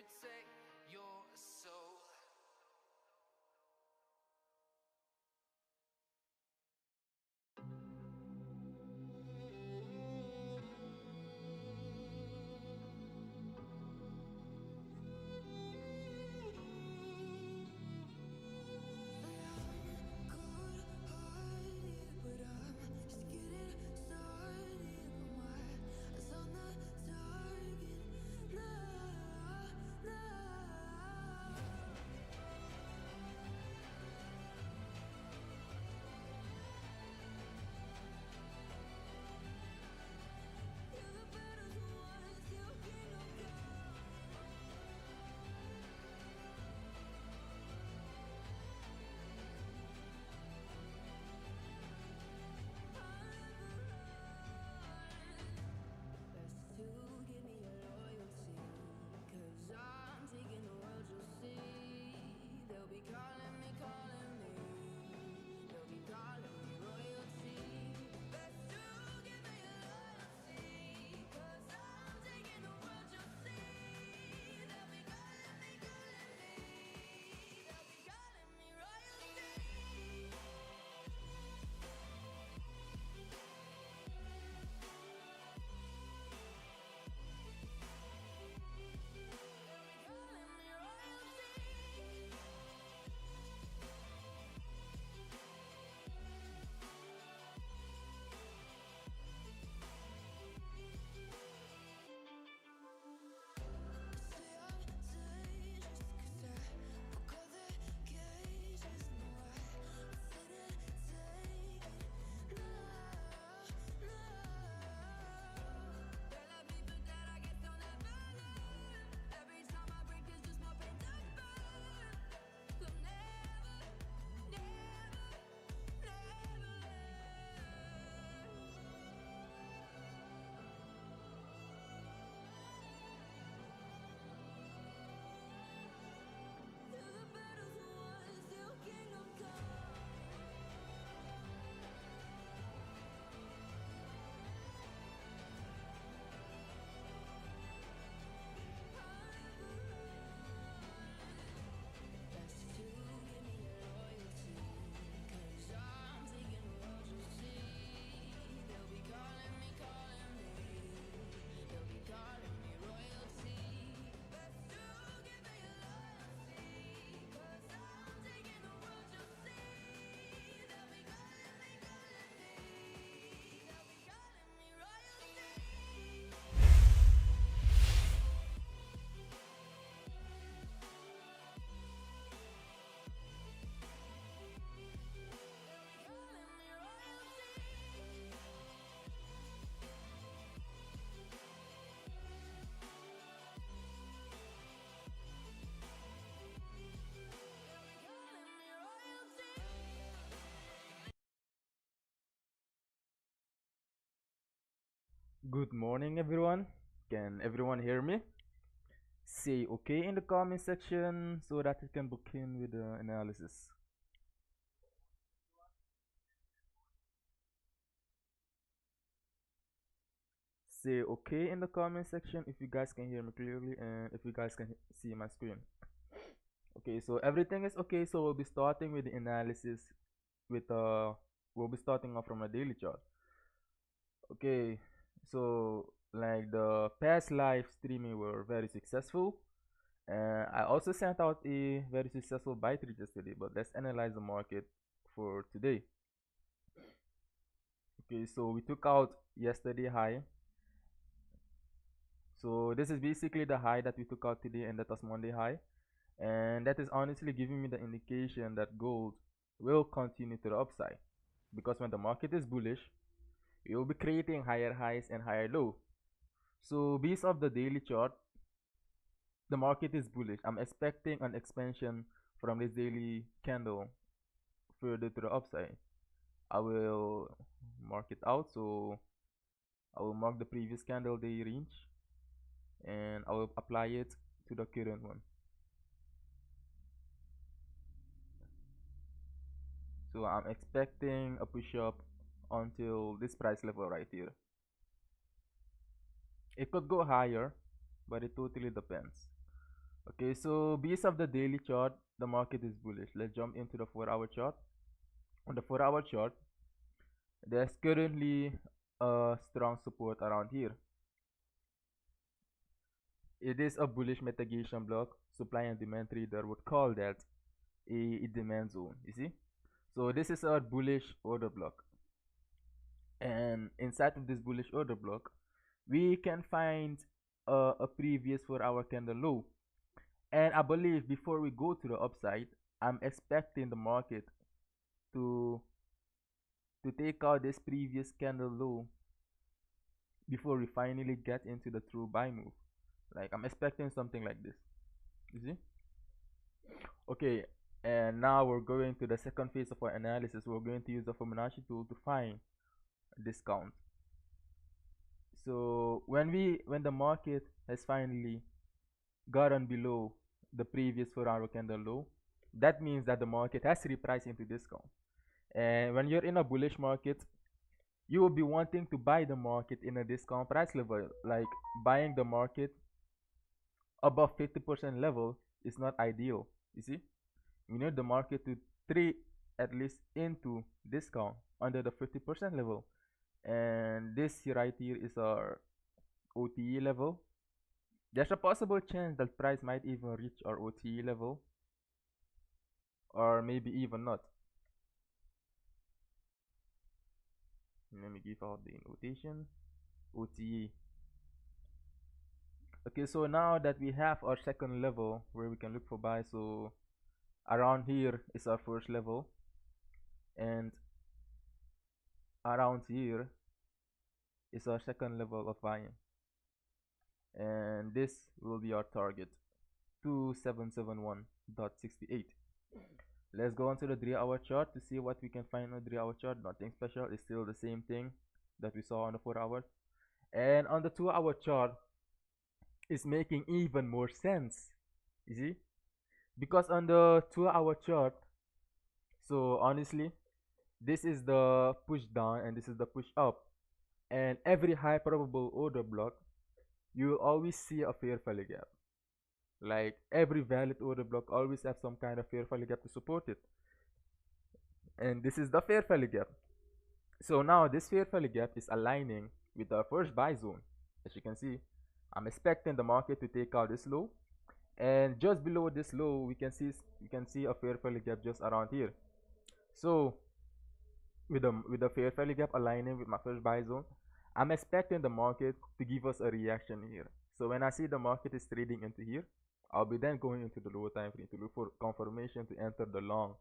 protect your soul. Good morning, everyone. Can everyone hear me? Say okay in the comment section so that we can begin with the analysis. Say okay in the comment section if you guys can hear me clearly and if you guys can see my screen. Okay, so everything is okay. So we'll be starting with the analysis with we'll be starting off from a daily chart. Okay, so like the past live streaming were very successful. I also sent out a very successful buy trade yesterday, but let's analyze the market for today. Okay, so we took out yesterday high. So this is basically the high that we took out today, and that was Monday high. And that is honestly giving me the indication that gold will continue to the upside. Because when the market is bullish, it will be creating higher highs and higher low. So based off the daily chart, the market is bullish. I'm expecting an expansion from this daily candle further to the upside. I will mark it out. So I will mark the previous candle day range and I will apply it to the current one. So I'm expecting a push up until this price level right here. It could go higher, but it totally depends. Okay, so based of the daily chart, the market is bullish. Let's jump into the 4-hour chart. On the 4-hour chart, there's currently a strong support around here. It is a bullish mitigation block. Supply and demand trader would call that a demand zone. You see? So this is our bullish order block. And inside of this bullish order block, we can find a previous 4-hour candle low. And I believe before we go to the upside, I'm expecting the market to take out this previous candle low before we finally get into the true buy move. Like I'm expecting something like this. You see? Okay, and now we're going to the second phase of our analysis. We're going to use the Fibonacci tool to find a discount. So when the market has finally gotten below the previous 4-hour candle low, that means that the market has repriced into discount. And when you're in a bullish market, you will be wanting to buy the market in a discount price level. Like buying the market above 50% level is not ideal. You see, we need the market to trade at least into discount under the 50% level. And this right here is our OTE level. There's a possible chance that price might even reach our OTE level, or maybe even not. Let me give out the notation. OTE. Okay, so now that we have our second level where we can look for buy, so around here is our first level, and around here is our second level of buying, and this will be our target, 2771.68. Let's go on to the 3-hour chart to see what we can find on the 3-hour chart. Nothing special, it's still the same thing that we saw on the 4 hours. And on the 2-hour chart, it's making even more sense. You see? Because on the 2-hour chart, so honestly, this is the push down and this is the push up. And every high probable order block, you will always see a fair value gap. Like every valid order block always have some kind of fair value gap to support it. And this is the fair value gap. So now this fair value gap is aligning with our first buy zone. As you can see, I'm expecting the market to take out this low, and just below this low we can see a fair value gap just around here. So with the fair value gap aligning with my first buy zone, I'm expecting the market to give us a reaction here. So when I see the market is trading into here, I'll be then going into the lower time frame to look for confirmation to enter the long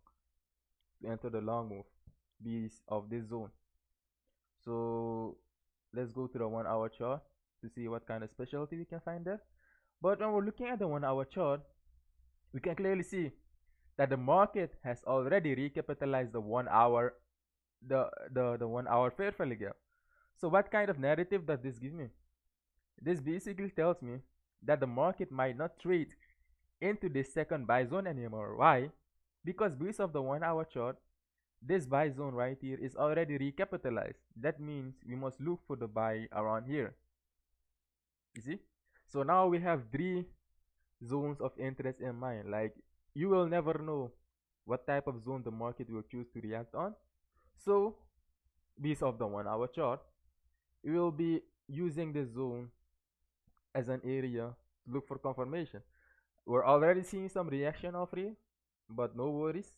move of this zone. So let's go to the 1-hour chart to see what kind of specialty we can find there. But when we're looking at the 1-hour chart, we can clearly see that the market has already recapitalized the 1-hour the 1-hour fair value gap. So what kind of narrative does this give me? This basically tells me that the market might not trade into this second buy zone anymore. Why? Because based off the 1-hour chart, this buy zone right here is already recapitalized. That means we must look for the buy around here. You see? So now we have 3 zones of interest in mind. Like you will never know what type of zone the market will choose to react on. So based off the 1-hour chart, we will be using this zone as an area to look for confirmation. We're already seeing some reaction of it, but no worries.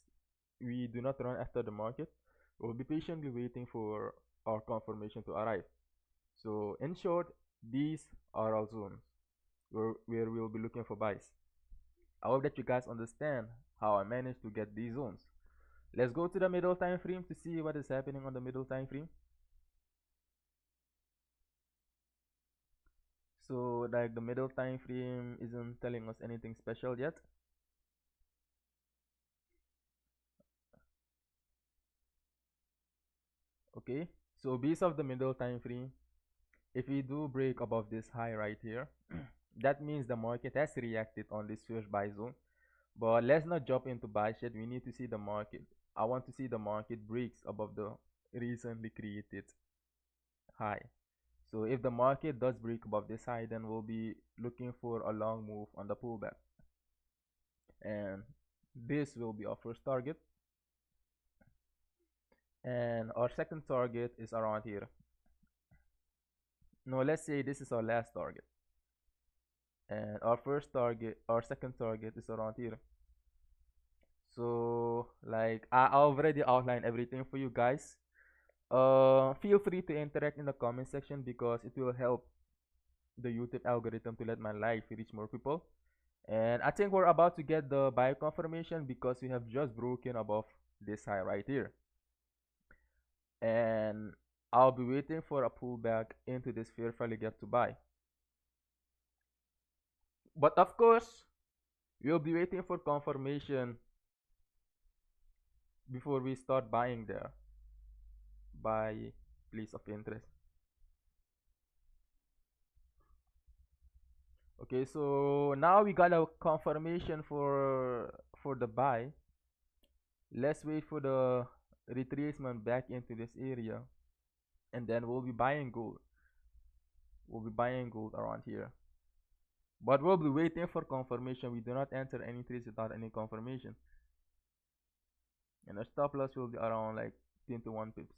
We do not run after the market. We'll be patiently waiting for our confirmation to arrive. So in short, these are our zones where we'll be looking for buys. I hope that you guys understand how I managed to get these zones. Let's go to the middle time frame to see what is happening on the middle time frame. So like the middle time frame isn't telling us anything special yet. Okay, so based off the middle time frame, if we do break above this high right here, that means the market has reacted on this first buy zone. But let's not jump into buy yet. We need to see the market. I want to see the market breaks above the recently created high. So if the market does break above this high, then we'll be looking for a long move on the pullback. and this will be our first target, and our second target is around here. No, let's say this is our last target, and our second target is around here. So like I already outlined everything for you guys. Feel free to interact in the comment section because it will help the YouTube algorithm to let my live reach more people. And I think we're about to get the buy confirmation because we have just broken above this high right here. And I'll be waiting for a pullback into this fair value gap to buy. But of course, we'll be waiting for confirmation before we start buying there. Buy place of interest. Okay, so now we got a confirmation for the buy. Let's wait for the retracement back into this area, and then we'll be buying gold. We'll be buying gold around here, but we'll be waiting for confirmation. We do not enter any trades without any confirmation, and our stop loss will be around like 10 to 1 pips.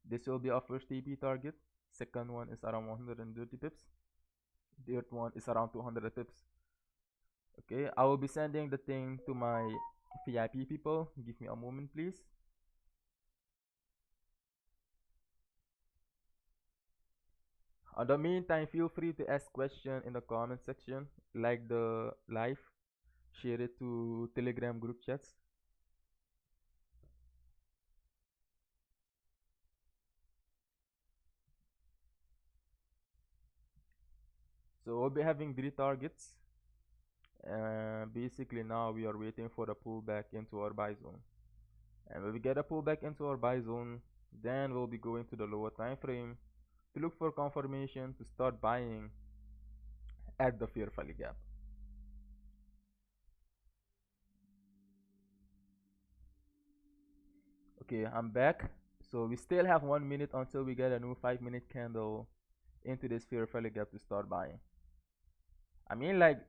This will be our first TP target. Second one is around 130 pips. Third one is around 200 pips. Okay, I will be sending the thing to my VIP people. Give me a moment, please. In the meantime, feel free to ask questions in the comment section, like the live, share it to Telegram group chats. So we'll be having 3 targets. Basically now we are waiting for a pullback into our buy zone. And when we get a pullback into our buy zone, then we'll be going to the lower time frame to look for confirmation to start buying at the fair value gap. Okay, I'm back. So we still have 1 minute until we get a new 5-minute candle into this fair value gap to start buying. I mean, like,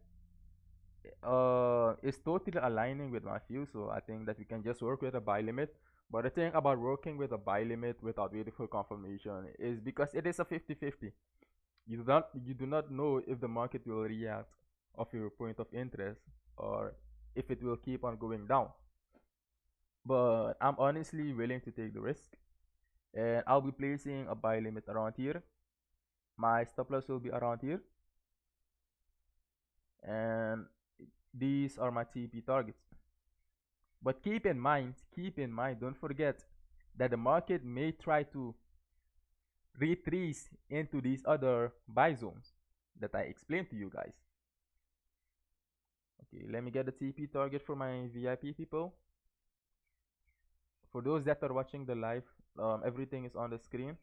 it's totally aligning with my view, so I think that we can just work with a buy limit. But the thing about working with a buy limit without waiting for confirmation is because it is a 50-50. You do not know if the market will react of your point of interest or if it will keep on going down. But I'm honestly willing to take the risk, and I'll be placing a buy limit around here. My stop loss will be around here, and these are my TP targets. But keep in mind, don't forget that the market may try to retrace into these other buy zones that I explained to you guys. Okay, let me get the TP target for my VIP people. For those that are watching the live, everything is on the screen.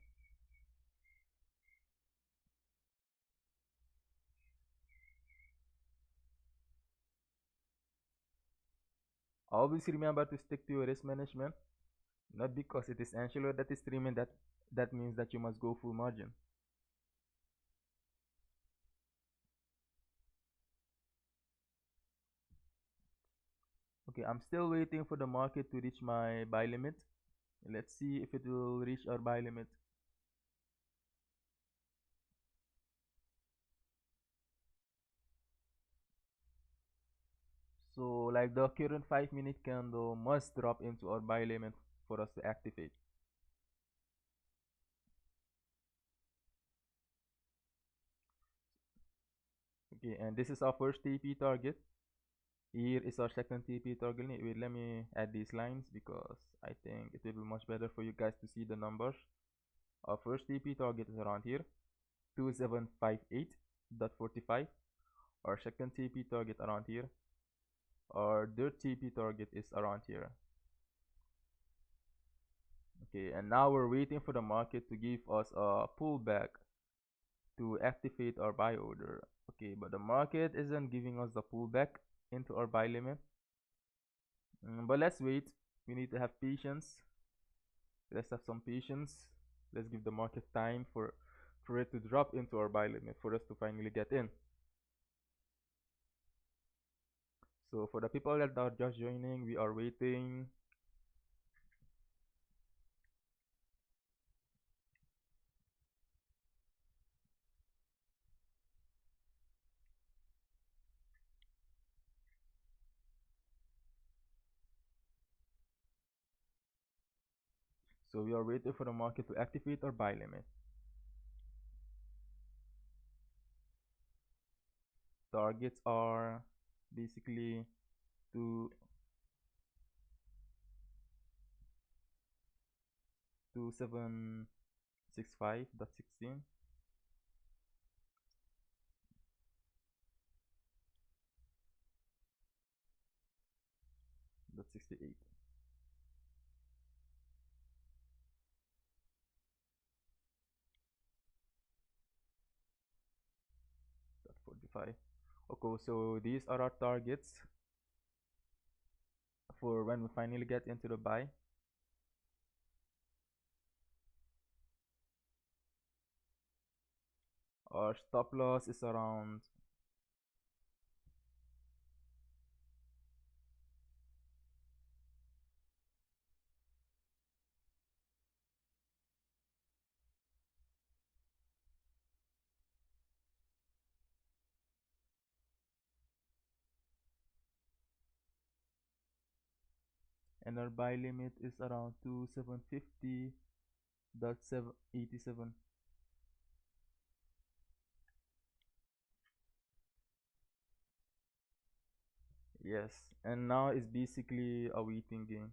Always remember to stick to your risk management. Not because it is Angelo that is streaming that means that you must go full margin. Okay, I'm still waiting for the market to reach my buy limit. Let's see if it will reach our buy limit. So like the current 5-minute candle must drop into our buy limit for us to activate. Okay, and this is our first TP target. Here is our second TP target. Wait, let me add these lines because I think it will be much better for you guys to see the numbers. Our first TP target is around here, 2758.45. Our second TP target around here. Our third TP target is around here. Okay, and now we're waiting for the market to give us a pullback to activate our buy order. Okay, but the market isn't giving us the pullback into our buy limit. But let's wait. We need to have patience. Let's have some patience. Let's give the market time for it to drop into our buy limit for us to finally get in. So for the people that are just joining, we are waiting. So we are waiting for the market to activate our buy limit. Targets are basically to 2765.16 .68. .45. Okay, so these are our targets for when we finally get into the buy. Our stop loss is around and our buy limit is around 2750.87. Yes, and now it's basically a waiting game.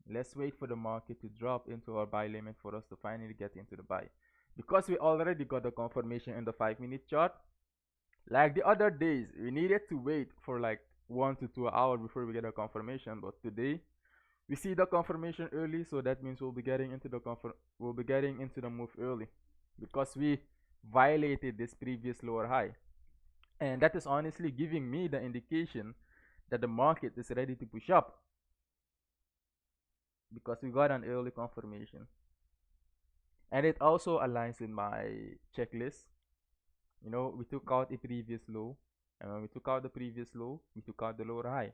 Let's wait for the market to drop into our buy limit for us to finally get into the buy. Because we already got the confirmation in the 5-minute chart, like the other days, we needed to wait for like 1 to 2 hours before we get a confirmation. But today, we see the confirmation early, so that means we'll be getting into the move early, because we violated this previous lower high, and that is honestly giving me the indication that the market is ready to push up because we got an early confirmation, and it also aligns with my checklist. We took out a previous low, and when we took out the previous low, we took out the lower high.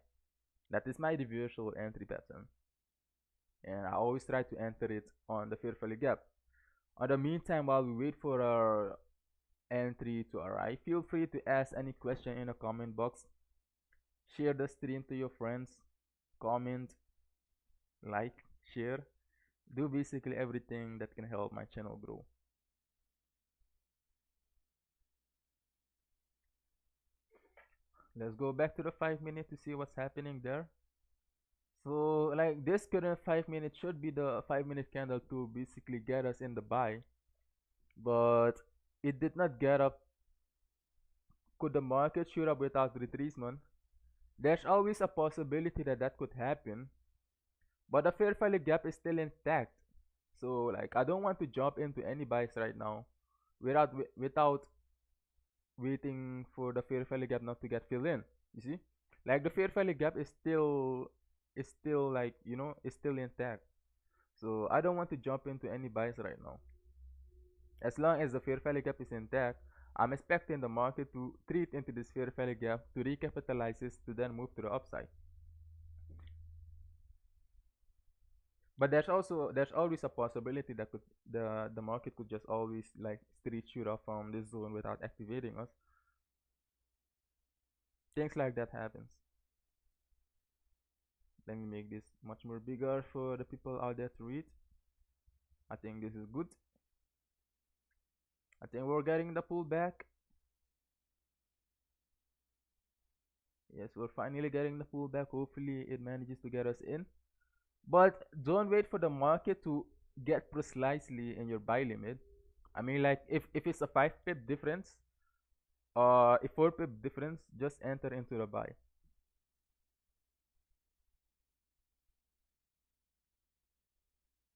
That is my reversal entry pattern, and I always try to enter it on the fair value gap. On the meantime, while we wait for our entry to arrive, feel free to ask any question in the comment box. Share the stream to your friends. Comment, like, share. Do basically everything that can help my channel grow. Let's go back to the 5 minute to see what's happening there. So like this current 5 minute should be the 5 minute candle to basically get us in the buy, but it did not get up. Could the market shoot up without retracement? There's always a possibility that that could happen, but the fair value gap is still intact. So like I don't want to jump into any buys right now without waiting for the fair value gap not to get filled in. You see, like the fair value gap is still like is still intact. So I don't want to jump into any buys right now. As long as the fair value gap is intact, I'm expecting the market to treat into this fair value gap to recapitalize this to then move to the upside. But there's always a possibility that the market could just always like street shoot off from this zone without activating us. Things like that happens. Let me make this much more bigger for the people out there to read. I think this is good. I think we're getting the pullback. Yes, we're finally getting the pullback. Hopefully it manages to get us in. But don't wait for the market to get precisely in your buy limit. I mean, like if it's a 5 pip difference, a 4 pip difference, just enter into the buy.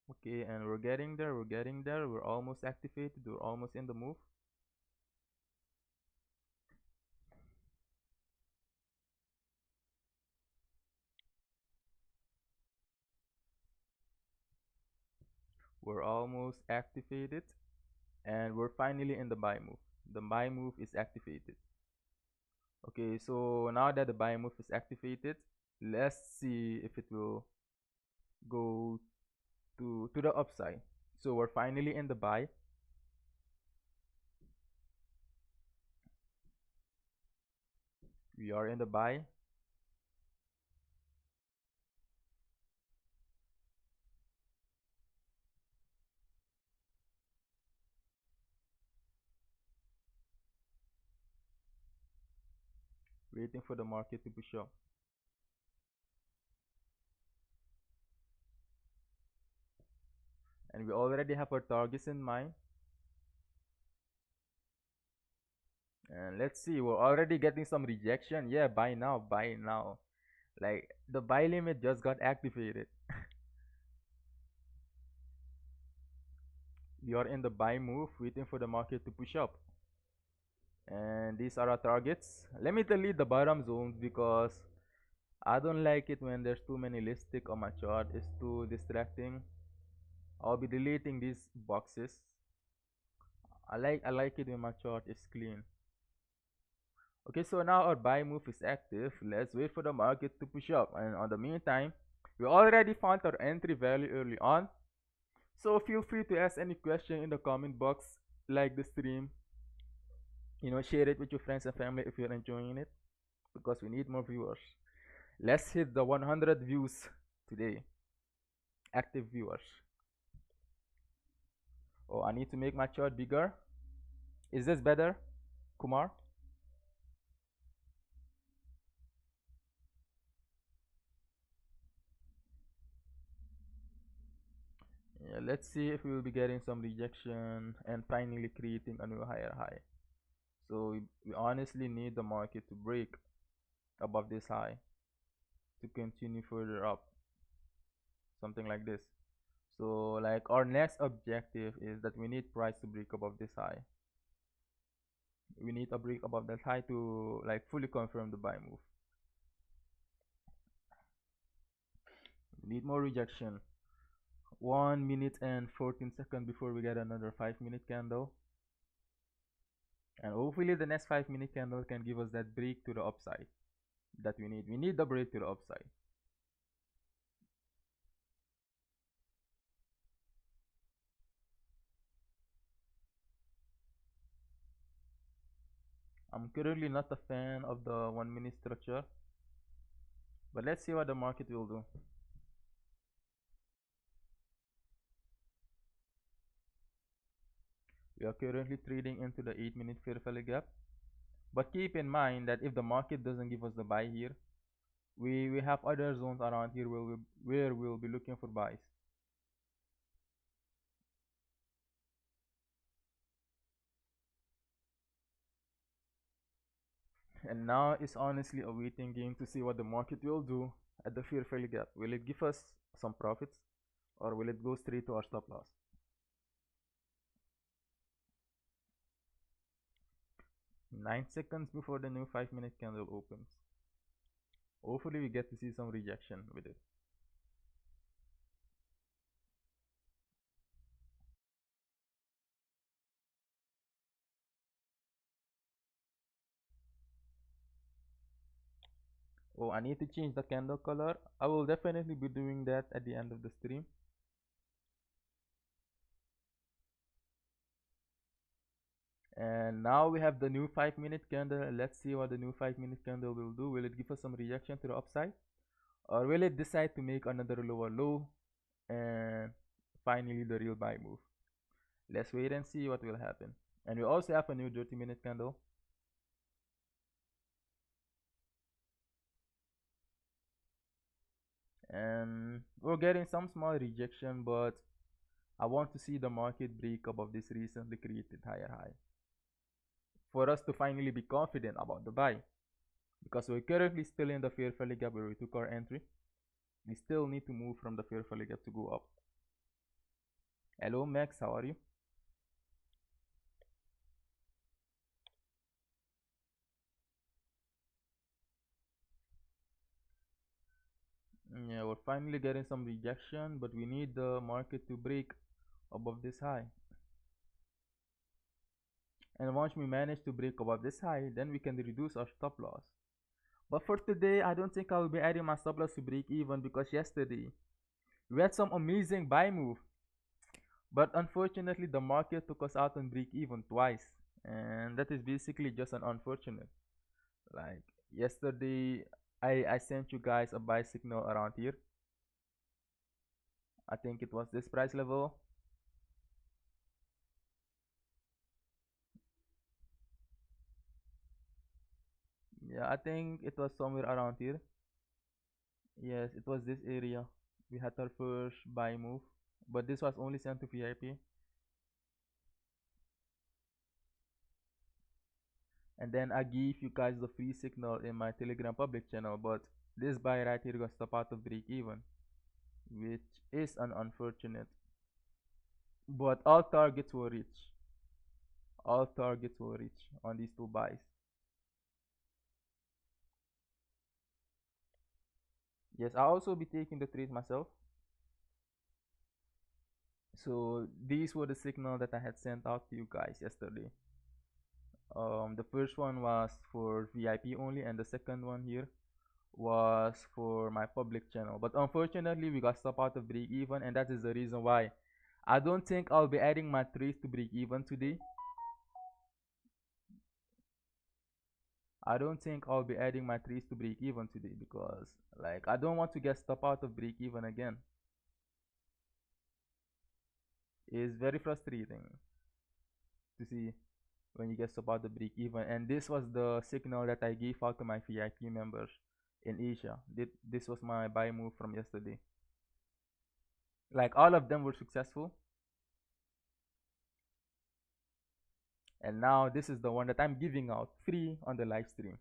Okay, and we're getting there. We're getting there. We're almost activated. We're almost in the move. We're almost activated, and we're finally in the buy move. The buy move is activated. Okay, so now that the buy move is activated, let's see if it will go to the upside. So we're finally in the buy. We are in the buy. Waiting for the market to push up. And we already have our targets in mind. And let's see, we're already getting some rejection. Yeah, buy now, buy now. Like the buy limit just got activated. We are in the buy move, waiting for the market to push up. And these are our targets. Let me delete the bottom zones because I don't like it when there's too many lipstick on my chart. It's too distracting. I'll be deleting these boxes. I like it when my chart is clean. Okay, so now our buy move is active. Let's wait for the market to push up. And on the meantime, we already found our entry value early on. So feel free to ask any question in the comment box, like the stream, share it with your friends and family if you're enjoying it because we need more viewers. Let's hit the 100 views today. Active viewers. Oh, I need to make my chart bigger. Is this better, Kumar? Yeah, let's see if we will be getting some rejection and finally creating a new higher high. So we honestly need the market to break above this high to continue further up, something like this. So like our next objective is that we need price to break above this high. We need a break above that high to like fully confirm the buy move. We need more rejection. 1 minute and 14 seconds before we get another 5-minute candle. And hopefully the next 5-minute candle can give us that break to the upside that we need. We need the break to the upside. I'm currently not a fan of the 1-minute structure, but let's see what the market will do. We are currently trading into the 8-minute fair value gap, but keep in mind that if the market doesn't give us the buy here, we have other zones around here where we'll be looking for buys. And now it's honestly a waiting game to see what the market will do at the fair value gap. Will it give us some profits or will it go straight to our stop loss? 9 seconds before the new 5-minute candle opens. Hopefully we get to see some rejection with it. Oh, I need to change the candle color. I will definitely be doing that at the end of the stream. And now we have the new 5-minute candle. Let's see what the new 5-minute candle will do. Will it give us some rejection to the upside? Or will it decide to make another lower low and finally the real buy move? Let's wait and see what will happen. And we also have a new 30-minute candle. And we're getting some small rejection, but I want to see the market break above this recently created higher high for us to finally be confident about the buy. Because we're currently still in the fair value gap where we took our entry. We still need to move from the fair value gap to go up. Hello Max, how are you? Yeah, we're finally getting some rejection, but we need the market to break above this high. And once we manage to break above this high, then we can reduce our stop loss. But for today, I don't think I will be adding my stop loss to break even, because yesterday we had some amazing buy move. But unfortunately, the market took us out on break even twice. And that is basically just an unfortunate. Like yesterday, I sent you guys a buy signal around here. I think it was this price level. Yeah, I think it was somewhere around here. Yes, it was this area. We had our first buy move, but this was only sent to VIP. And then I give you guys the free signal in my Telegram public channel, but this buy right here got stop out of break even, which is an unfortunate. But all targets were reached. All targets were reached on these two buys. Yes, I'll also be taking the trade myself. So these were the signal that I had sent out to you guys yesterday. The first one was for VIP only, and the second one here was for my public channel. But unfortunately, we got stopped out of break even, and that is the reason why I don't think I'll be adding my trades to break even today. I don't think I'll be adding my trades to break even today, because like I don't want to get stopped out of break even again. It's very frustrating to see when you get stopped out of break even. And this was the signal that I gave out to my VIP members in Asia. This was my buy move from yesterday. Like all of them were successful. And now this is the one that I'm giving out free on the live stream.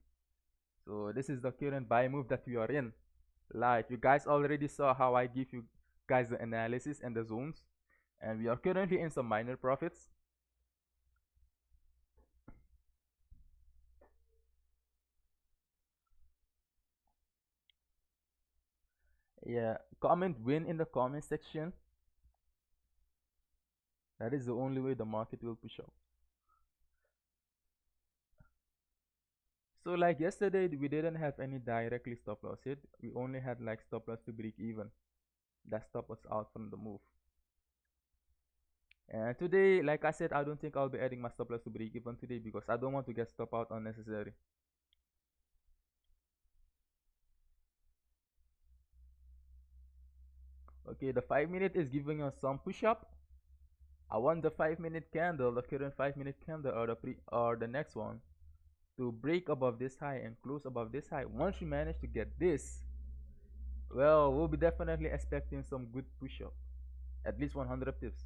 So this is the current buy move that we are in. Like you guys already saw how I give you guys the analysis and the zones. And we are currently in some minor profits. Yeah, comment win in the comment section. That is the only way the market will push up. So like yesterday, we didn't have any directly stop loss hit. We only had like stop loss to break even. That stop us out from the move. And today, like I said, I don't think I'll be adding my stop loss to break even today, because I don't want to get stop out unnecessary. Okay, the 5 minute is giving us some push up. I want the 5 minute candle, the current 5 minute candle, or the next one, to break above this high and close above this high. Once we manage to get this, well, we'll be definitely expecting some good push up, at least 100 pips.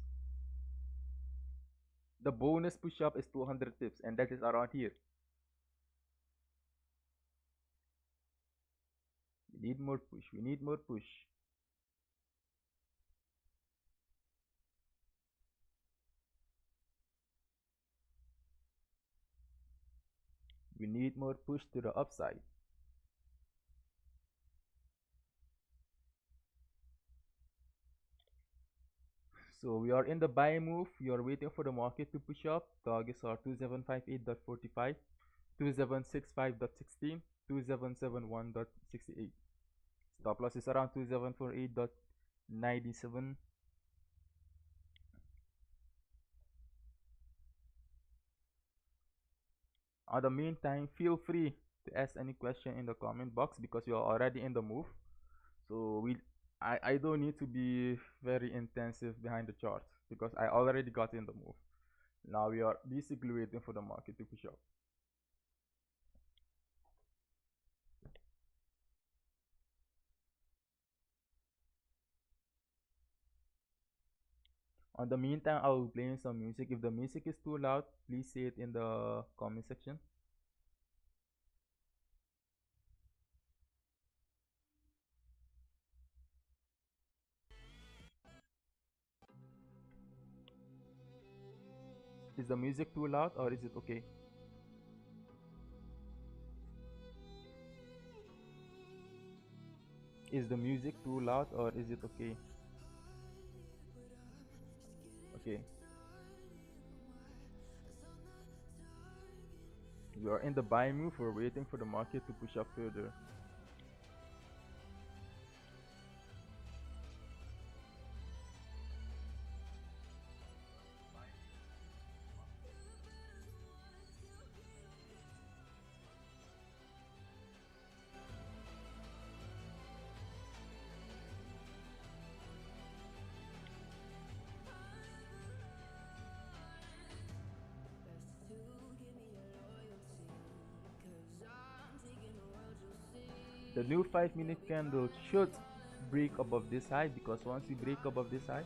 The bonus push up is 200 pips, and that is around here. We need more push. We need more push. We need more push to the upside. So we are in the buy move. We are waiting for the market to push up. Targets are 2758.45, 2765.16, 2771.68. Stop loss is around 2748.97. In the meantime, feel free to ask any question in the comment box, because you are already in the move. So I don't need to be very intensive behind the charts, because I already got in the move. Now we are basically waiting for the market to push up. On the meantime, I will play some music. If the music is too loud, please say it in the comment section. Is the music too loud, or is it okay? Is the music too loud, or is it okay? Okay. We are in the buy move. We're waiting for the market to push up further. The new 5-minute candle should break above this high, because once we break above this high,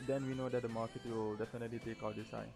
then we know that the market will definitely take out this high.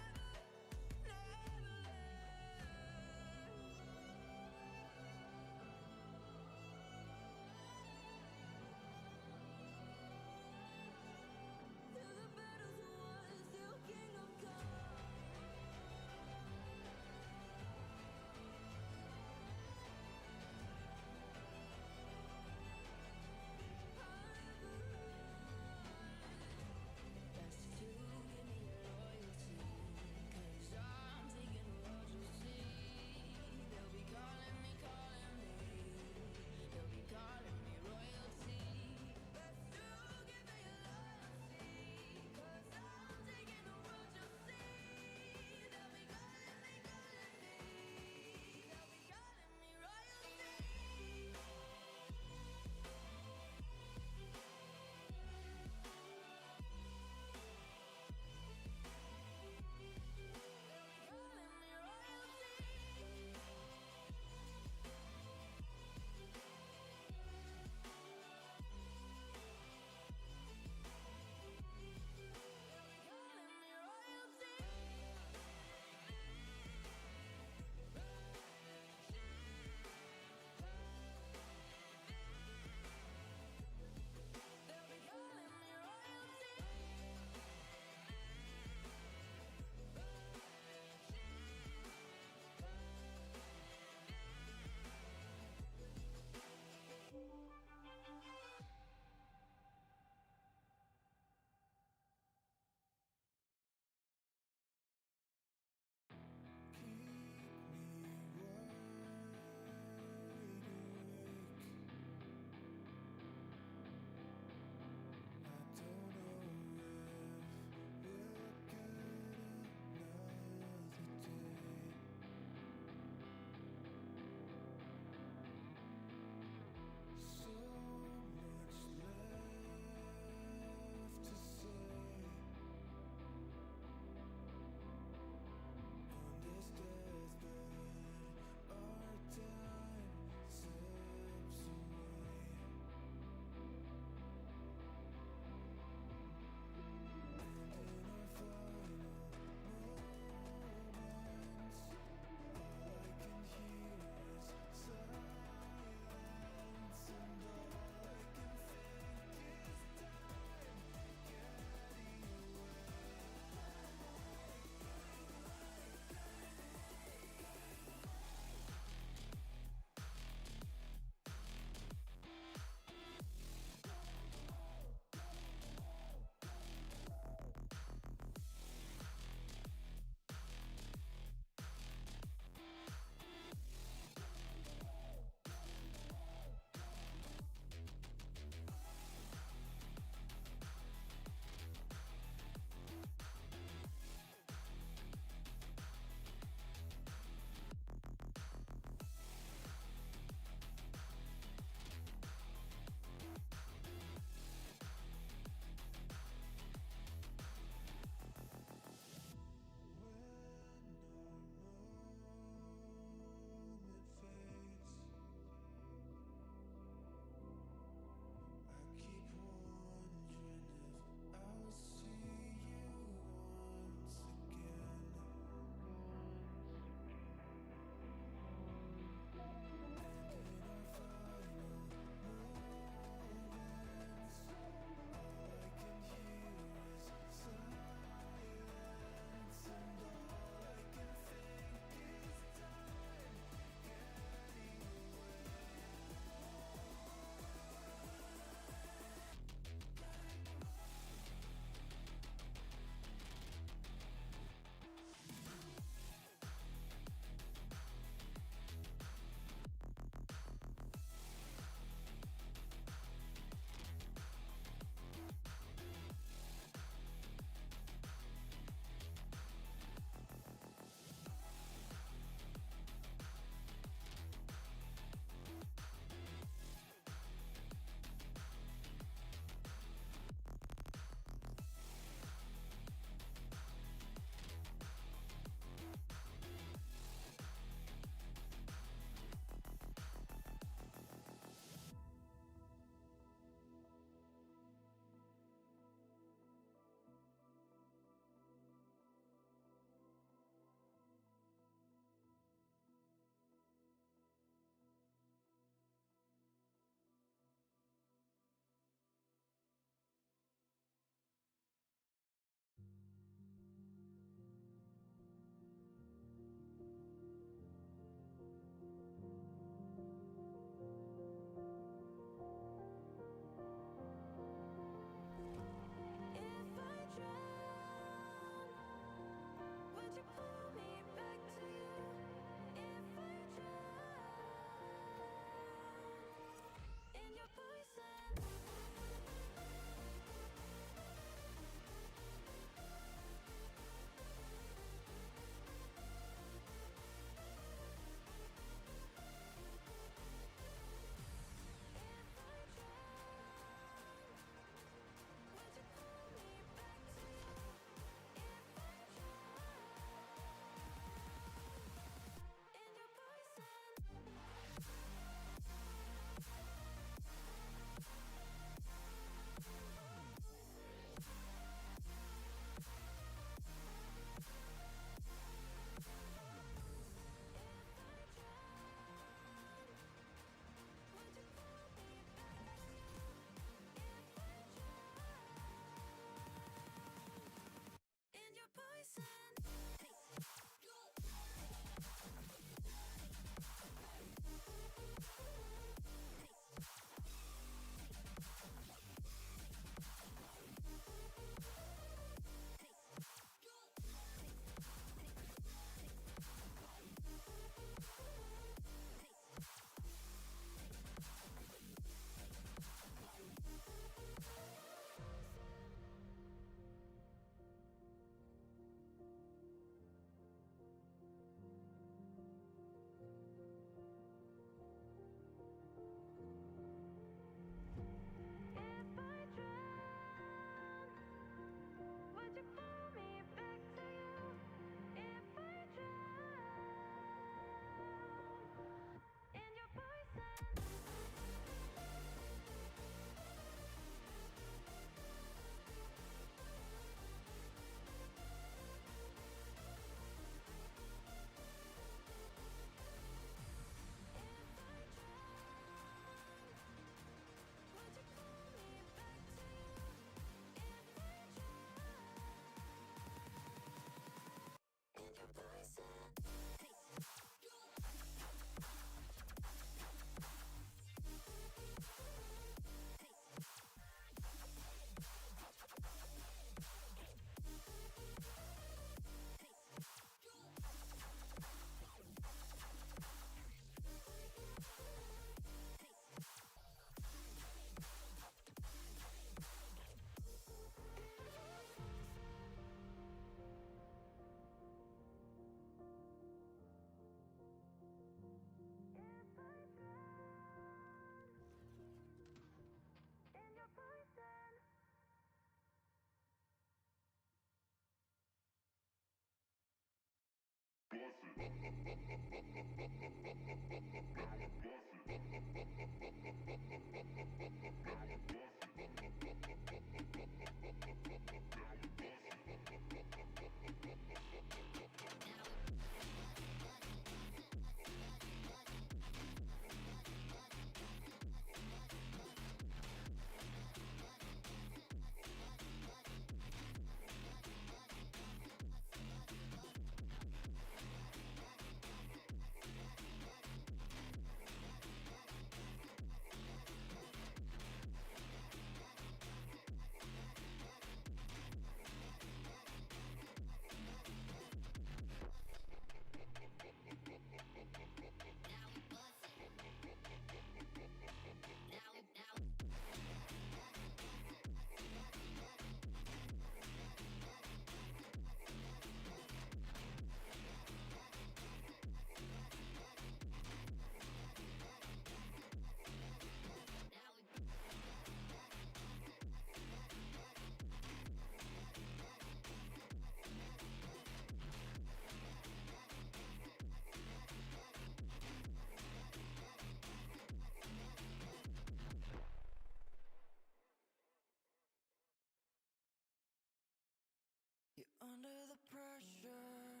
Under the pressure,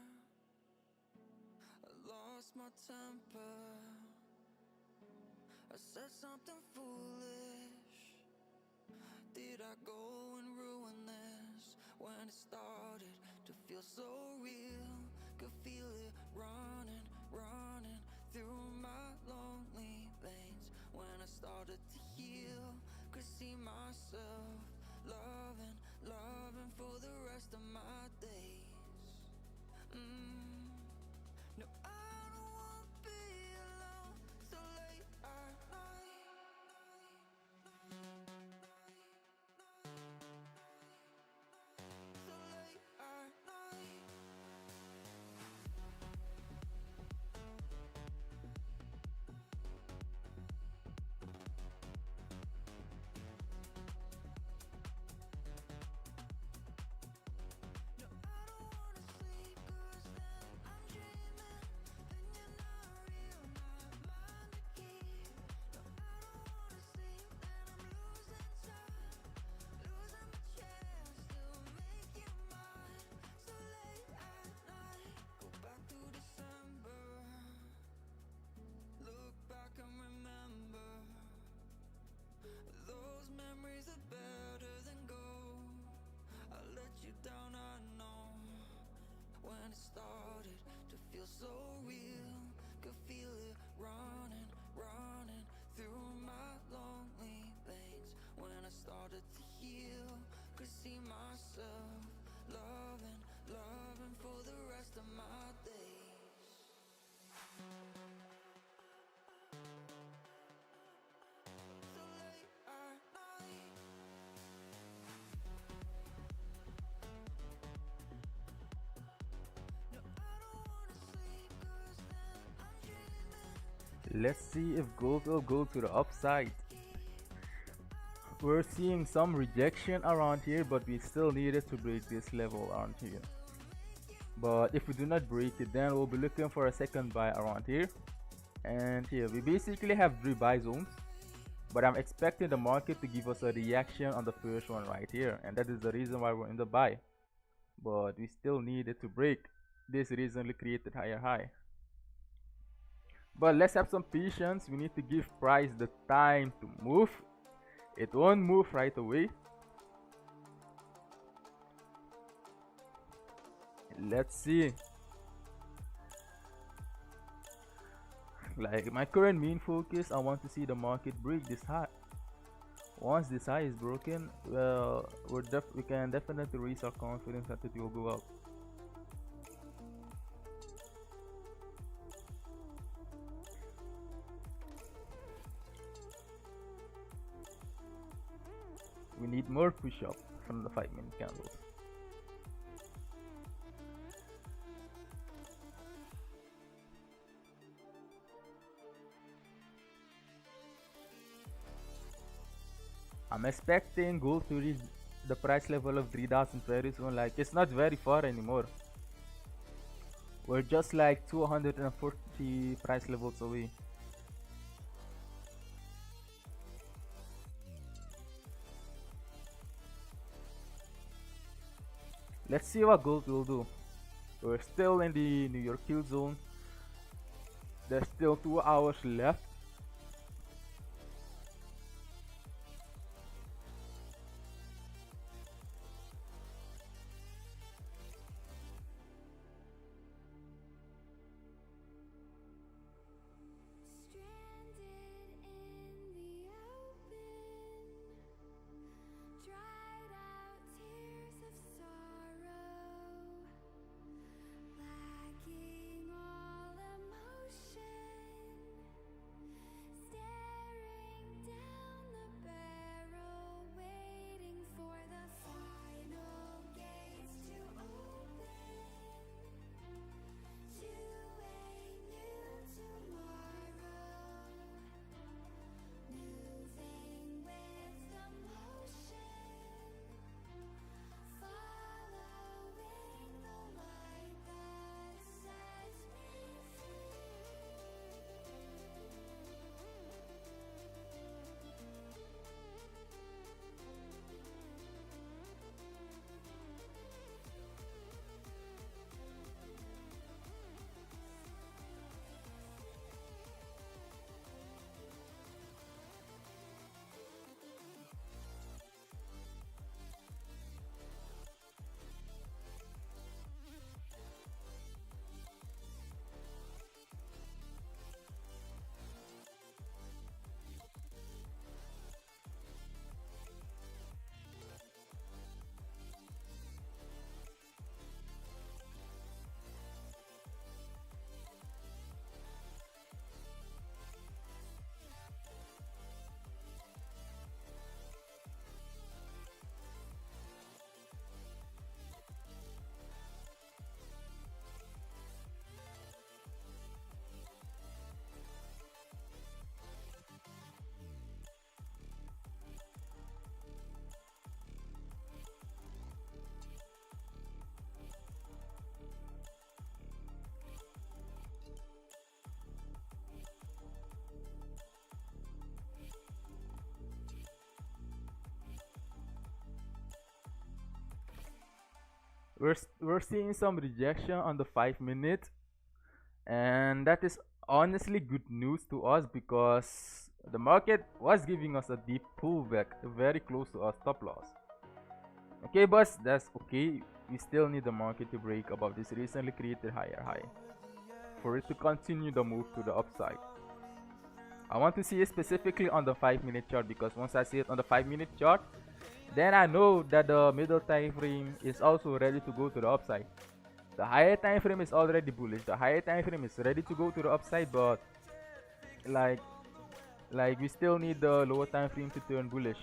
I lost my temper. I said something foolish. Did I go and ruin this? When it started to feel so real, could feel it running, running through my lonely veins. When I started to heal, could see myself loving, loving for the rest of my days. No, I don't wanna be alone so late at night. So late at night. No, I don't wanna sleep 'cause then I'm dreaming, and you're not real, not mine to keep. No, I don't wanna sleep, then I'm losing time, losing my chance to make you mine. So late at night, go back to December, look back and remember. Those memories are better than gold. I let you down, I know. When it started to feel so real, could feel it running, running through my lonely veins. When I started to heal, could see myself loving, loving for the rest of my days. So late at night. No, I don't wanna sleep 'cause then I'm dreaming. Let's see if gold will go to the upside. We're seeing some rejection around here, but we still needed to break this level around here. But if we do not break it, then we'll be looking for a second buy around here. And here we basically have 3 buy zones, but I'm expecting the market to give us a reaction on the first one right here, and that is the reason why we're in the buy. But we still needed to break this recently created higher high. But let's have some patience. We need to give price the time to move. It won't move right away. Let's see. Like my current main focus, I want to see the market break this high. Once this high is broken, well, we can definitely raise our confidence that it will go up. We need more push up from the 5-minute candles. I'm expecting gold to reach the price level of 3,000 very soon. Like, it's not very far anymore. We're just like 240 price levels away. Let's see what gold will do. We're still in the New York kill zone. There's still 2 hours left. We're seeing some rejection on the 5 minute, and that is honestly good news to us because the market was giving us a deep pullback very close to our stop loss. Okay, boss, that's okay. We still need the market to break above this recently created higher high for it to continue the move to the upside. I want to see it specifically on the 5 minute chart because once I see it on the 5 minute chart, then I know that the middle time frame is also ready to go to the upside. The higher time frame is already bullish. The higher time frame is ready to go to the upside, but like we still need the lower time frame to turn bullish.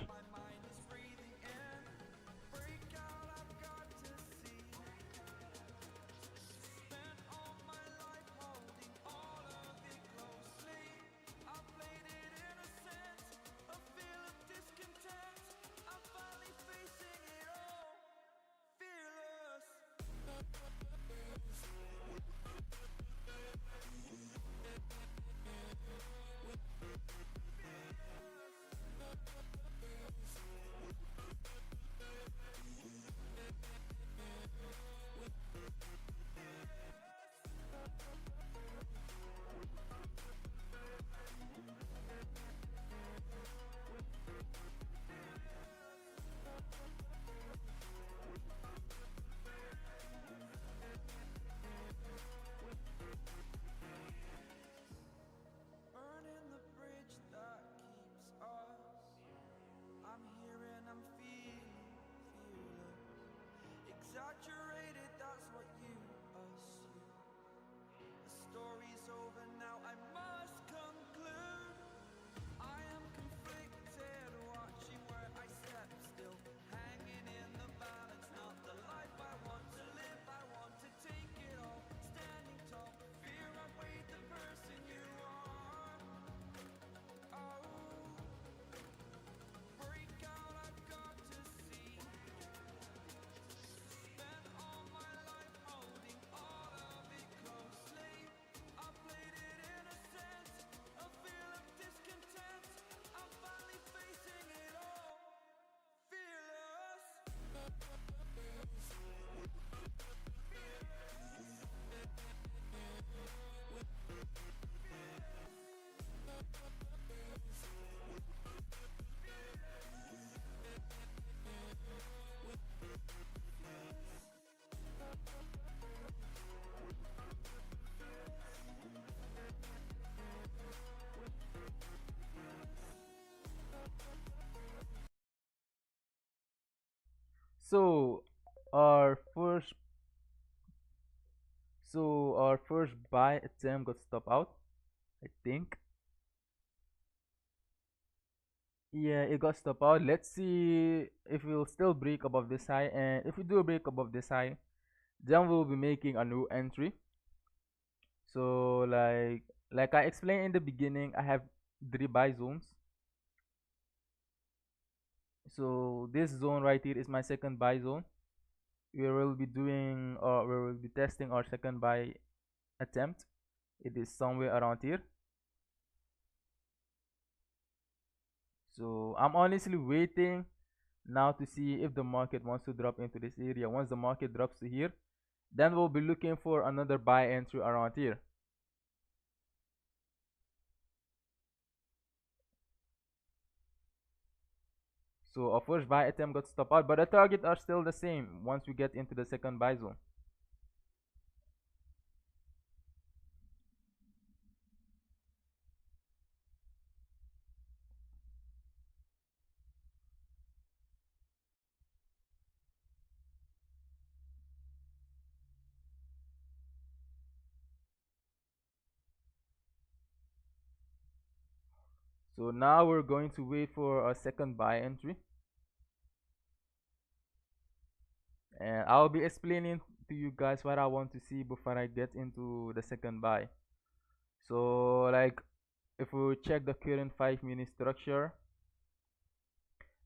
So our first our first buy attempt got stopped out, I think. Yeah, it got stopped out. Let's see if we'll still break above this high, and if we do break above this high, then we'll be making a new entry. So like I explained in the beginning, I have three buy zones. So this zone right here is my second buy zone. We will be doing or we will be testing our second buy attempt. It is somewhere around here. So I'm honestly waiting now to see if the market wants to drop into this area. Once the market drops to here, then we'll be looking for another buy entry around here. So our first buy attempt got stopped out, but the target are still the same once we get into the second buy zone. So now we're going to wait for a second buy entry, and I'll be explaining to you guys what I want to see before I get into the second buy. So like if we check the current 5 minute structure,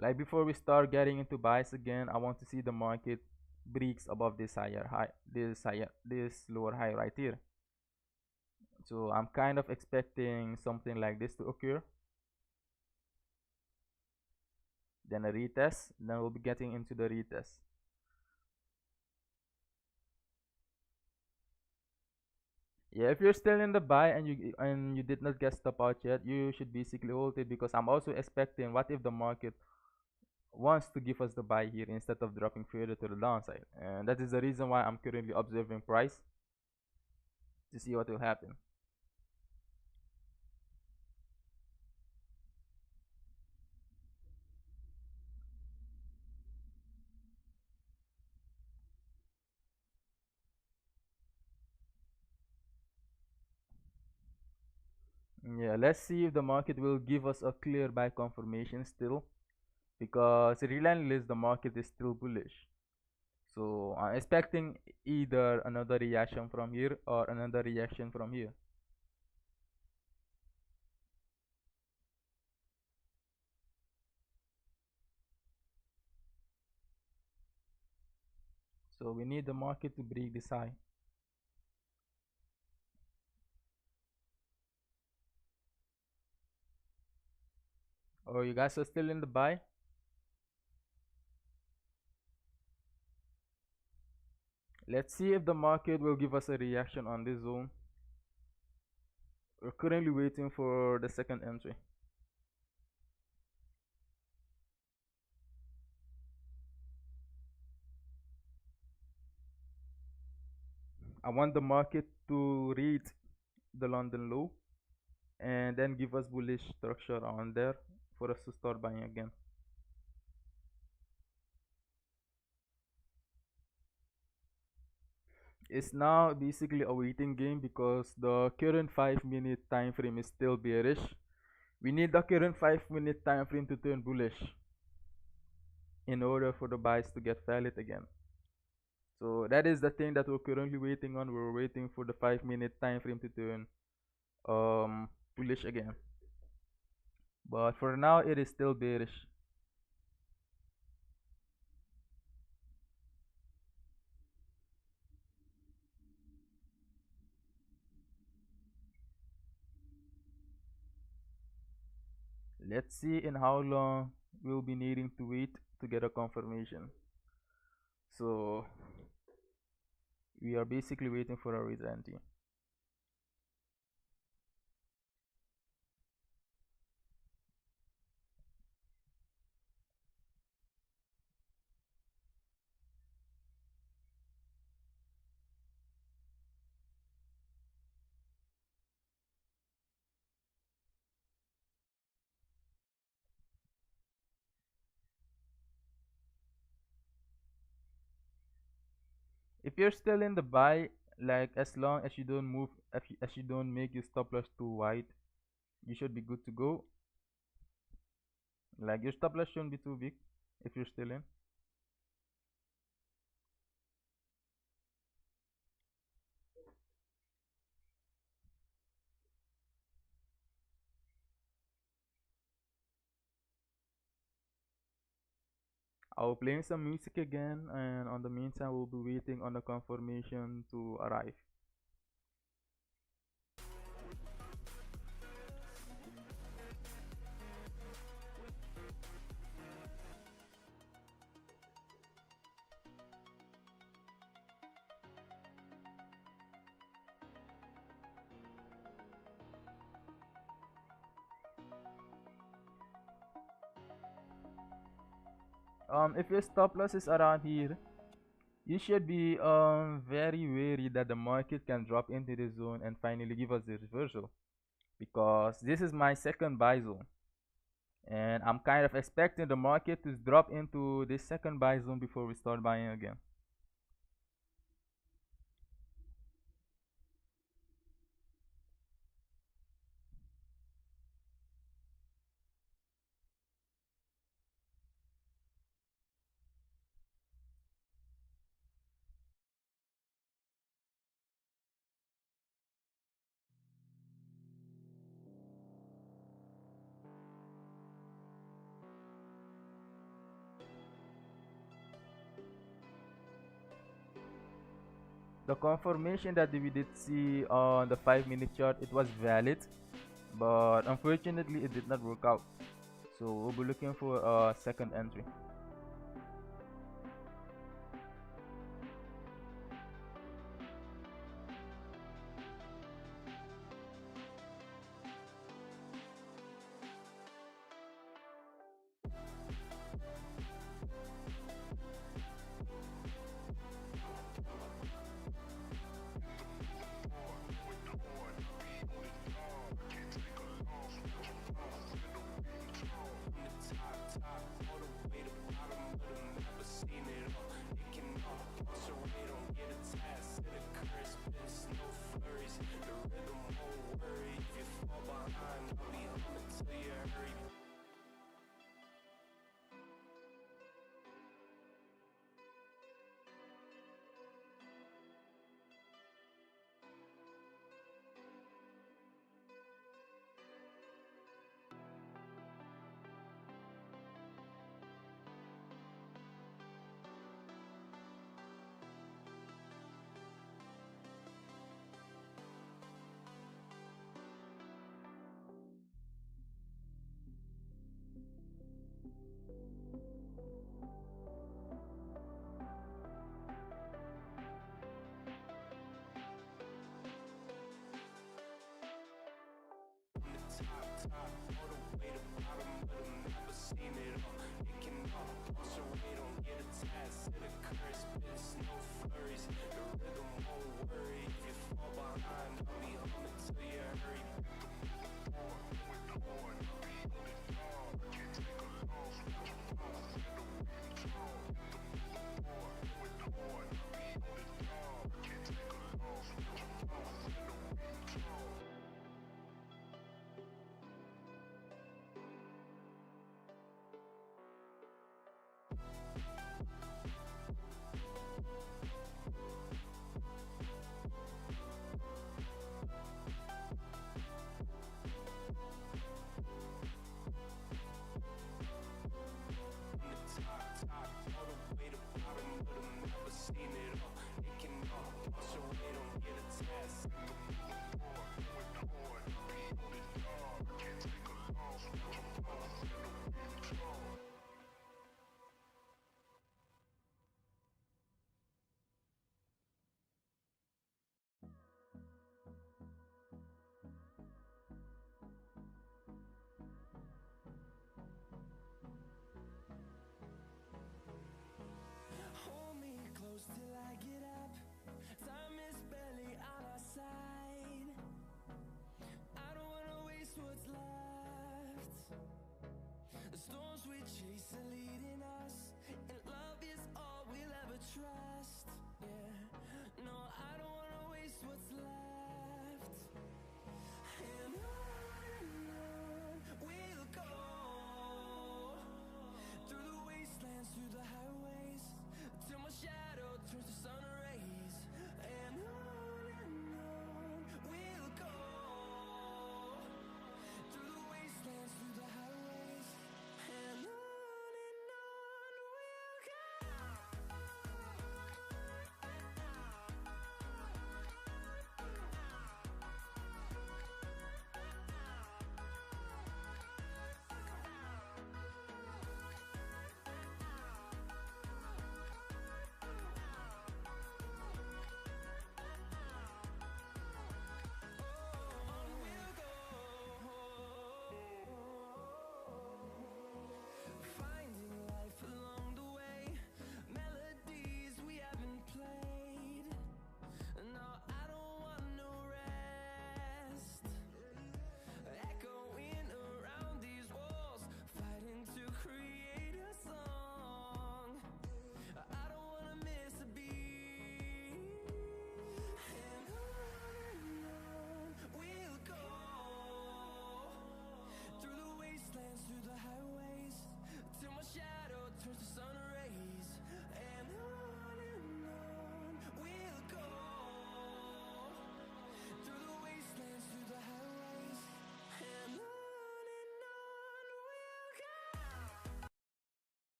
like before we start getting into buys again, I want to see the market breaks above this this lower high right here. So I'm kind of expecting something like this to occur, then a retest, then we'll be getting into the retest. Yeah, if you're still in the buy and you did not get stop out yet, you should basically hold it, because I'm also expecting what if the market wants to give us the buy here instead of dropping further to the downside, and that is the reason why I'm currently observing price to see what will happen. Yeah, let's see if the market will give us a clear buy confirmation still, because relentless the market is still bullish. So I'm expecting either another reaction from here or another reaction from here. So we need the market to break this high. Oh, you guys are still in the buy? Let's see if the market will give us a reaction on this zone. We're currently waiting for the second entry. I want the market to read the London low and then give us bullish structure on there for us to start buying again. It's now basically a waiting game because the current 5 minute time frame is still bearish. We need the current 5 minute time frame to turn bullish in order for the buys to get valid again. So that is the thing that we're currently waiting on. We're waiting for the 5 minute time frame to turn bullish again. But for now it is still bearish. Let's see in how long we'll be needing to wait to get a confirmation. So we are basically waiting for a reentry. If you're still in the buy, like as long as you don't move, as you don't make your stop loss too wide, you should be good to go. Like your stop loss shouldn't be too big if you're still in. I'll play some music again, and on the meantime, we'll be waiting on the confirmation to arrive. If your stop loss is around here, you should be very wary that the market can drop into the zone and finally give us the reversal, because this is my second buy zone, and I'm kind of expecting the market to drop into this second buy zone before we start buying again. The confirmation that we did see on the 5-minute chart, it was valid, but unfortunately it did not work out. So we'll be looking for a second entry. Hold me close till I get up. Time is barely on our side. I don't wanna waste what's left. The storms we chase are leading us, and love is all we'll ever trust. Yeah,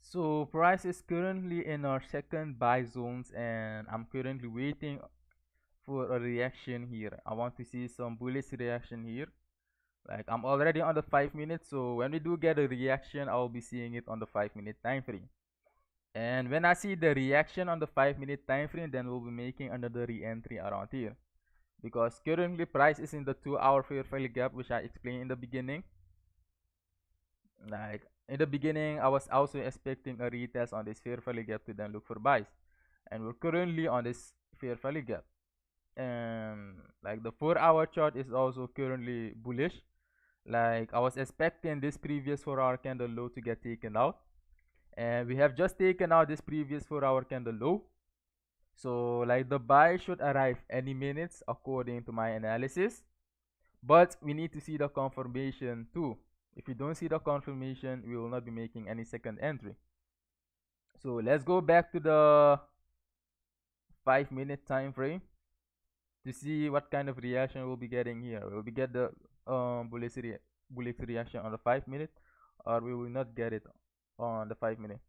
So price is currently in our second buy zones, and I'm currently waiting for a reaction here. I want to see some bullish reaction here. Like I'm already on the 5 minutes, so when we do get a reaction, I'll be seeing it on the 5 minute time frame. And when I see the reaction on the 5 minute time frame, then we'll be making another re-entry around here. Because currently price is in the 2 hour fair value gap, which I explained in the beginning. Like in the beginning, I was also expecting a retest on this fair value gap to then look for buys. And we're currently on this fair value gap. And like the 4 hour chart is also currently bullish. Like I was expecting this previous 4 hour candle low to get taken out. And we have just taken out this previous 4 hour candle low. So like the buy should arrive any minutes according to my analysis. But we need to see the confirmation too. If we don't see the confirmation, we will not be making any second entry. So let's go back to the 5 minute time frame to see what kind of reaction we'll be getting here. Will we get the bullish reaction on the 5 minute, or we will not get it on the 5 minute?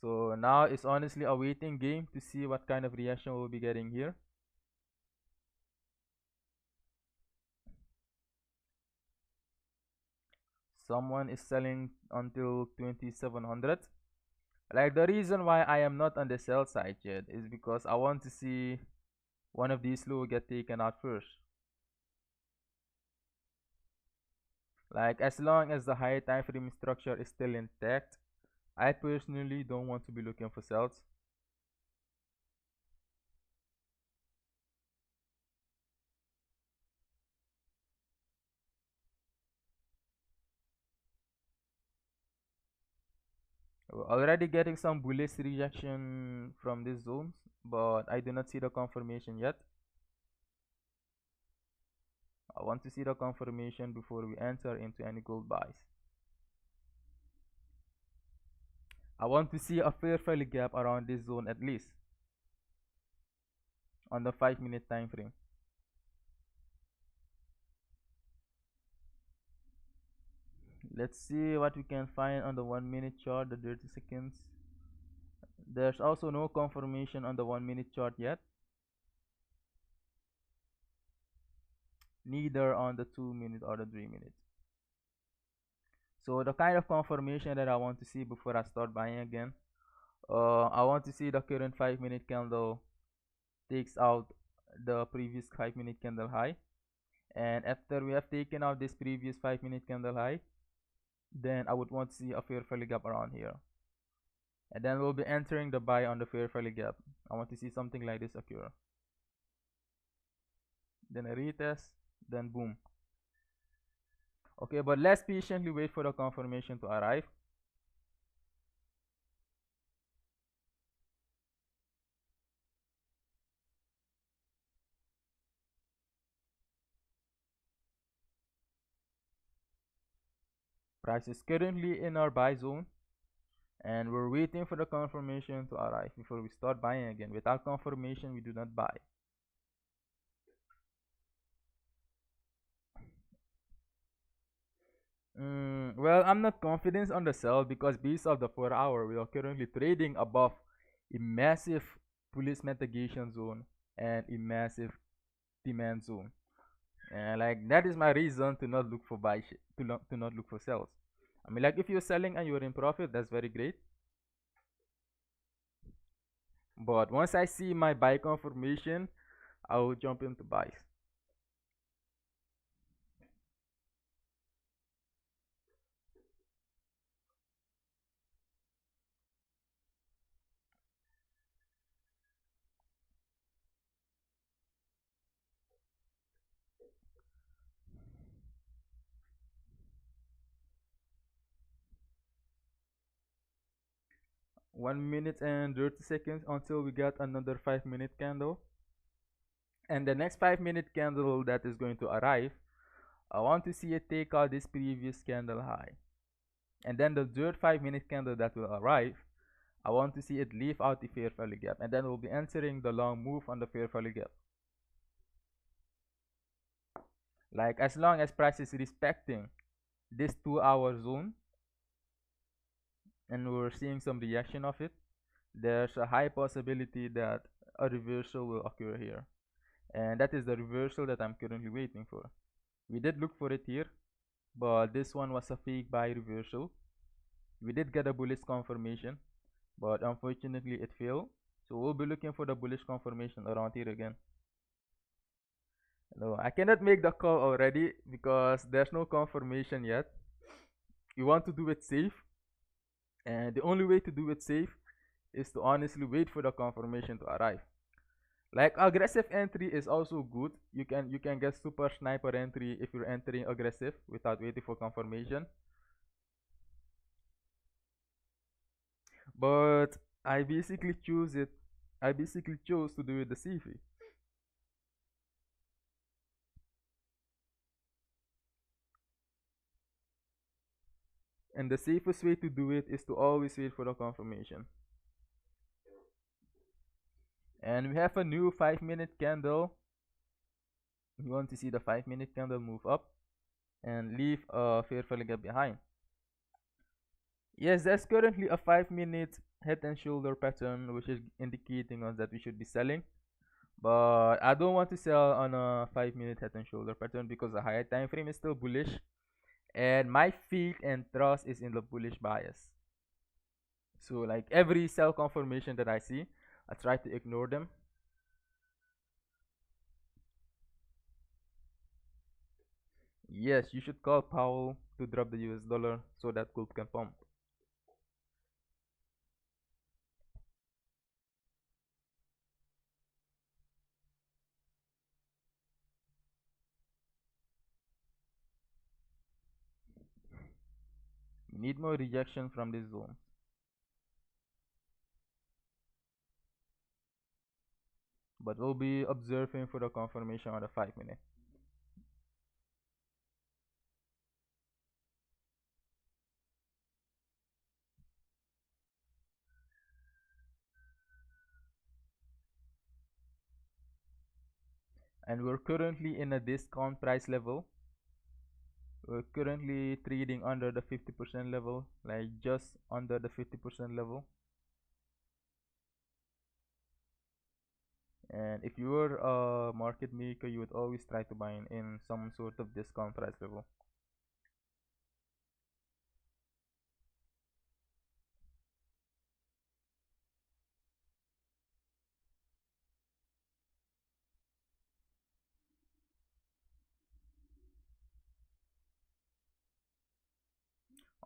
So now it's honestly a waiting game to see what kind of reaction we'll be getting here. Someone is selling until 2700. Like the reason why I am not on the sell side yet is because I want to see one of these low get taken out first. Like as long as the high time frame structure is still intact, I personally don't want to be looking for sells. We're already getting some bullish reaction from these zones, but I do not see the confirmation yet. I want to see the confirmation before we enter into any gold buys. I want to see a fair value gap around this zone at least on the 5 minute time frame. Let's see what we can find on the 1 minute chart, the 30 seconds. There's also no confirmation on the 1 minute chart yet. Neither on the 2 minute or the 3 minute. So the kind of confirmation that I want to see before I start buying again, I want to see the current 5 minute candle takes out the previous 5 minute candle high. And after we have taken out this previous 5 minute candle high, then I would want to see a fair value gap around here. And then we'll be entering the buy on the fair value gap. I want to see something like this occur. Then a retest, then boom. Okay, but let's patiently wait for the confirmation to arrive. Price is currently in our buy zone, and we're waiting for the confirmation to arrive before we start buying again. Without confirmation, we do not buy. Well, I'm not confident on the sell because based off the 4 hour, we are currently trading above a massive bullish mitigation zone and a massive demand zone. And like that is my reason to not look for to not look for sales. I mean, like if you're selling and you're in profit, that's very great. But once I see my buy confirmation, I will jump into buys. One minute and 30 seconds until we get another 5 minute candle. And the next 5 minute candle that is going to arrive, I want to see it take out this previous candle high. And then the third 5 minute candle that will arrive, I want to see it leave out the fair value gap. And then we'll be entering the long move on the fair value gap. Like as long as price is respecting this 2 hour zone and we're seeing some reaction of it, there's a high possibility that a reversal will occur here. And that is the reversal that I'm currently waiting for. We did look for it here, but this one was a fake buy reversal. We did get a bullish confirmation, but unfortunately it failed. So we'll be looking for the bullish confirmation around here again. No, I cannot make the call already because there's no confirmation yet. You want to do it safe, and the only way to do it safe is to honestly wait for the confirmation to arrive. Like aggressive entry is also good. You can get super sniper entry if you're entering aggressive without waiting for confirmation. But I basically choose it. I basically chose to do it the safe way. And the safest way to do it is to always wait for the confirmation. And we have a new 5-minute candle. You want to see the 5-minute candle move up and leave a fair value gap behind. Yes, there's currently a 5-minute head and shoulder pattern which is indicating us that we should be selling. But I don't want to sell on a 5-minute head and shoulder pattern because the higher time frame is still bullish and my faith and trust is in the bullish bias. So like every sell confirmation that I see, I try to ignore them. Yes, you should call Powell to drop the US dollar so that gold can pump. We need more rejection from this zone. But we'll be observing for the confirmation on the 5-minute. And we're currently in a discount price level. We're currently trading under the 50% level, like just under the 50% level. And if you were a market maker, you would always try to buy in some sort of discount price level.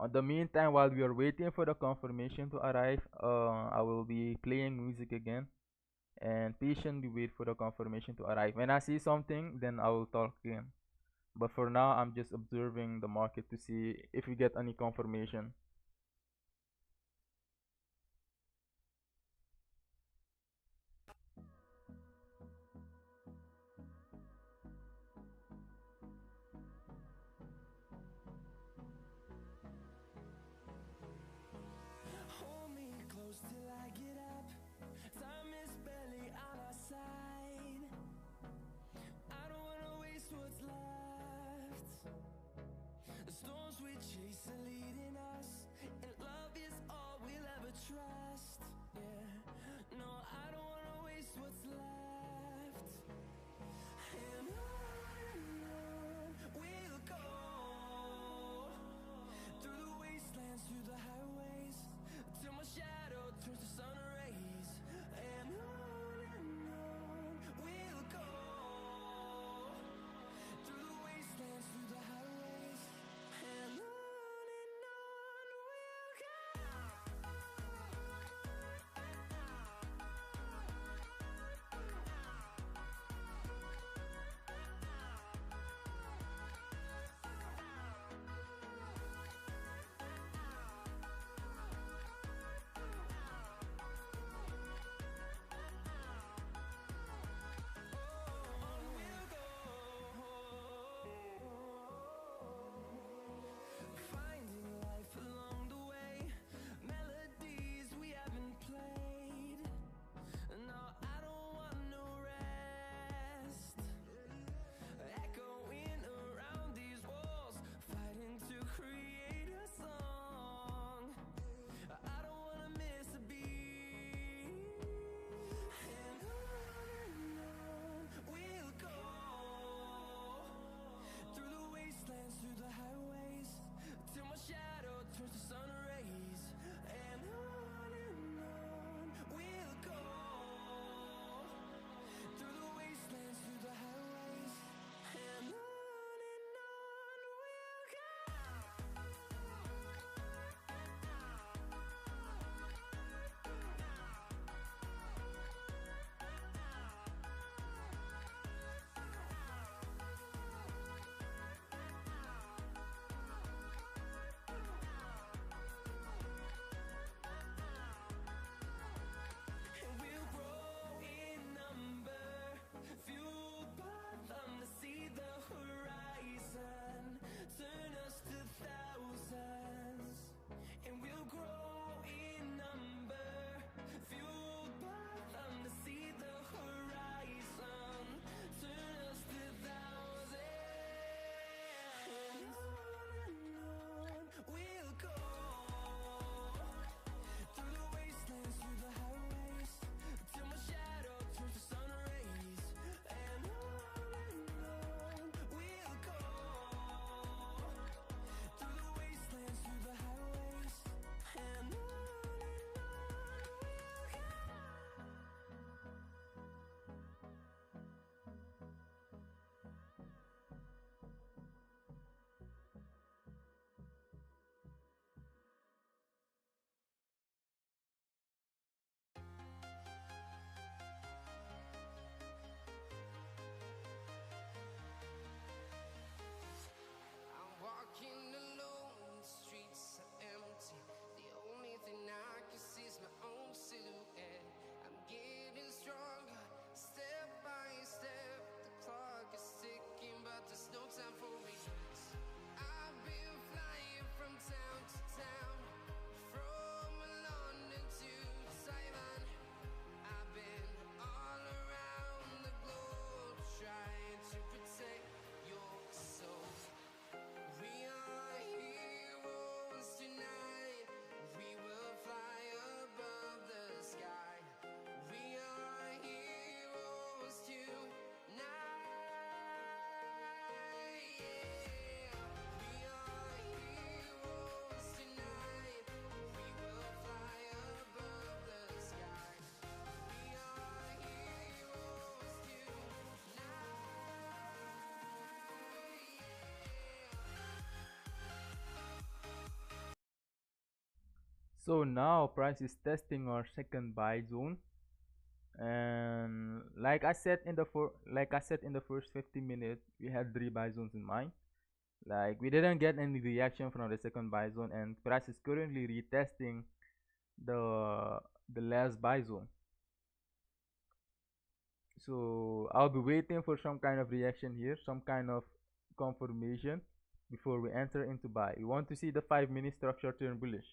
On the meantime, while we are waiting for the confirmation to arrive, I will be playing music again and patiently wait for the confirmation to arrive. When I see something, then I will talk again. But for now, I'm just observing the market to see if we get any confirmation. Hold me close till I get up. Time is barely on our side. I don't wanna waste what's left. The storms we chase are leading us. So now price is testing our second buy zone, and like I said in the first 50 minutes, we had three buy zones in mind. Like we didn't get any reaction from the second buy zone, and price is currently retesting the last buy zone. So I'll be waiting for some kind of reaction here, some kind of confirmation before we enter into buy. We want to see the 5 minute structure turn bullish.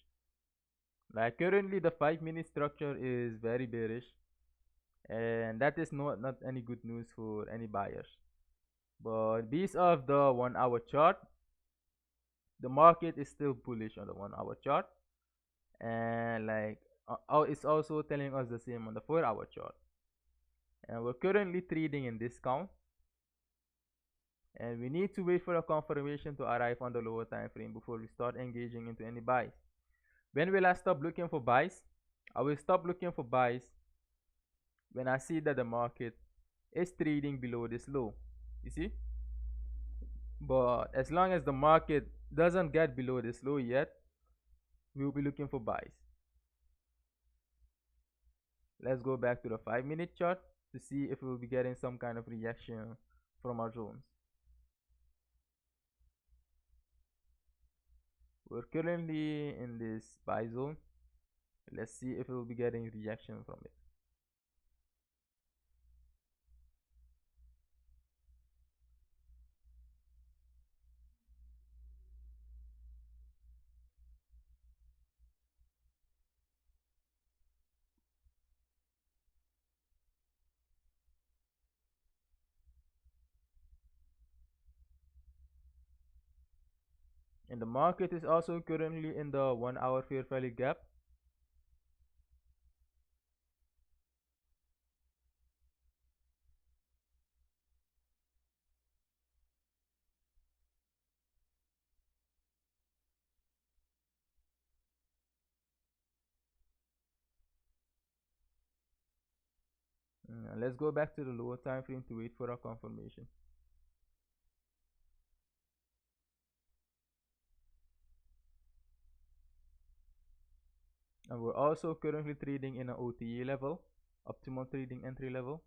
Like currently the 5 minute structure is very bearish, and that is not any good news for any buyers. But based off the 1 hour chart, the market is still bullish on the 1 hour chart, and like it's also telling us the same on the 4 hour chart. And we're currently trading in discount, and we need to wait for a confirmation to arrive on the lower time frame before we start engaging into any buys. When will I stop looking for buys? I will stop looking for buys when I see that the market is trading below this low. You see? But as long as the market doesn't get below this low yet, we will be looking for buys. Let's go back to the 5 minute chart to see if we will be getting some kind of reaction from our zones. We're currently in this buy zone. Let's see if we will be getting reaction from it. And the market is also currently in the 1 hour fair value gap. Let's go back to the lower time frame to wait for a confirmation. And we're also currently trading in an OTA level, optimal trading entry level.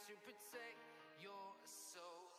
to protect your soul.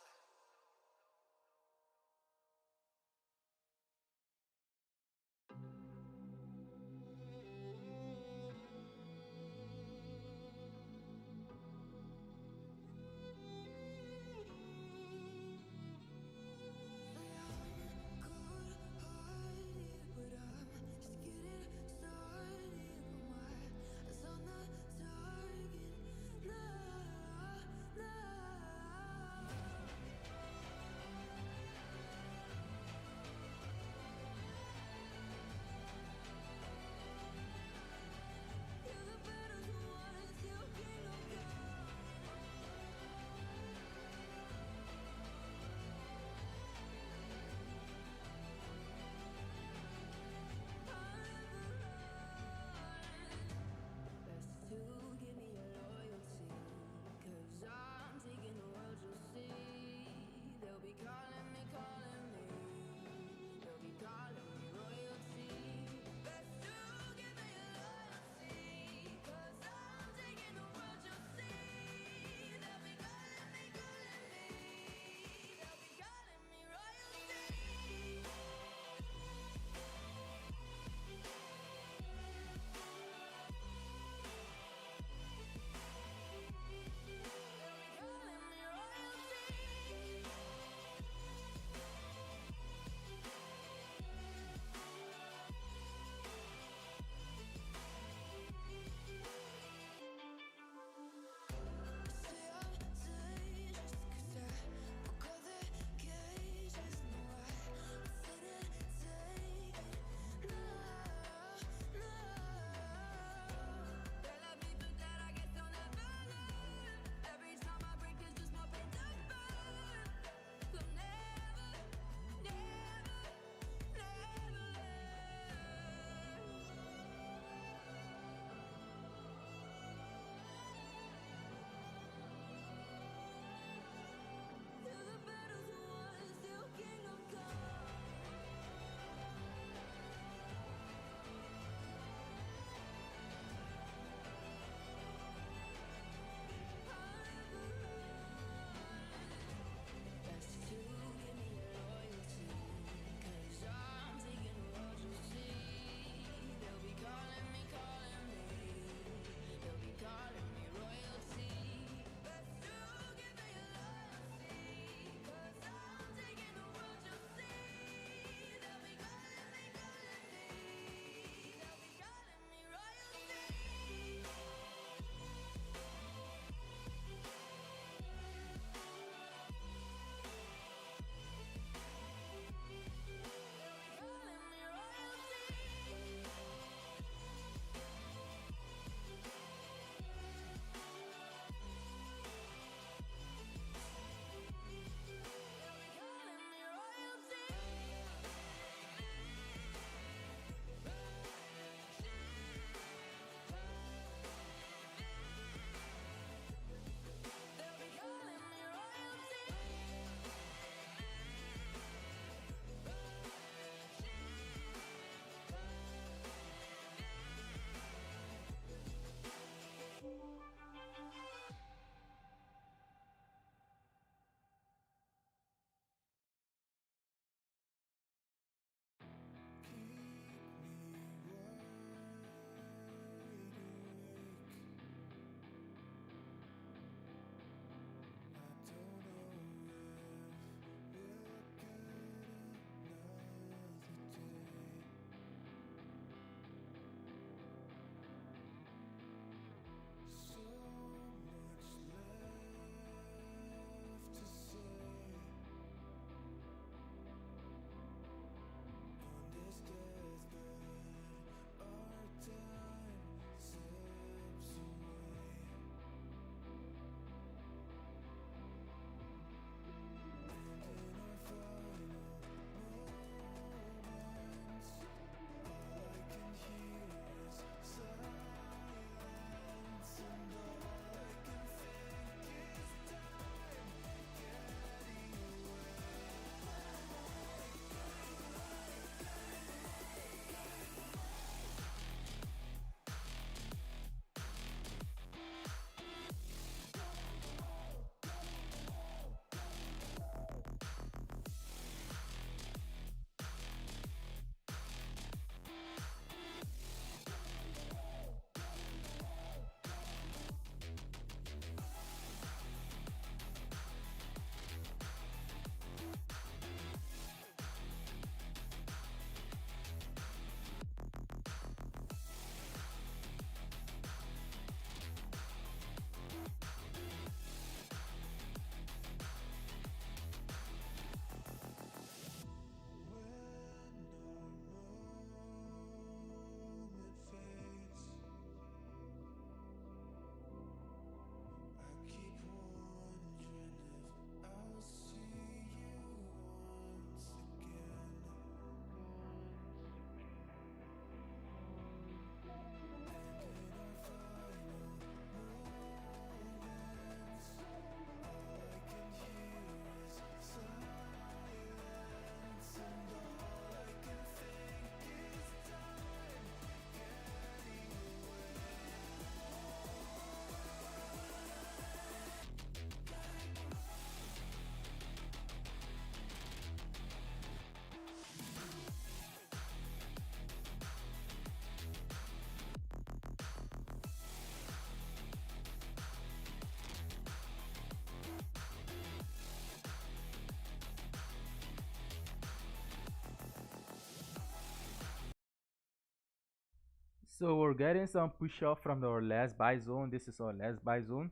So we're getting some push up from our last buy zone. This is our last buy zone,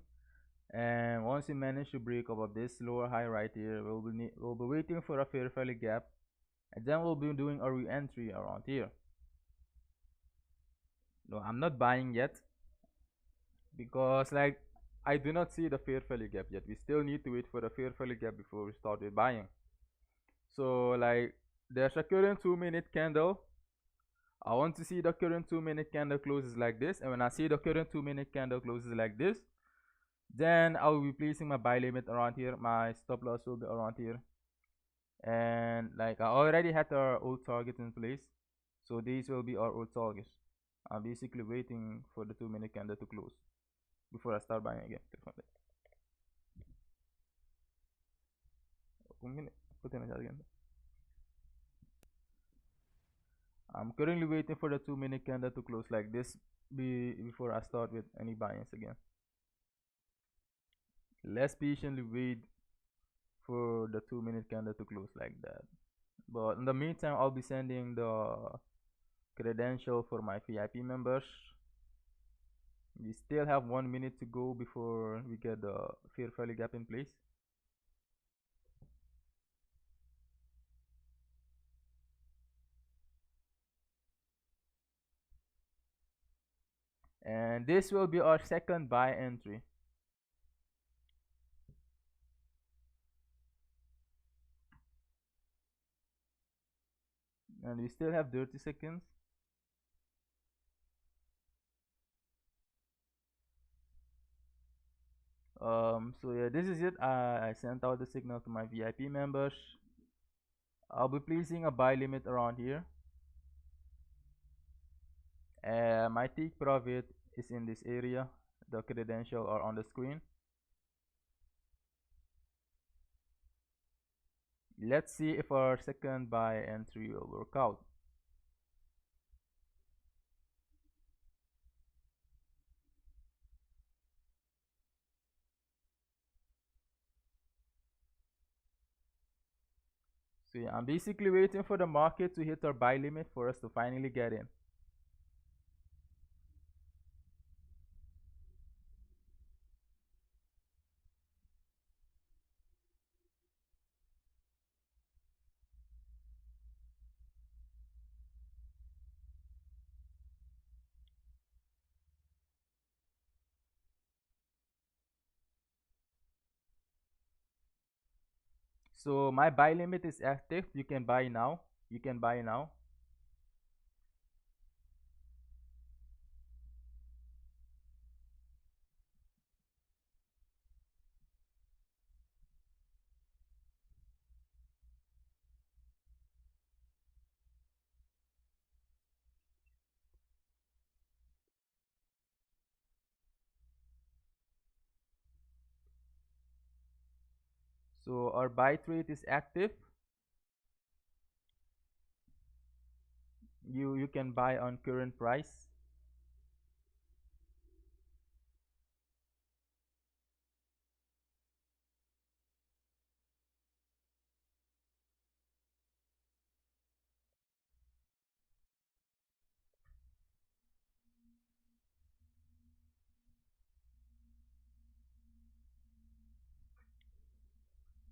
and once we manage to break above this lower high right here, we'll be waiting for a fair value gap, and then we'll be doing a re-entry around here. No, I'm not buying yet because like I do not see the fair value gap yet. We still need to wait for the fair value gap before we start with buying. So like there's a current 2-minute candle. I want to see the current 2-minute candle closes like this, and when I see the current 2-minute candle closes like this, then I will be placing my buy limit around here. My stop loss will be around here, and like I already had our old target in place, so these will be our old targets. I'm basically waiting for the 2-minute candle to close before I start buying again. I'm currently waiting for the 2-minute candle to close like this before I start with any buy-ins again. Let's patiently wait for the 2-minute candle to close like that. But in the meantime, I'll be sending the credential for my VIP members. We still have 1 minute to go before we get the fair value gap in place. And this will be our second buy entry. And we still have 30 seconds. So yeah, this is it. I sent out the signal to my VIP members. I'll be placing a buy limit around here. My take profit is in this area. The credential are on the screen. Let's see if our second buy entry will work out. So yeah, I'm basically waiting for the market to hit our buy limit for us to finally get in. So my buy limit is active. You can buy now. You can buy now. So our buy trade is active. You can buy on current price.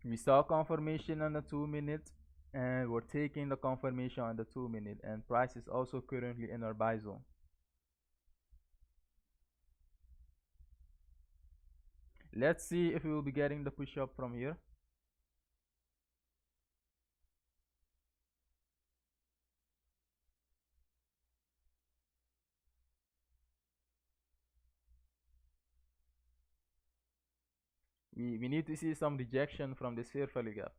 We saw confirmation on the 2 minute, and we're taking the confirmation on the 2 minute, and price is also currently in our buy zone. Let's see if we will be getting the push up from here. We need to see some rejection from this fair value gap.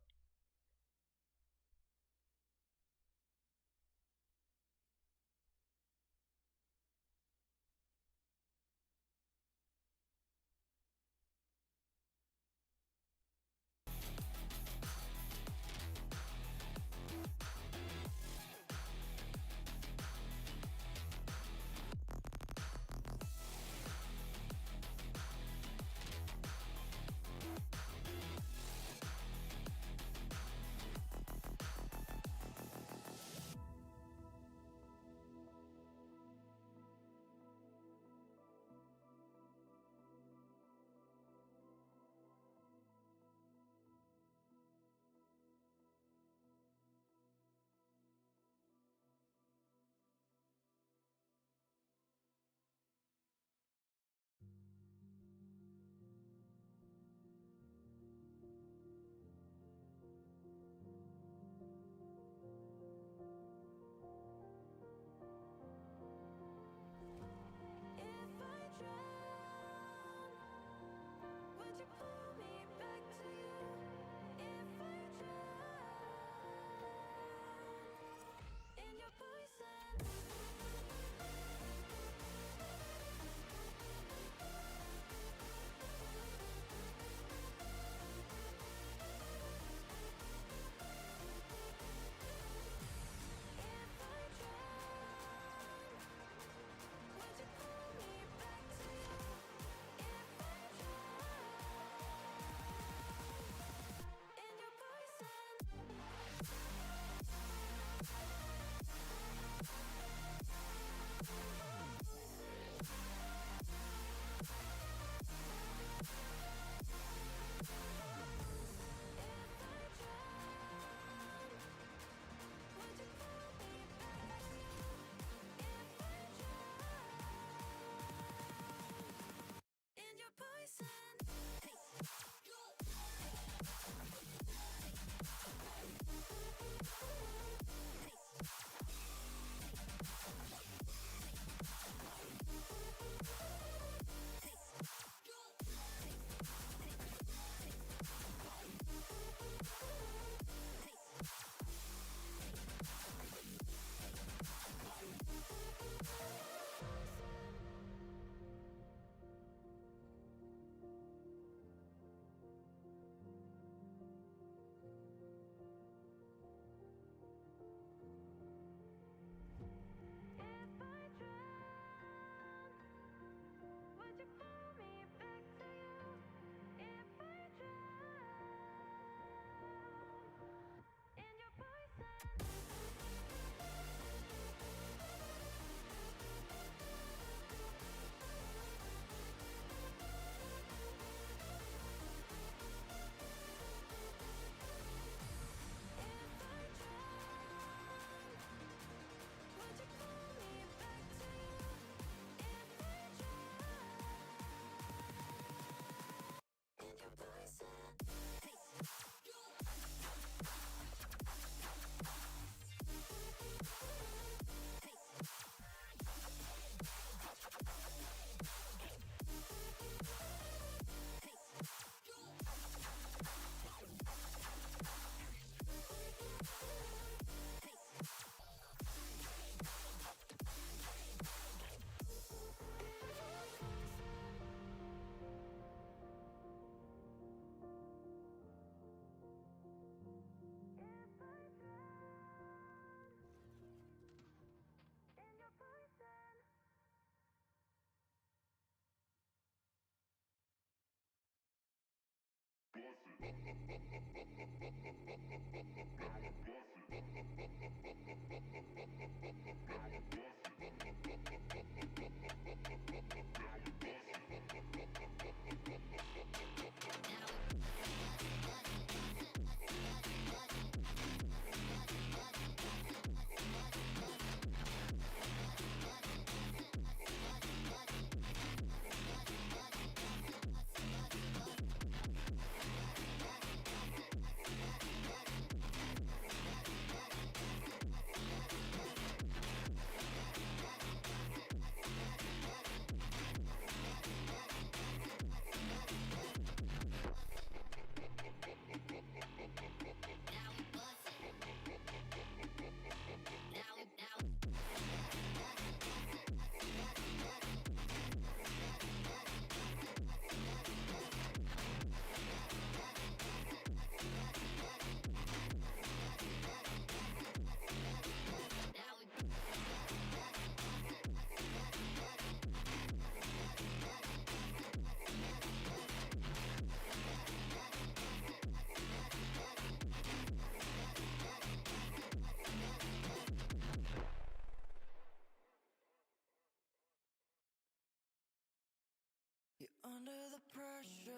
the pressure,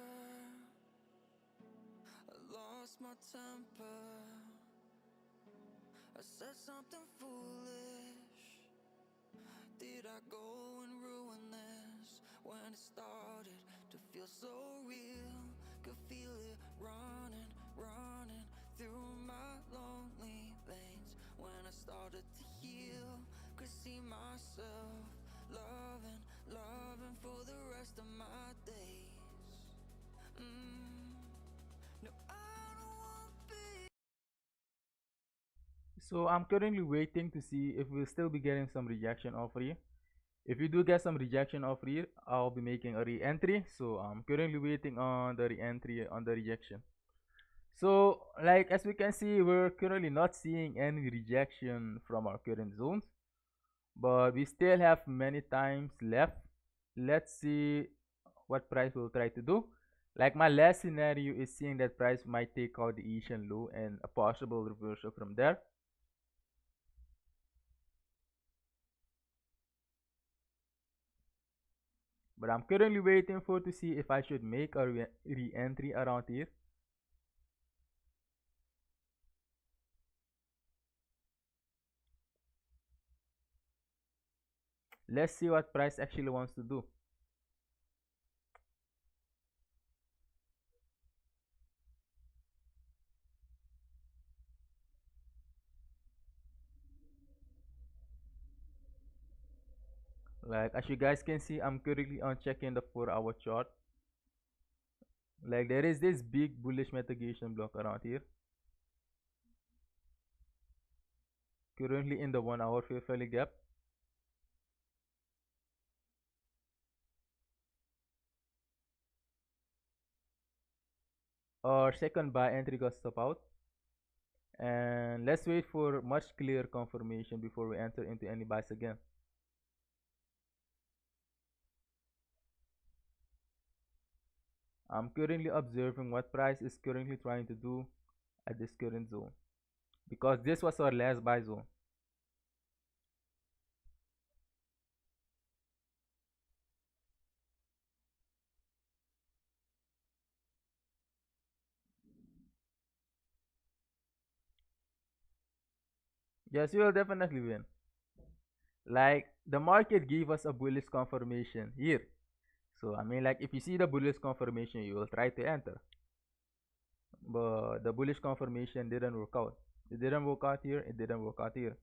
I lost my temper. I said something foolish. Did I go and ruin this? When it started to feel so real, could feel it running, running through my lonely veins. When I started to heal, could see myself loving, loving for the rest of my days. No, I don't want to be. So I'm currently waiting to see if we'll still be getting some rejection offer here. If you do get some rejection offer here, I'll be making a re-entry. So I'm currently waiting on the re-entry on the rejection. So like as we can see, we're currently not seeing any rejection from our current zones, but we still have many times left. Let's see what price will try to do. Like my last scenario is seeing that price might take out the Asian low and a possible reversal from there. But I'm currently waiting for to see if I should make a re-entry around here. Let's see what price actually wants to do. Like as you guys can see, I'm currently on checking the 4-hour chart. Like there is this big bullish mitigation block around here. Currently in the 1-hour fair value gap. Our second buy entry got stop out. And let's wait for much clear confirmation before we enter into any buys again. I'm currently observing what price is currently trying to do at this current zone, because this was our last buy zone. Yes, you will definitely win. Like the market gave us a bullish confirmation here. So I mean, like if you see the bullish confirmation, you will try to enter. But the bullish confirmation didn't work out. It didn't work out here. It didn't work out here.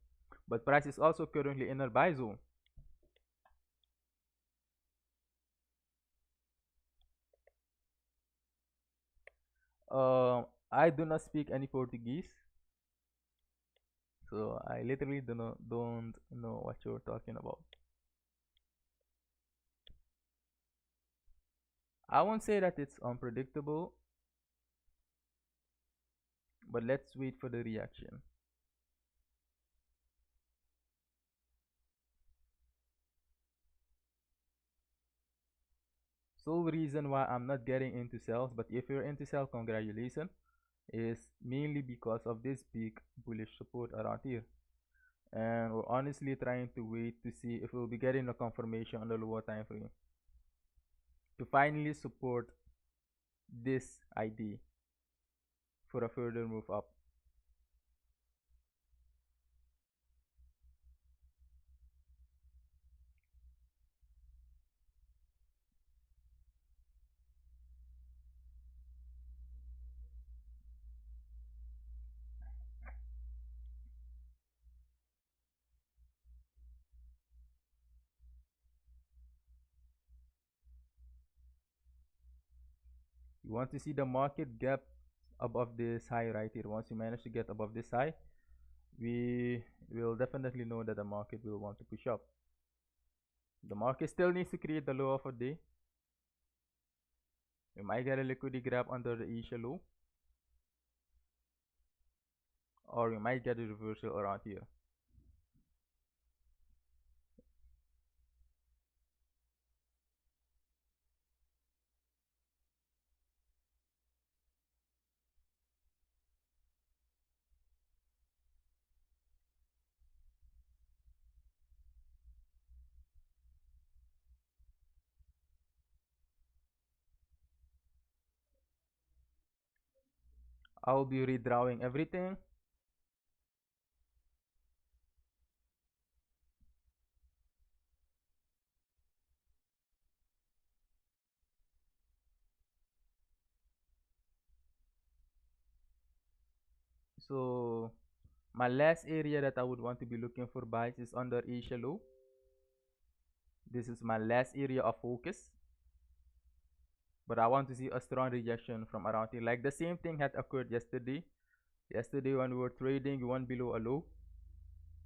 But price is also currently in a buy zone. I do not speak any Portuguese, so I literally don't know what you're talking about. I won't say that it's unpredictable, but let's wait for the reaction. Sole reason why I'm not getting into sales, but if you're into sell, congratulations, is mainly because of this big bullish support around here. And we're honestly trying to wait to see if we'll be getting a confirmation on the lower time frame to finally support this ID for a further move up. You want to see the market gap above this high right here. Once you manage to get above this high, we will definitely know that the market will want to push up. The market still needs to create the low of a day. We might get a liquidity grab under the Asia low, or we might get a reversal around here. I'll be redrawing everything. So my last area that I would want to be looking for buys is under Asia low. This is my last area of focus. But I want to see a strong rejection from around here. Like the same thing had occurred yesterday. Yesterday when we were trading, we went below a low.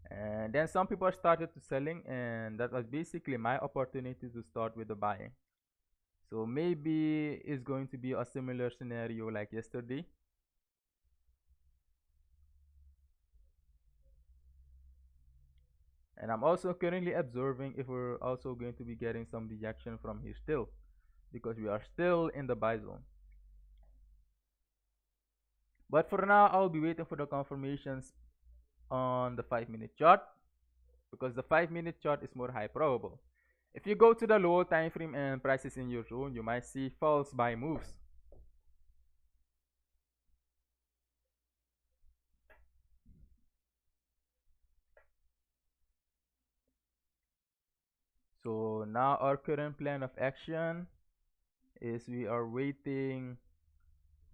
And then some people started to selling, and that was basically my opportunity to start with the buying. So maybe it's going to be a similar scenario like yesterday. And I'm also currently observing if we're also going to be getting some rejection from here still, because we are still in the buy zone. But for now, I'll be waiting for the confirmations on the 5-minute chart, because the 5-minute chart is more high probable. If you go to the lower time frame and prices in your zone, you might see false buy moves. So now our current plan of action is we are waiting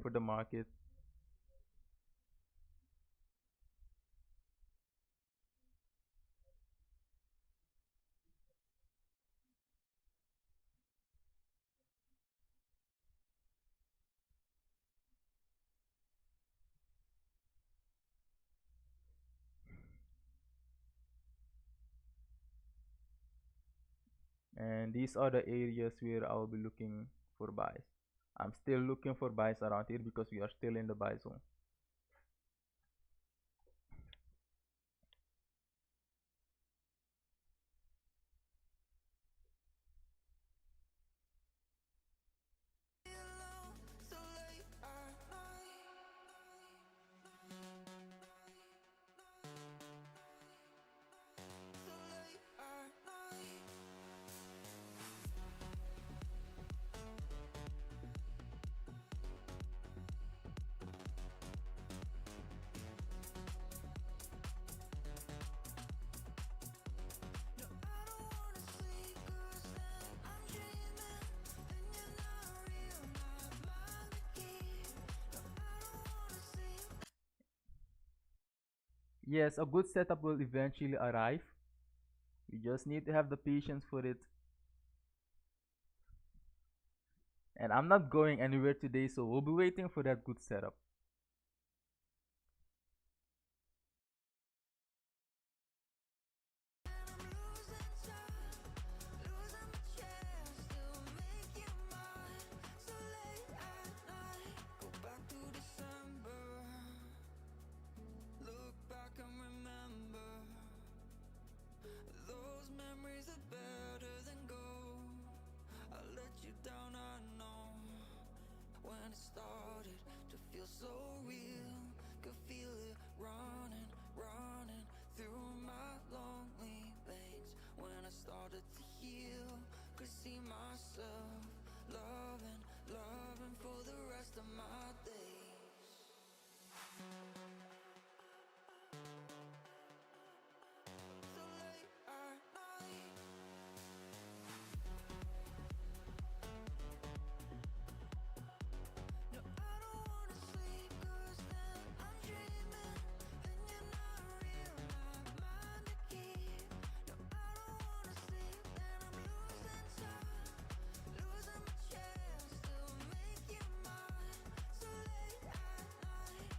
for the market. And these are the areas where I'll be looking for buys. I'm still looking for buys around here because we are still in the buy zone. Yes, a good setup will eventually arrive. We just need to have the patience for it. And I'm not going anywhere today, so we'll be waiting for that good setup. So real, could feel it running, running through my lonely veins. When I started to heal, could see myself loving, loving for the rest of my days. So late at night, no, I don't wanna sleep, 'cause then I'm dreaming, and you're not real, not mine to keep. No, I don't wanna sleep, and I'm losing time, losing my chance to make you mine. So late at night,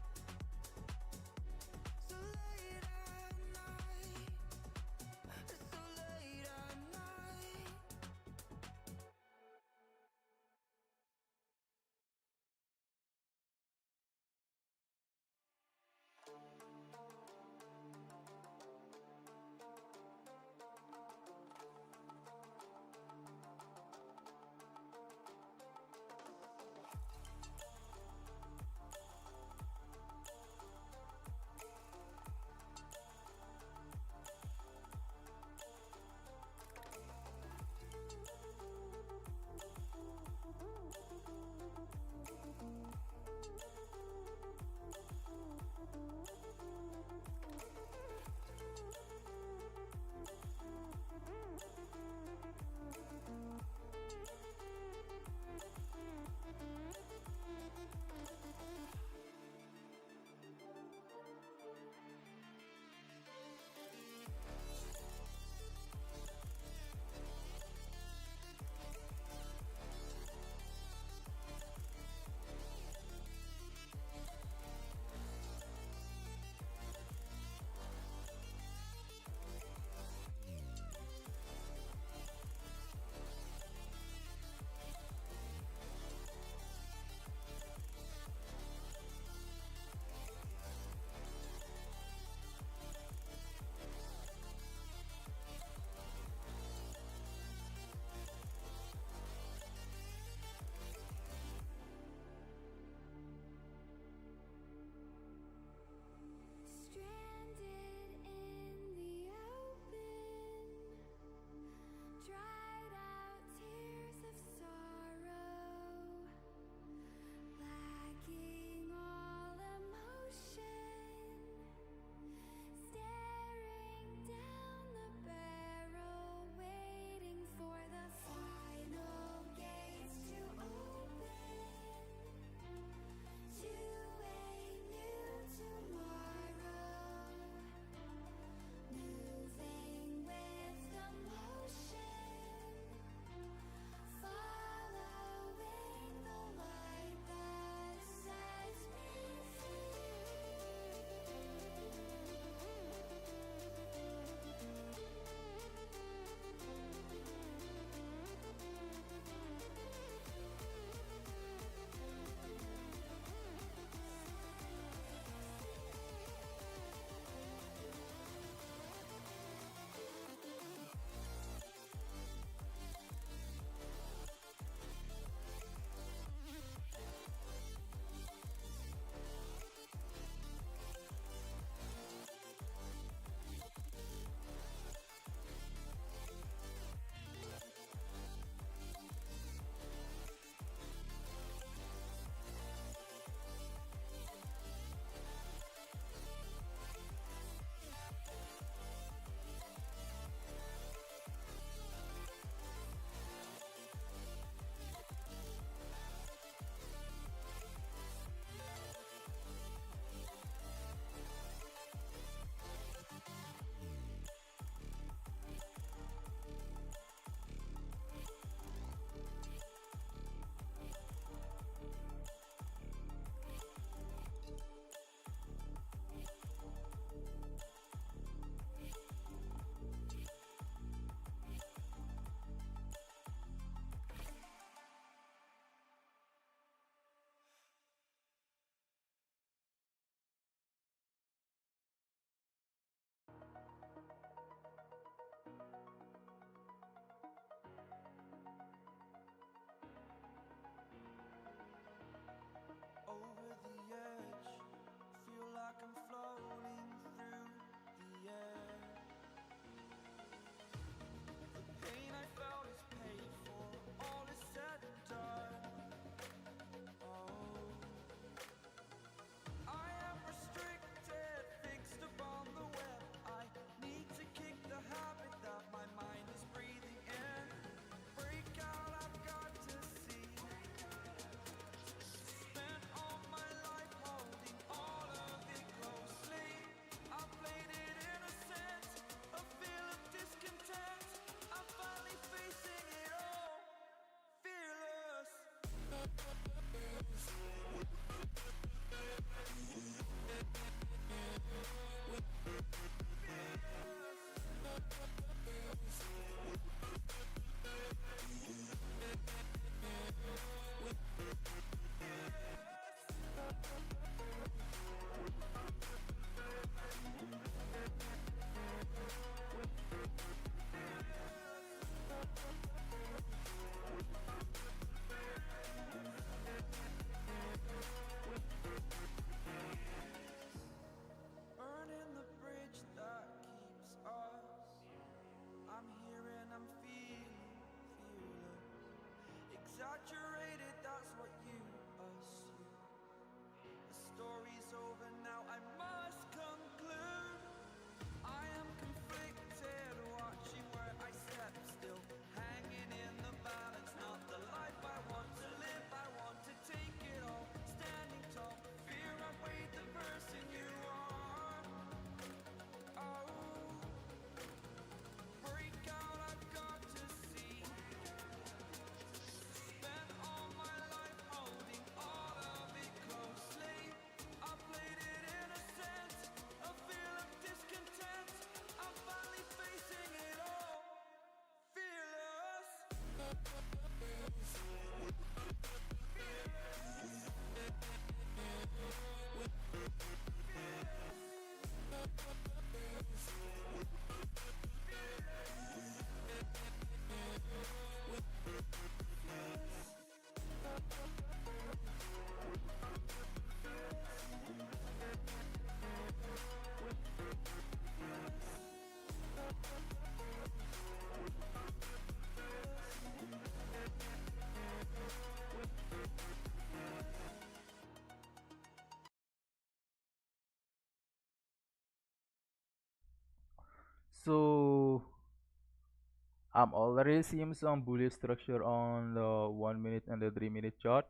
I'm already seeing some bullish structure on the 1 minute and the 3 minute chart,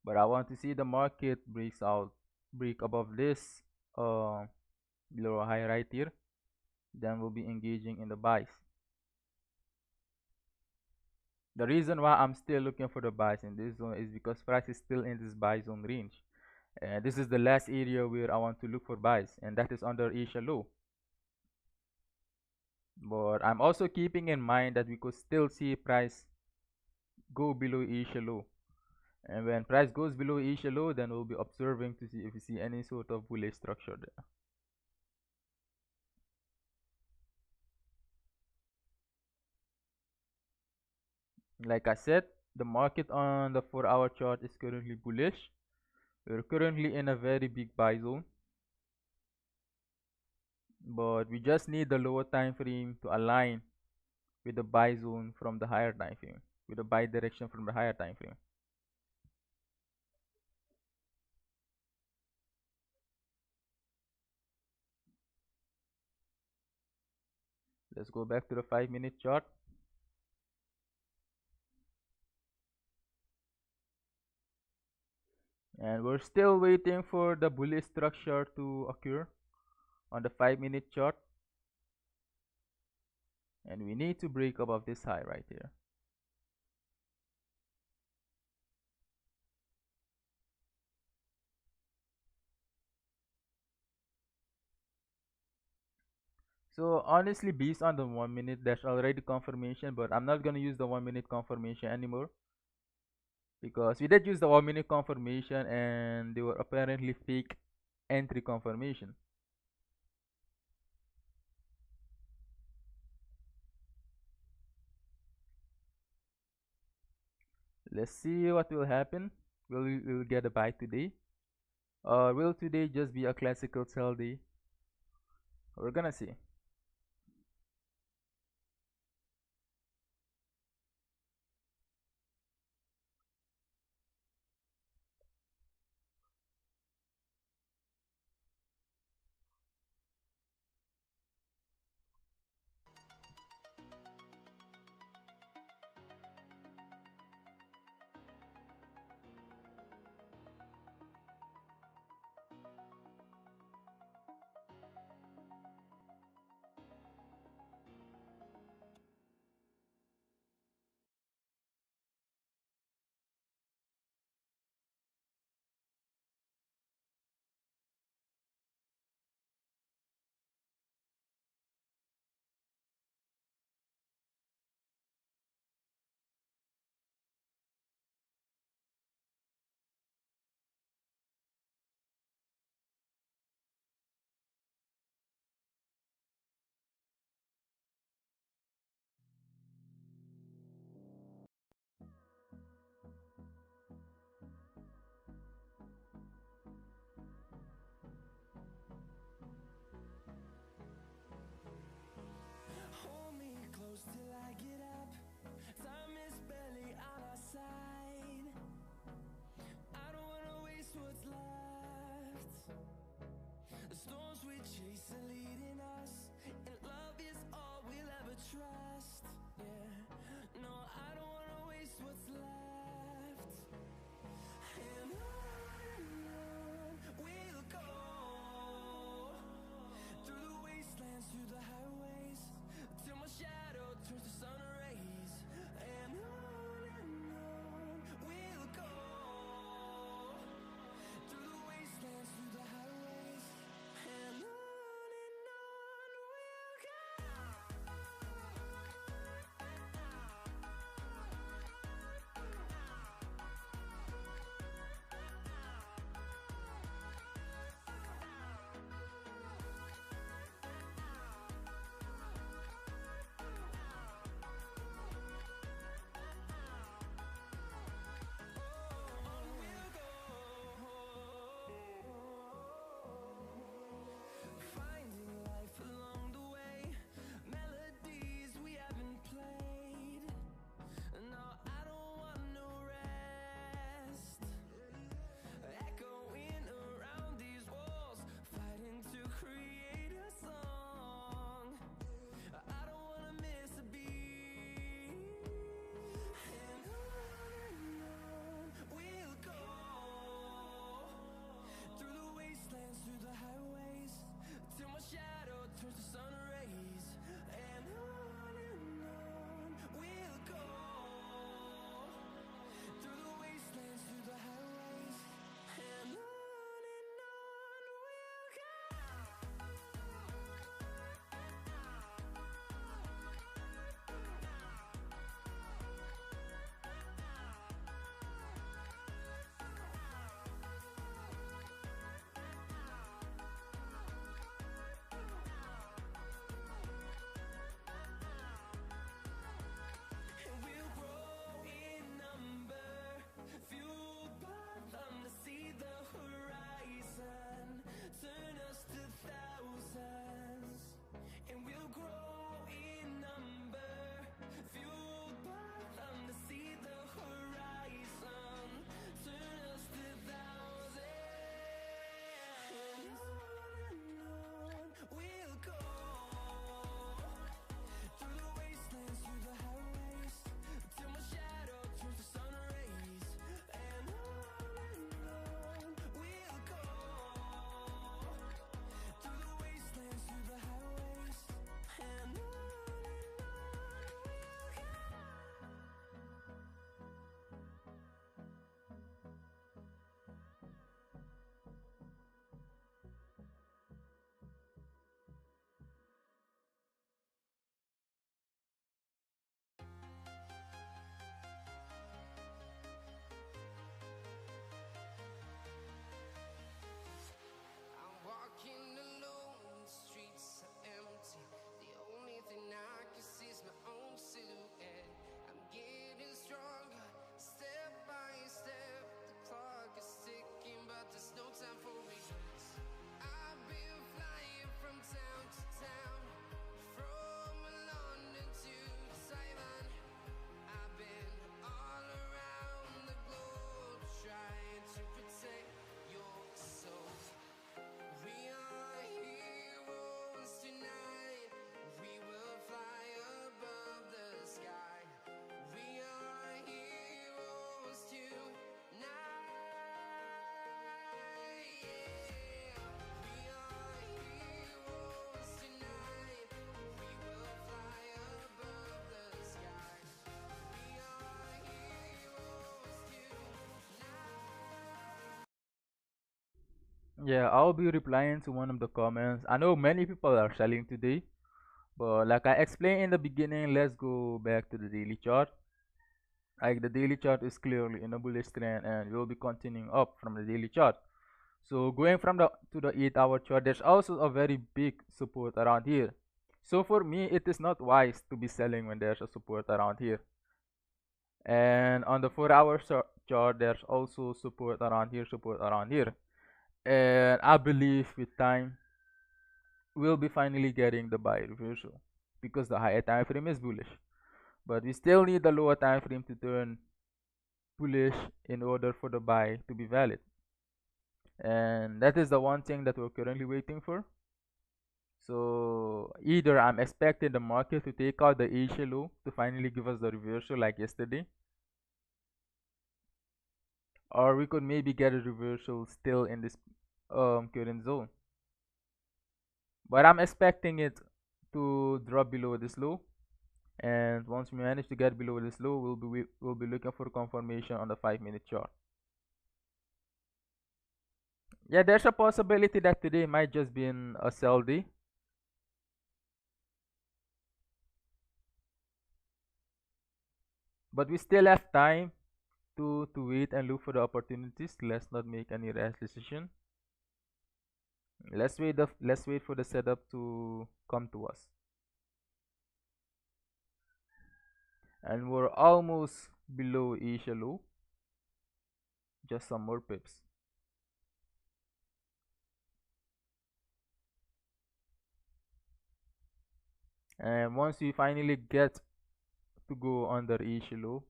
but I want to see the market break above this uh, lower high right here. Then we'll be engaging in the buys. The reason why I'm still looking for the buys in this zone is because price is still in this buy zone range. And this is the last area where I want to look for buys, and that is under Asia low. But I'm also keeping in mind that we could still see price go below Asia low. And when price goes below Asia low, then we'll be observing to see if we see any sort of bullish structure there. Like I said, the market on the 4-hour chart is currently bullish. We're currently in a very big buy zone, but we just need the lower time frame to align with the buy zone from the higher time frame, with the buy direction from the higher time frame. Let's go back to the 5-minute chart. And we're still waiting for the bullish structure to occur on the 5-minute chart. And we need to break above this high right here. So honestly, based on the 1 minute, there's already confirmation, but I'm not gonna use the 1 minute confirmation anymore, because we did use the 1 minute confirmation and they were apparently fake entry confirmation. Let's see what will happen. Will we get a buy today, or will today just be a classical sell day? We're gonna see. Yeah, I'll be replying to one of the comments. I know many people are selling today, but like I explained in the beginning, let's go back to the daily chart. Like the daily chart is clearly in a bullish trend and will be continuing up from the daily chart. So going from the to the 8-hour chart, there's also a very big support around here. So for me, it is not wise to be selling when there's a support around here. And on the 4-hour chart, there's also support around here, support around here. And I believe with time, we'll be finally getting the buy reversal because the higher time frame is bullish. But we still need the lower time frame to turn bullish in order for the buy to be valid. And that is the one thing that we're currently waiting for. So either I'm expecting the market to take out the Asia low to finally give us the reversal like yesterday, or we could maybe get a reversal still in this current zone. But I'm expecting it to drop below this low, and once we manage to get below this low, we'll be looking for confirmation on the 5-minute chart. Yeah, there's a possibility that today might just be in a sell day. But we still have time to wait and look for the opportunities. Let's not make any rash decision. Let's wait for the setup to come to us. And we're almost below Asia low. Just some more pips. And once we finally get to go under Asia low,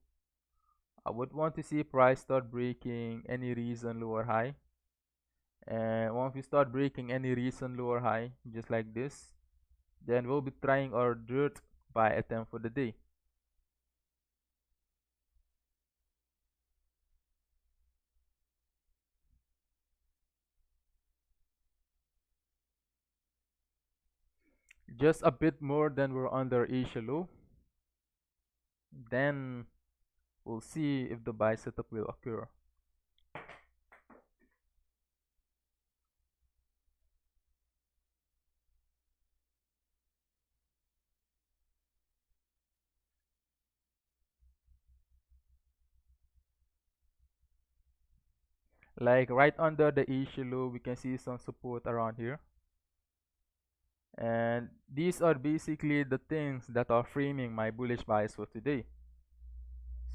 I would want to see price start breaking any recent lower high. And once we start breaking any recent lower high, just like this, then we'll be trying our dirt buy attempt for the day. Just a bit more than we're under Asia low. Then we'll see if the buy setup will occur. Like right under the Asia low, we can see some support around here. And these are basically the things that are framing my bullish bias for today.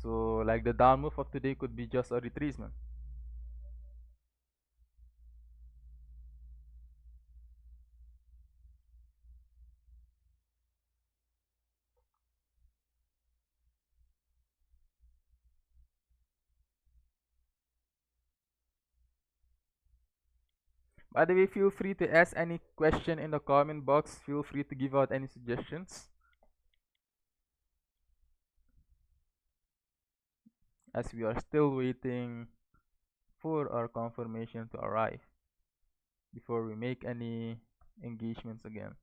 So like the down move of today could be just a retracement. By the way, feel free to ask any question in the comment box. Feel free to give out any suggestions, as we are still waiting for our confirmation to arrive before we make any engagements again.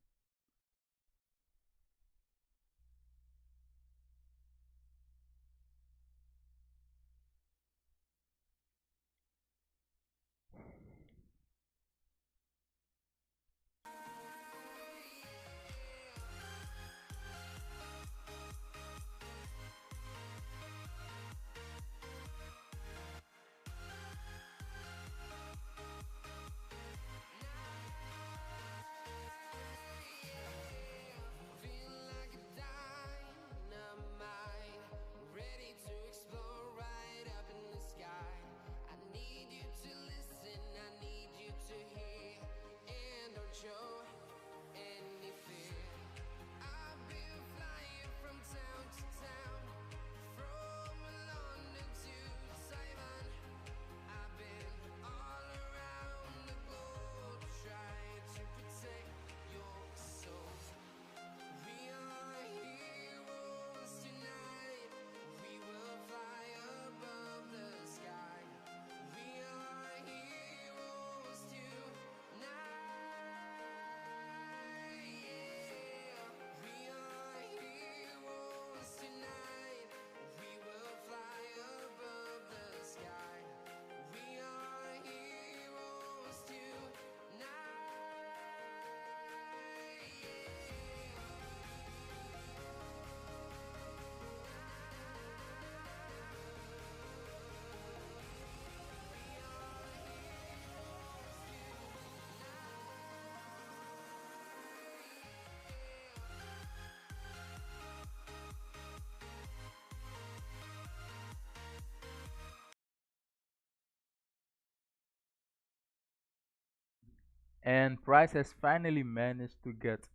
And price has finally managed to get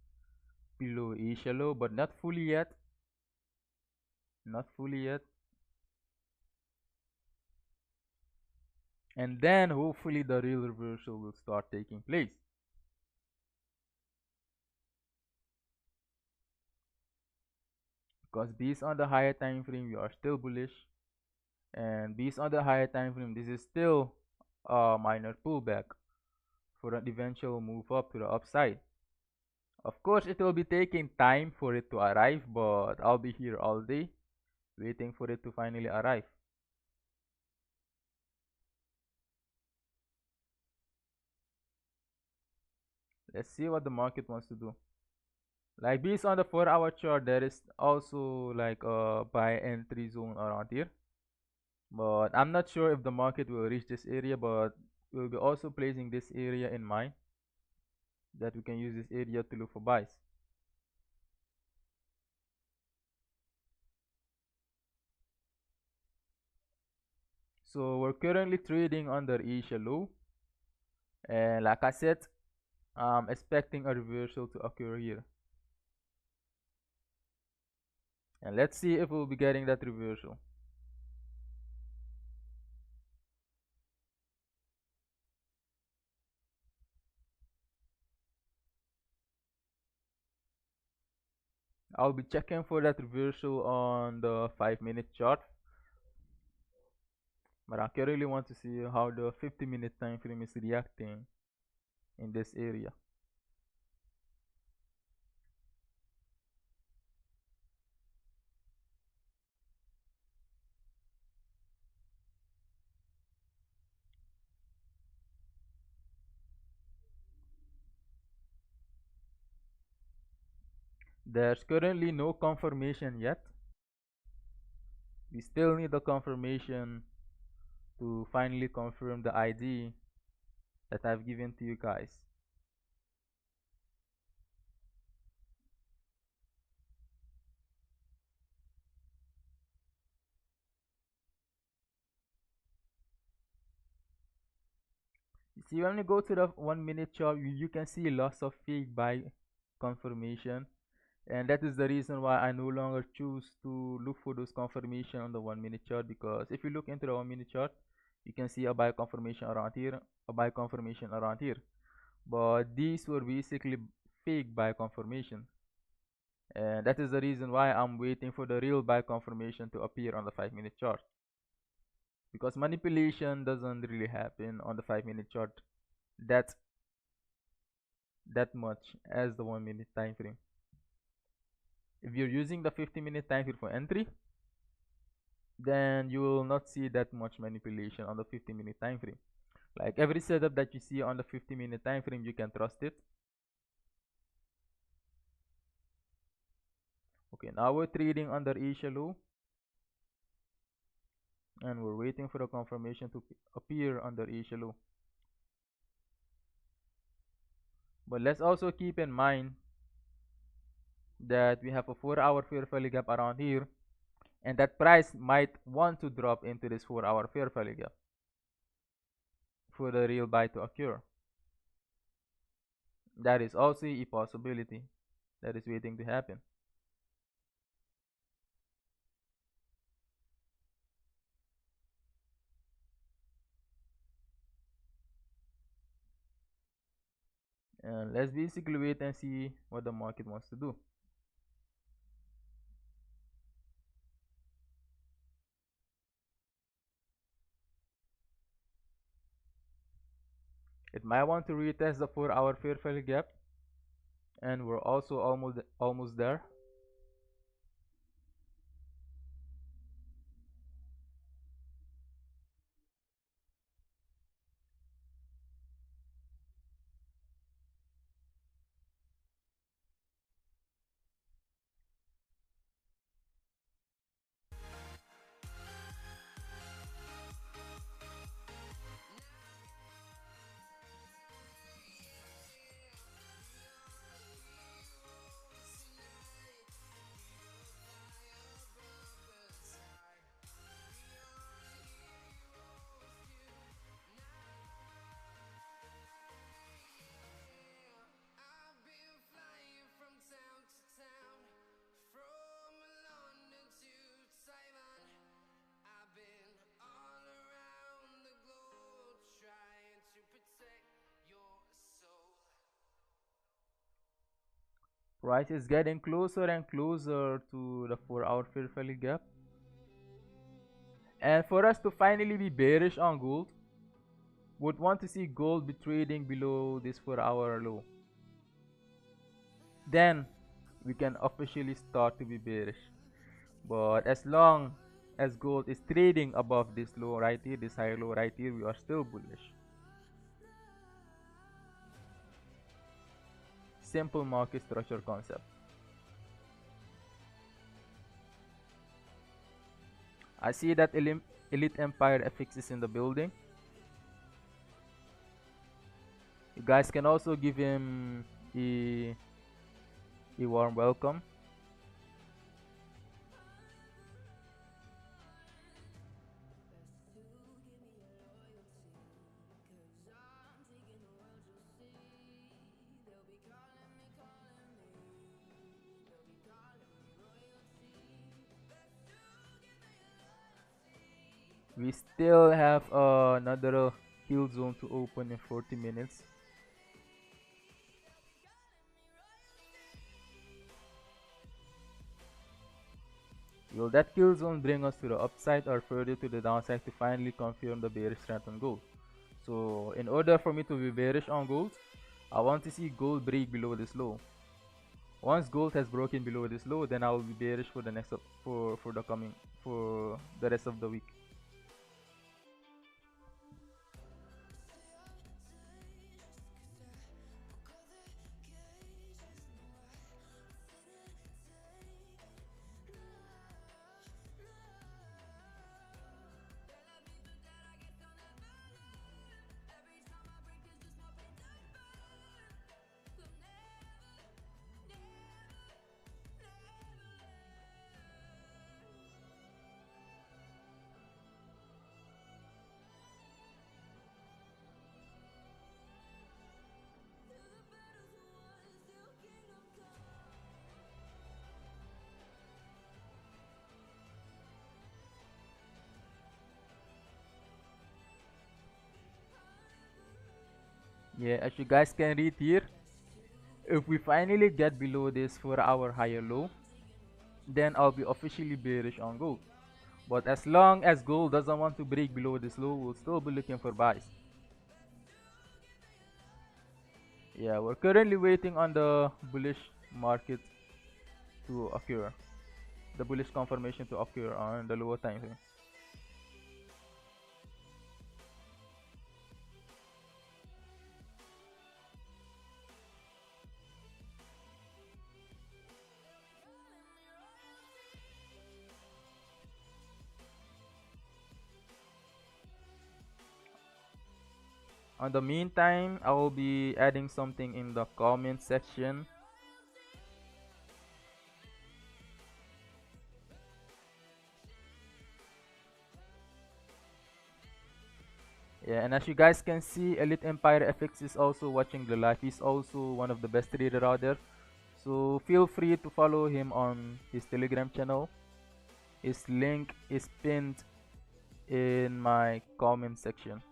below Asia low, but not fully yet. Not fully yet. And then hopefully the real reversal will start taking place. Because based on the higher time frame, we are still bullish. And based on the higher time frame, this is still a minor pullback for an eventual move up to the upside. Of course, it will be taking time for it to arrive, but I'll be here all day waiting for it to finally arrive. Let's see what the market wants to do. Like based on the 4-hour chart, there is also like a buy entry zone around here. But I'm not sure if the market will reach this area, but we'll be also placing this area in mind that we can use this area to look for buys. So we're currently trading under Asia low, and like I said, I'm expecting a reversal to occur here. And let's see if we'll be getting that reversal. I'll be checking for that reversal on the 5-minute chart. But I currently want to see how the 50-minute time frame is reacting in this area. There's currently no confirmation yet. We still need the confirmation to finally confirm the ID that I've given to you guys. You see, when you go to the 1-minute chart, you can see lots of fake buy confirmation, and that is the reason why I no longer choose to look for those confirmation on the 1-minute chart, because if you look into the 1-minute chart, you can see a buy confirmation around here, a buy confirmation around here, but these were basically fake buy confirmation, and that is the reason why I'm waiting for the real buy confirmation to appear on the 5-minute chart, because manipulation doesn't really happen on the 5-minute chart that much as the 1-minute time frame. If you're using the 50-minute time frame for entry, then you will not see that much manipulation on the 50-minute time frame. Like every setup that you see on the 50-minute time frame, you can trust it. Okay, now we're trading under Asia low, and we're waiting for the confirmation to appear under Asia low. But let's also keep in mind that we have a 4-hour fair value gap around here, and that price might want to drop into this 4-hour fair value gap for the real buy to occur. That is also a possibility that is waiting to happen. And let's basically wait and see what the market wants to do. It might want to retest the 4-hour fair value gap, and we're also almost there. Price is getting closer and closer to the 4-hour fair value gap. And for us to finally be bearish on gold, would want to see gold be trading below this 4-hour low. Then we can officially start to be bearish. But as long as gold is trading above this low right here, this high low right here, we are still bullish. Simple market structure concept. I see that Elite Empire FX is in the building. You guys can also give him a warm welcome. We still have another kill zone to open in 40 minutes. Will that kill zone bring us to the upside or further to the downside to finally confirm the bearish trend on gold? So in order for me to be bearish on gold, I want to see gold break below this low. Once gold has broken below this low, then I will be bearish for the next for the rest of the week. Yeah, as you guys can read here, if we finally get below this 4-hour higher low, then I'll be officially bearish on gold. But as long as gold doesn't want to break below this low, we'll still be looking for buys. Yeah, we're currently waiting on the bullish market to occur. The bullish confirmation to occur on the lower time frame. On the meantime, I will be adding something in the comment section. Yeah, and as you guys can see, Elite Empire FX is also watching the live. He's also one of the best trader out there. So feel free to follow him on his Telegram channel. His link is pinned in my comment section.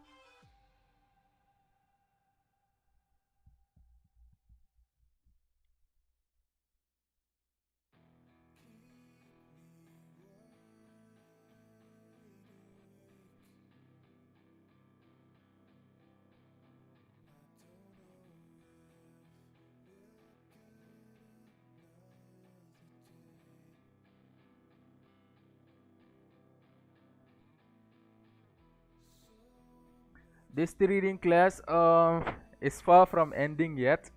This trading class is far from ending yet.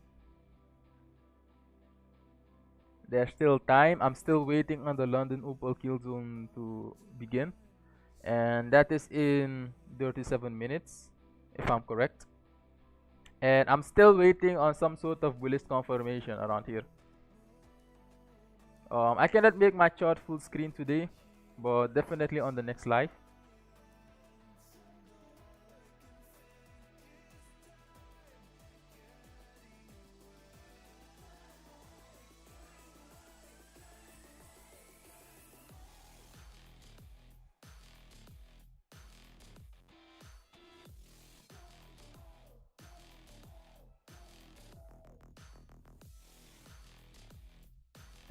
There's still time. I'm still waiting on the London Opal kill zone to begin, and that is in 37 minutes if I'm correct. And I'm still waiting on some sort of bullish confirmation around here. I cannot make my chart full screen today, but definitely on the next live.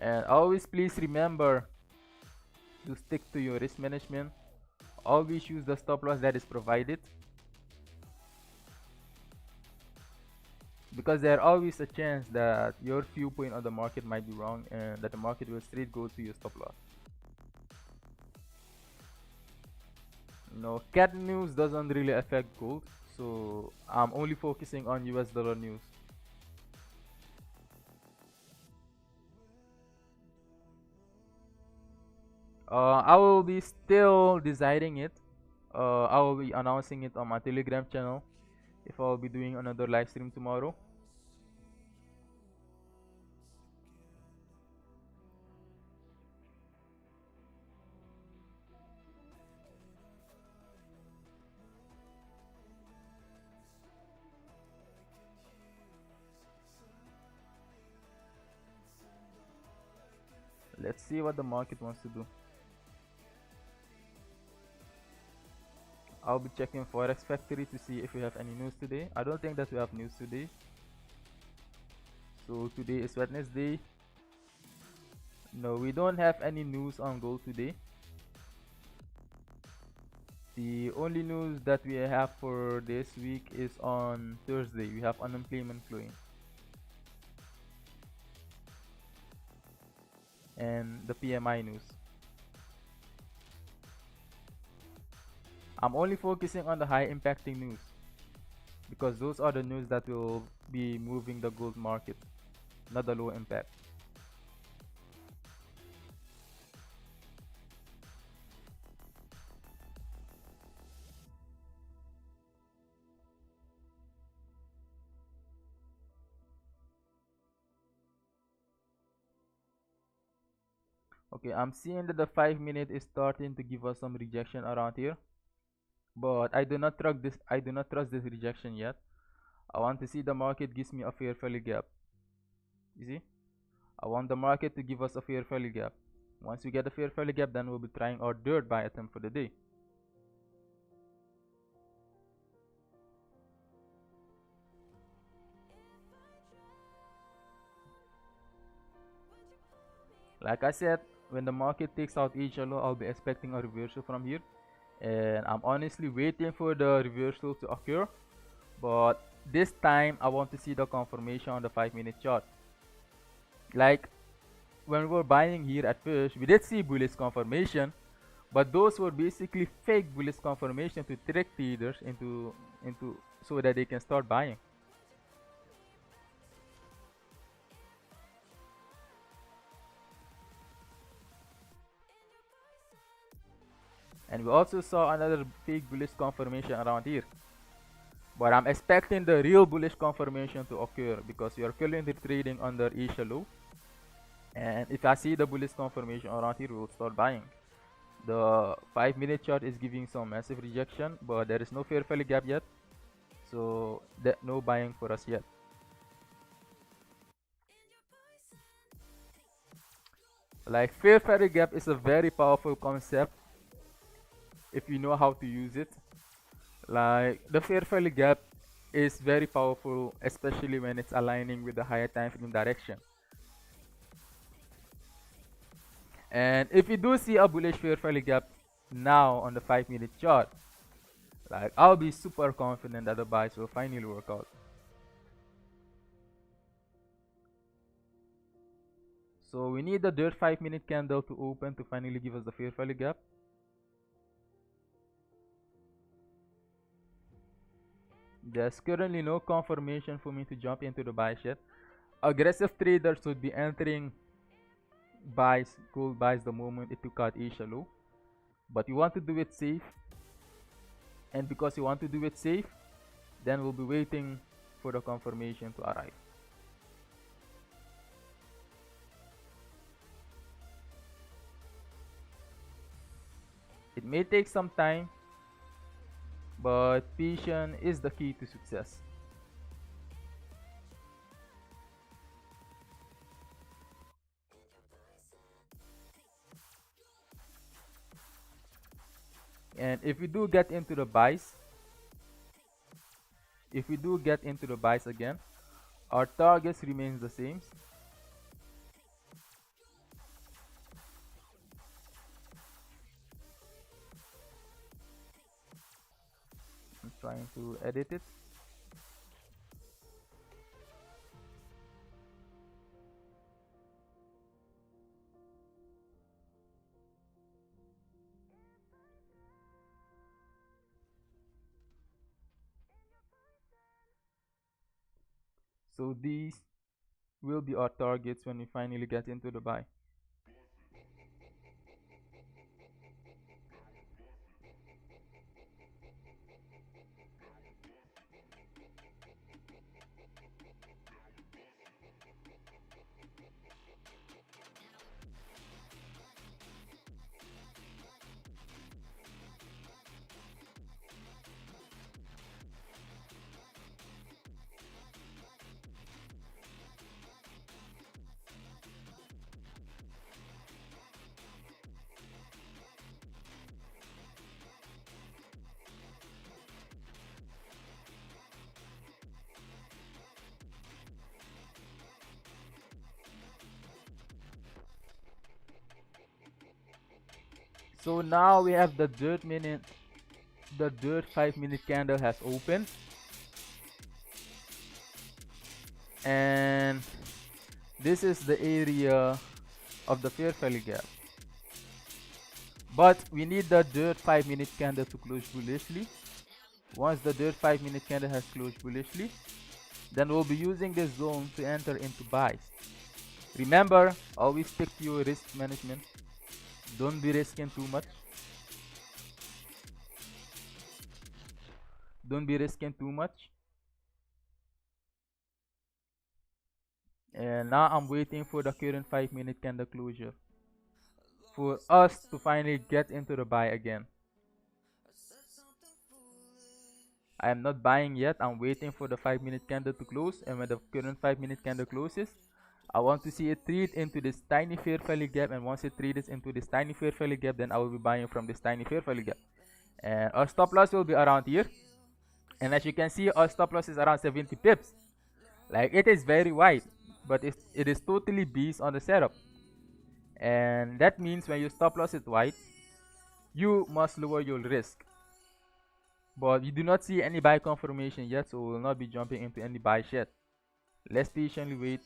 And always please remember to stick to your risk management. Always use the stop loss that is provided, because there always a chance that your viewpoint on the market might be wrong and that the market will straight go to your stop loss. Cat news doesn't really affect gold, so I'm only focusing on US dollar news. I will be still deciding it. I will be announcing it on my Telegram channel if I'll be doing another live stream tomorrow. Let's see what the market wants to do. I'll be checking Forex Factory to see if we have any news today. I don't think that we have news today. So today is Wednesday. No, we don't have any news on gold today. The only news that we have for this week is on Thursday. We have unemployment flowing and the PMI news. I'm only focusing on the high impacting news because those are the news that will be moving the gold market, not the low impact. Okay, I'm seeing that the 5-minute is starting to give us some rejection around here, but I do not trust this rejection yet. I want to see the market gives me a fair value gap. You see, I want the market to give us a fair value gap. Once we get a fair value gap, then we'll be trying our third buy attempt for the day. Like I said, when the market takes out each low, I'll be expecting a reversal from here, and I'm honestly waiting for the reversal to occur, but this time I want to see the confirmation on the 5-minute chart. Like when we were buying here at first, we did see bullish confirmation, but those were basically fake bullish confirmation to trick traders into so that they can start buying. And we also saw another fake bullish confirmation around here, but I'm expecting the real bullish confirmation to occur because we are currently trading under Asia low, and if I see the bullish confirmation around here, we will start buying. The 5-minute chart is giving some massive rejection, but there is no fair value gap yet, so no buying for us yet. Like fair value gap is a very powerful concept if you know how to use it. Like the fair value gap is very powerful, especially when it's aligning with the higher time frame direction. And if you do see a bullish fair value gap now on the 5-minute chart, like I'll be super confident that the buys will finally work out. So we need the third 5-minute candle to open to finally give us the fair value gap. There's currently no confirmation for me to jump into the buys yet. Aggressive traders would be entering gold buys the moment it took out Asia low, but you want to do it safe, and because you want to do it safe, then we'll be waiting for the confirmation to arrive. It may take some time, but patience is the key to success. And if we do get into the buys, again, our targets remains the same. trying to edit it. So these will be our targets when we finally get into the buy. So now we have the third 5-minute candle has opened, and this is the area of the fair value gap. But we need the third 5-minute candle to close bullishly. Once the third 5-minute candle has closed bullishly, then we'll be using this zone to enter into buys. Remember, always stick to your risk management. Don't be risking too much. Don't be risking too much. And now I'm waiting for the current 5-minute candle closure for us to finally get into the buy again. I am not buying yet. I'm waiting for the 5-minute candle to close, and when the current 5-minute candle closes, I want to see it trade into this tiny fair value gap, and once it trades into this tiny fair value gap, then I will be buying from this tiny fair value gap. And our stop loss will be around here. And as you can see, our stop loss is around 70 pips. Like, it is very wide, but it is totally based on the setup. And that means when your stop loss is wide, you must lower your risk. But we do not see any buy confirmation yet, so we will not be jumping into any buys yet. Let's patiently wait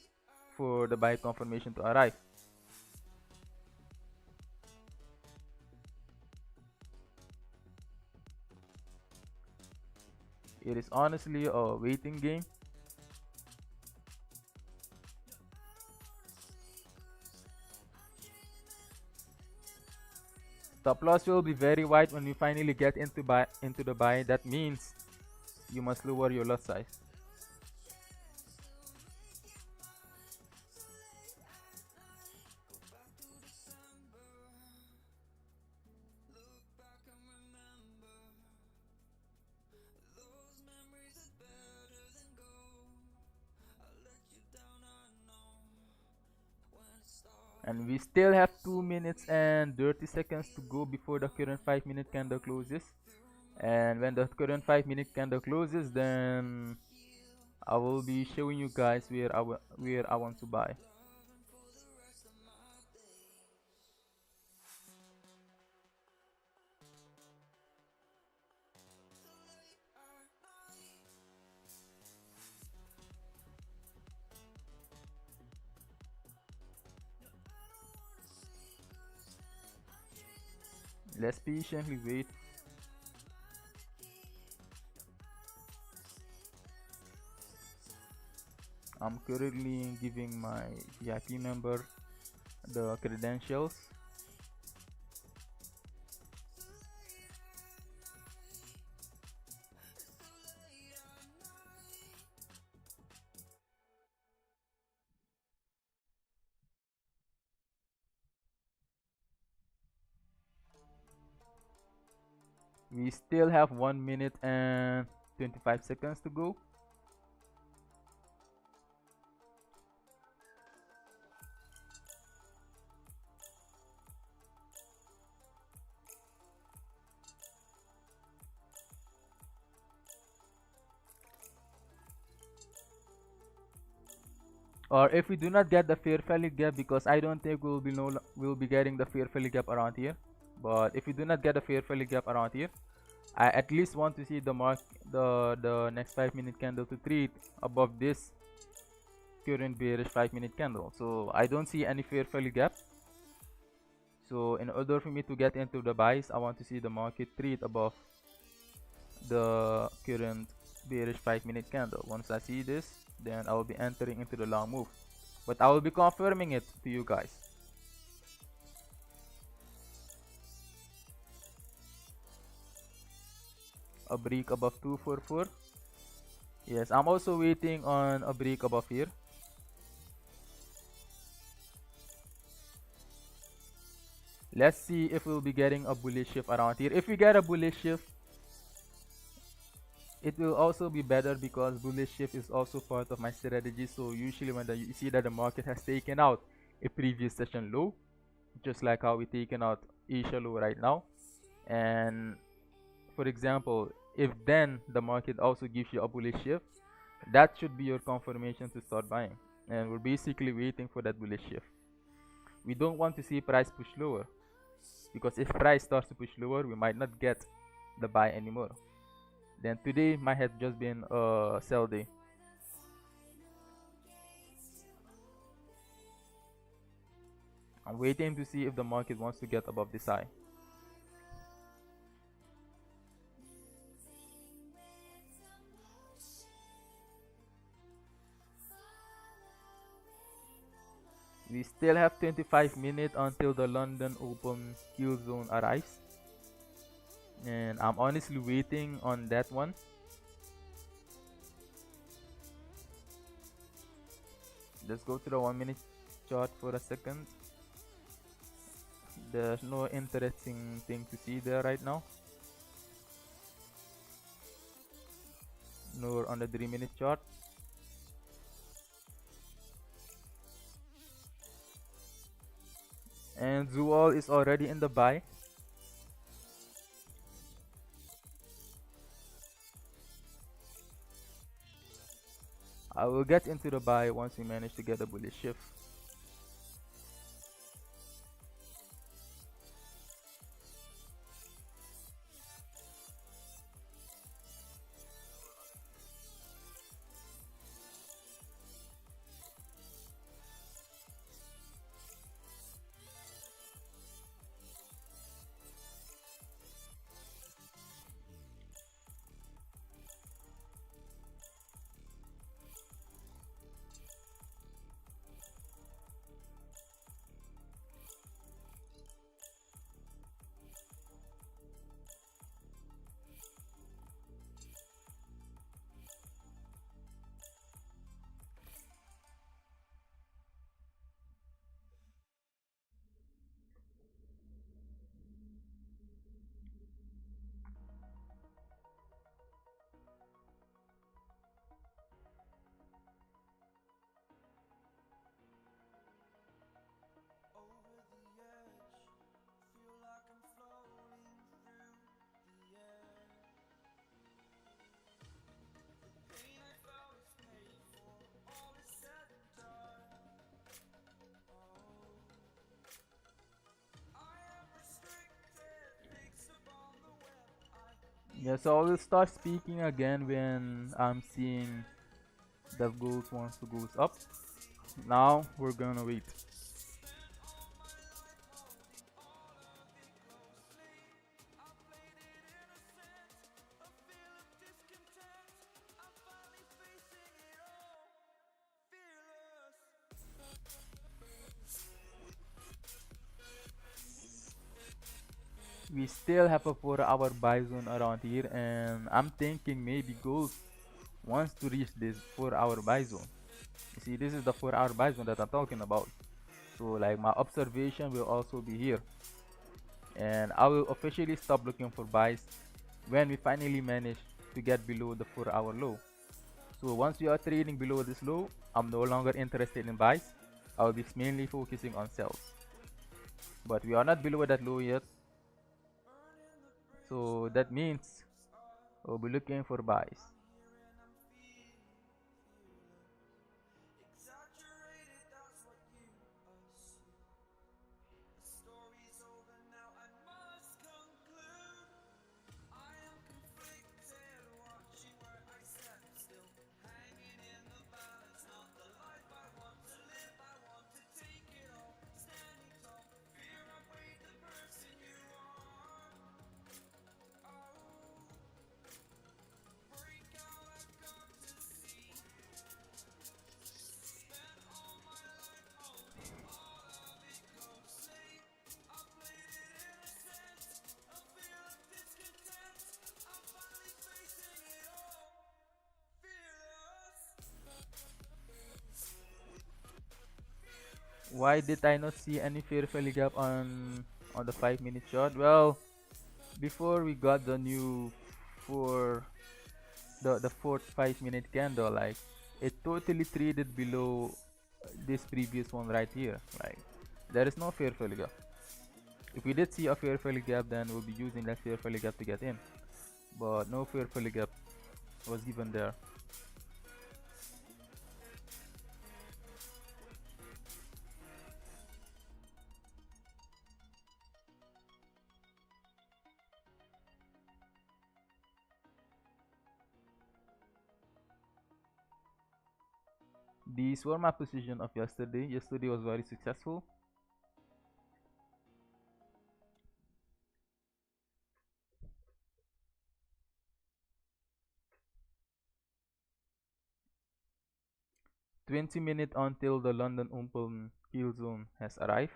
for the buy confirmation to arrive. It is honestly a waiting game. Stop loss will be very wide when we finally get into the buy. That means you must lower your lot size. And we still have 2 minutes and 30 seconds to go before the current 5-minute candle closes. And when the current 5-minute candle closes, then I will be showing you guys where I want to buy. Let's patiently wait. I'm currently giving my VIP member the credentials. We still have 1 minute and 25 seconds to go. Or if we do not get the fair value gap, because I don't think we'll be getting the fair value gap around here. But if we do not get the fair value gap around here, I at least want to see the next 5-minute candle to trade above this current bearish 5-minute candle. So I don't see any fair value gap. So in order for me to get into the buys, I want to see the market trade above the current bearish 5-minute candle. Once I see this, then I will be entering into the long move, but I will be confirming it to you guys. A break above 244. Yes, I'm also waiting on a break above here. Let's see if we'll be getting a bullish shift around here. If we get a bullish shift, it will also be better because bullish shift is also part of my strategy. So usually when you see that the market has taken out a previous session low, just like how we taken out Asia low right now, and for example, if then the market also gives you a bullish shift, that should be your confirmation to start buying. And we're basically waiting for that bullish shift. We don't want to see price push lower, because if price starts to push lower, we might not get the buy anymore. Then today might have just been a sell day. I'm waiting to see if the market wants to get above this high. We still have 25 minutes until the London Open kill zone arrives, and I'm honestly waiting on that one. Let's go to the 1-minute chart for a second. There's no interesting thing to see there right now, nor on the 3-minute chart. And XAUUSD is already in the buy. I will get into the buy once we manage to get a bullish shift. Yeah, so I will start speaking again when I'm seeing the gold wants to goes up. Now we're gonna wait. We still have a 4-hour buy zone around here, and I'm thinking maybe gold wants to reach this 4-hour buy zone. You see, this is the 4-hour buy zone that I'm talking about. So like my observation will also be here, and I will officially stop looking for buys when we finally manage to get below the 4-hour low. So once we are trading below this low, I'm no longer interested in buys. I'll be mainly focusing on sells. But we are not below that low yet, so that means we'll be looking for buys. Why did I not see any fair value gap on the 5-minute chart? Well, before we got the new for the fourth 5-minute candle, like it totally traded below this previous one right here. Like there is no fair value gap. If we did see a fair value gap, then we'll be using that fair value gap to get in, but no fair value gap was given there. These were my position of yesterday. Yesterday was very successful. "20 minutes until the London Open kill zone has arrived."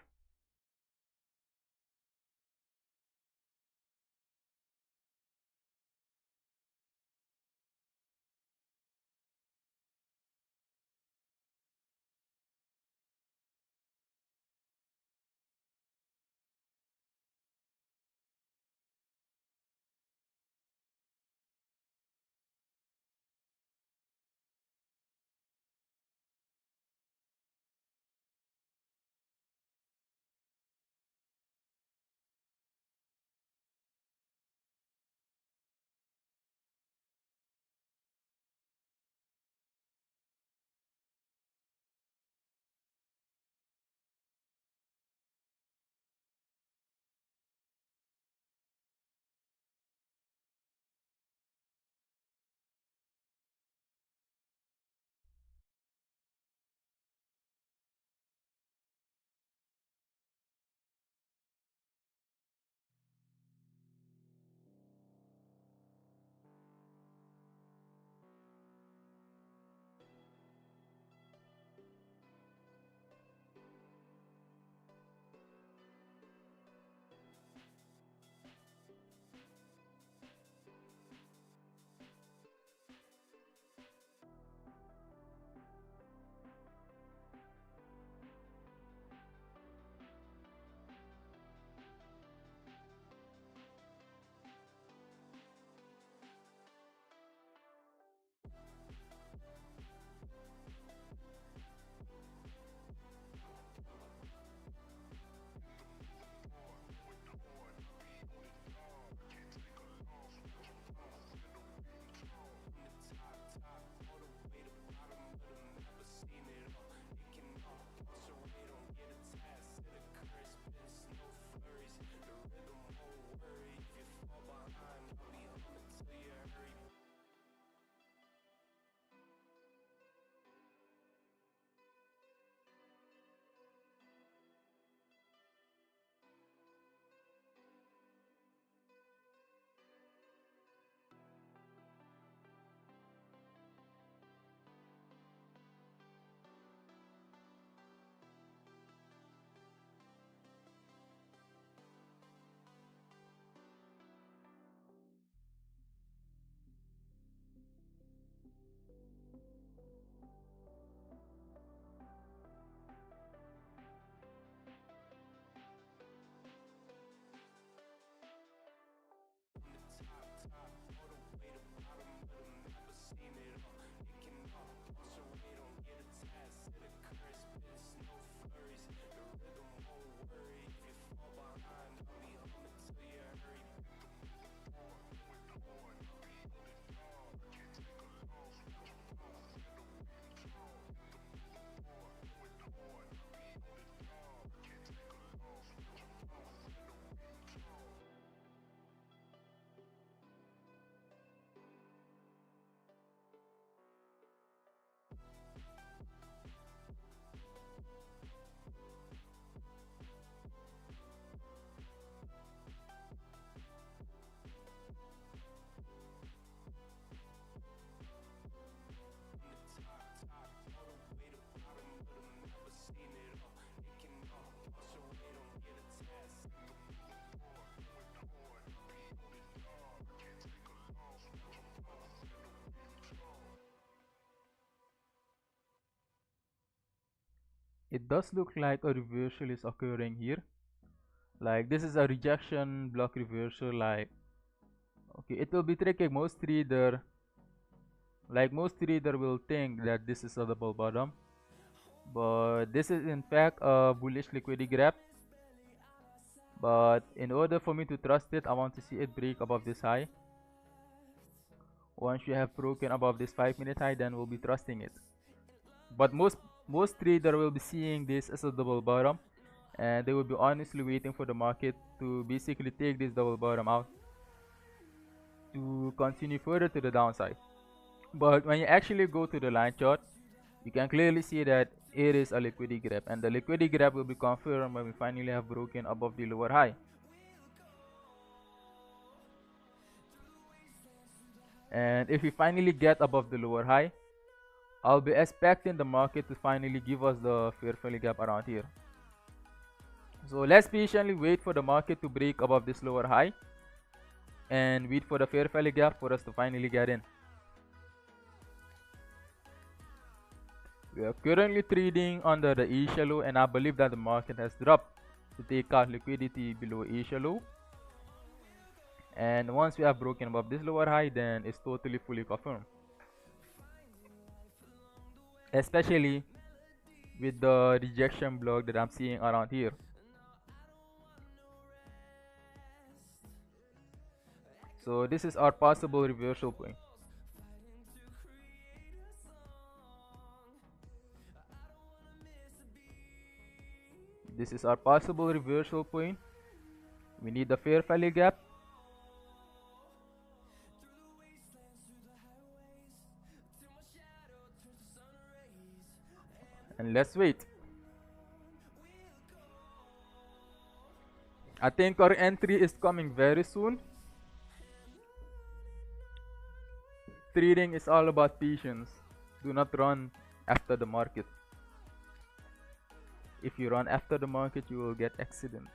It does look like a reversal is occurring here. Like this is a rejection block reversal. Like okay, it will be tricky. Most trader will think that this is a double bottom, but this is in fact a bullish liquidity grab. But in order for me to trust it, I want to see it break above this high. Once you have broken above this 5-minute high, then we'll be trusting it. But most trader will be seeing this as a double bottom, and they will be honestly waiting for the market to basically take this double bottom out to continue further to the downside. But when you actually go to the line chart, you can clearly see that it is a liquidity grab, and the liquidity grab will be confirmed when we finally have broken above the lower high. And if we finally get above the lower high, I'll be expecting the market to finally give us the fair value gap around here. So let's patiently wait for the market to break above this lower high and wait for the fair value gap for us to finally get in. We are currently trading under the Asia low, and I believe that the market has dropped to take out liquidity below Asia low. And once we have broken above this lower high, then it's totally fully confirmed. Especially with the rejection block that I'm seeing around here. So this is our possible reversal point. This is our possible reversal point. We need the fair value gap. And let's wait. I think our entry is coming very soon. Trading is all about patience. Do not run after the market. If you run after the market, you will get accident.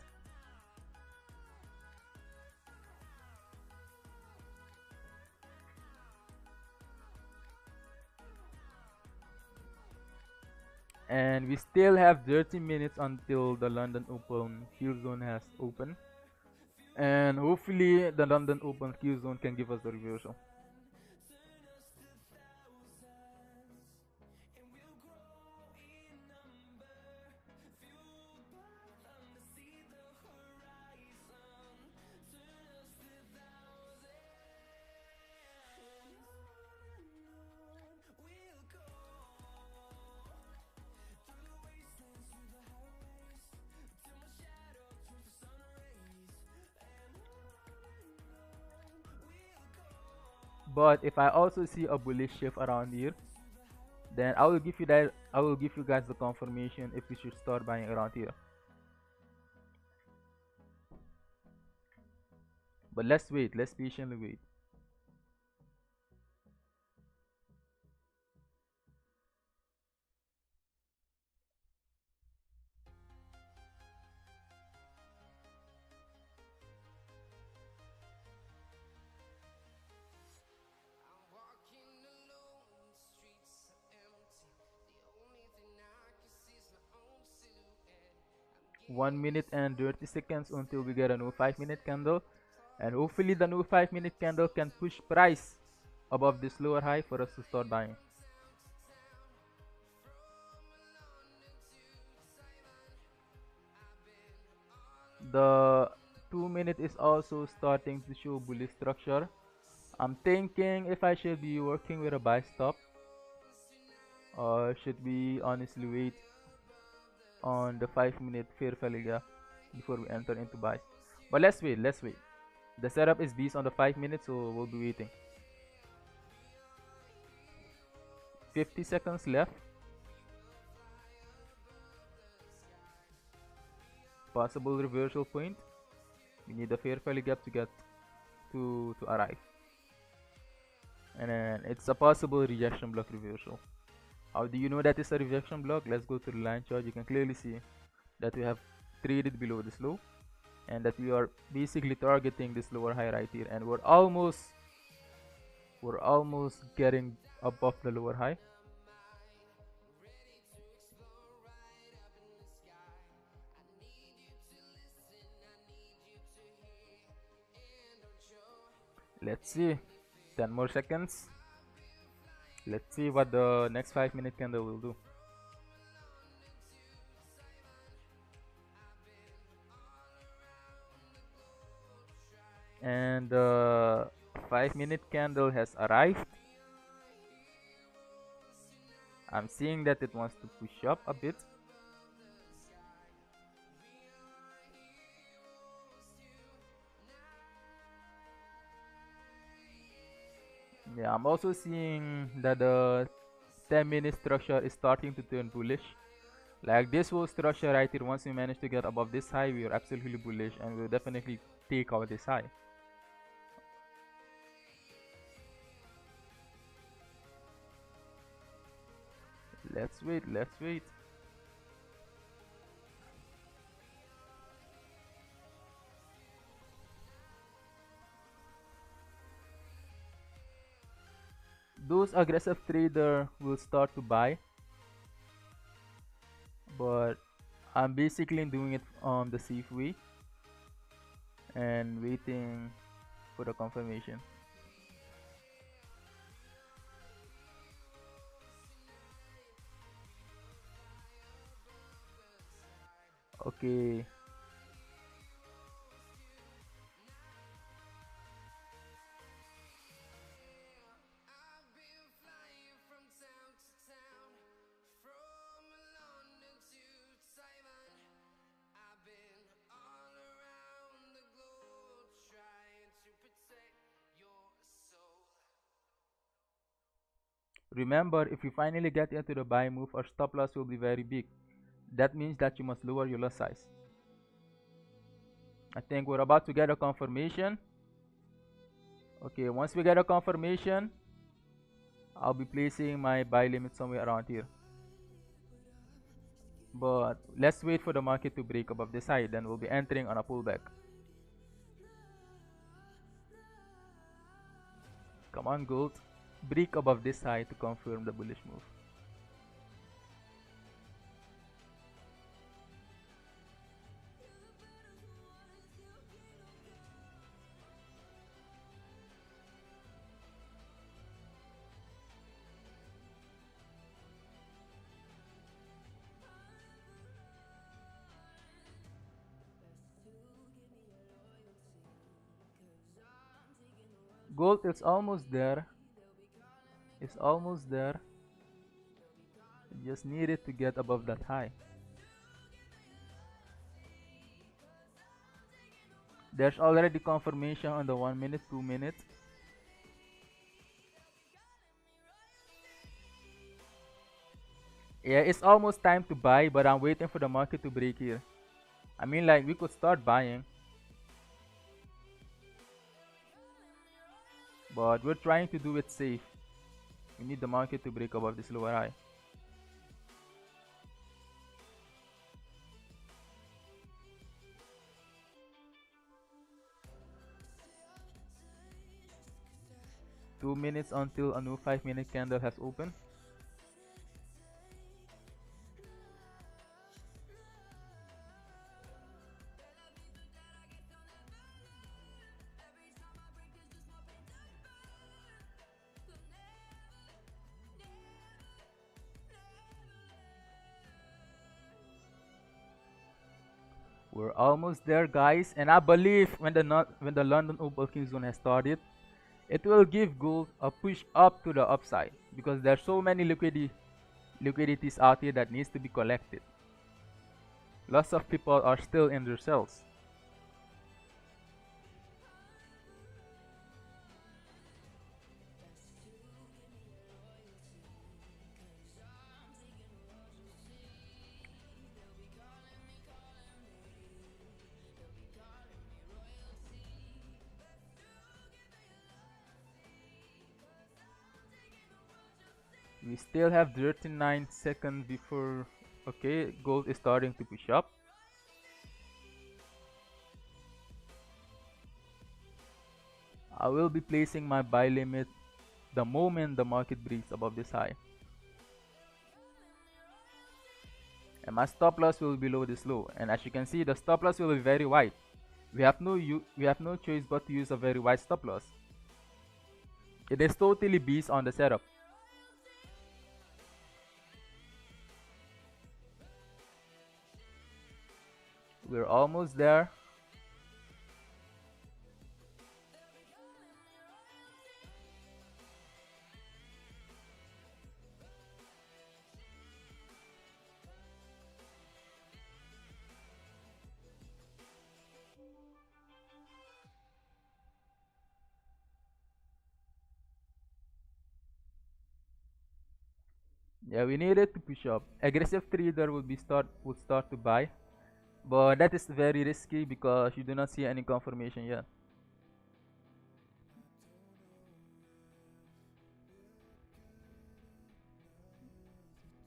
And we still have 30 minutes until the London Open Q zone has opened. And hopefully the London Open Q zone can give us the reversal. But if I also see a bullish shift around here, then I will give you guys the confirmation if we should start buying around here. But let's wait, let's patiently wait. One minute and 30 seconds until we get a new 5-minute candle, and hopefully the new 5-minute candle can push price above this lower high for us to start buying. The 2-minute is also starting to show bullish structure. I'm thinking if I should be working with a buy stop, or should we honestly wait on the 5-minute fair value gap before we enter into buys. But let's wait. The setup is based on the 5 minutes, so we'll be waiting. 50 seconds left. Possible reversal point. We need the fair value gap to get to arrive. And then it's a possible rejection block reversal. How do you know that it's a rejection block? Let's go to the line chart. You can clearly see that we have traded below this low, and that we are basically targeting this lower high right here, and we're almost getting above the lower high. Let's see. 10 more seconds. Let's see what the next 5-minute candle will do. And the 5-minute candle has arrived. I'm seeing that it wants to push up a bit. Yeah, I'm also seeing that the 10-minute structure is starting to turn bullish. Like this whole structure right here, once we manage to get above this high, we are absolutely bullish and we'll definitely take out this high. Let's wait, let's wait. Those aggressive trader will start to buy, but I'm basically doing it on the safe way and waiting for the confirmation. Okay. Remember, if you finally get into the buy move, our stop loss will be very big. That means that you must lower your lot size. I think we're about to get a confirmation. Okay, once we get a confirmation, I'll be placing my buy limit somewhere around here. But let's wait for the market to break above this high, then we'll be entering on a pullback. Come on, gold. Break above this high to confirm the bullish move. Gold is almost there. It's almost there. You just need it to get above that high. There's already confirmation on the 1 minute, 2 minutes. Yeah, it's almost time to buy, but I'm waiting for the market to break here. I mean, like, we could start buying, but we're trying to do it safe. We need the market to break above this lower high. Two minutes until a new 5-minute candle has opened. We're almost there, guys, and I believe when the London Open Zone has started, it will give gold a push up to the upside because there's so many liquidities out here that needs to be collected. Lots of people are still in their cells. We still have 39 seconds before. Okay, gold is starting to push up. I will be placing my buy limit the moment the market breaks above this high. And my stop loss will be below this low. And as you can see, the stop loss will be very wide. We have no choice but to use a very wide stop loss. It is totally based on the setup. We're almost there. Yeah, we needed to push up. Aggressive trader would start to buy, but that is very risky because you do not see any confirmation yet.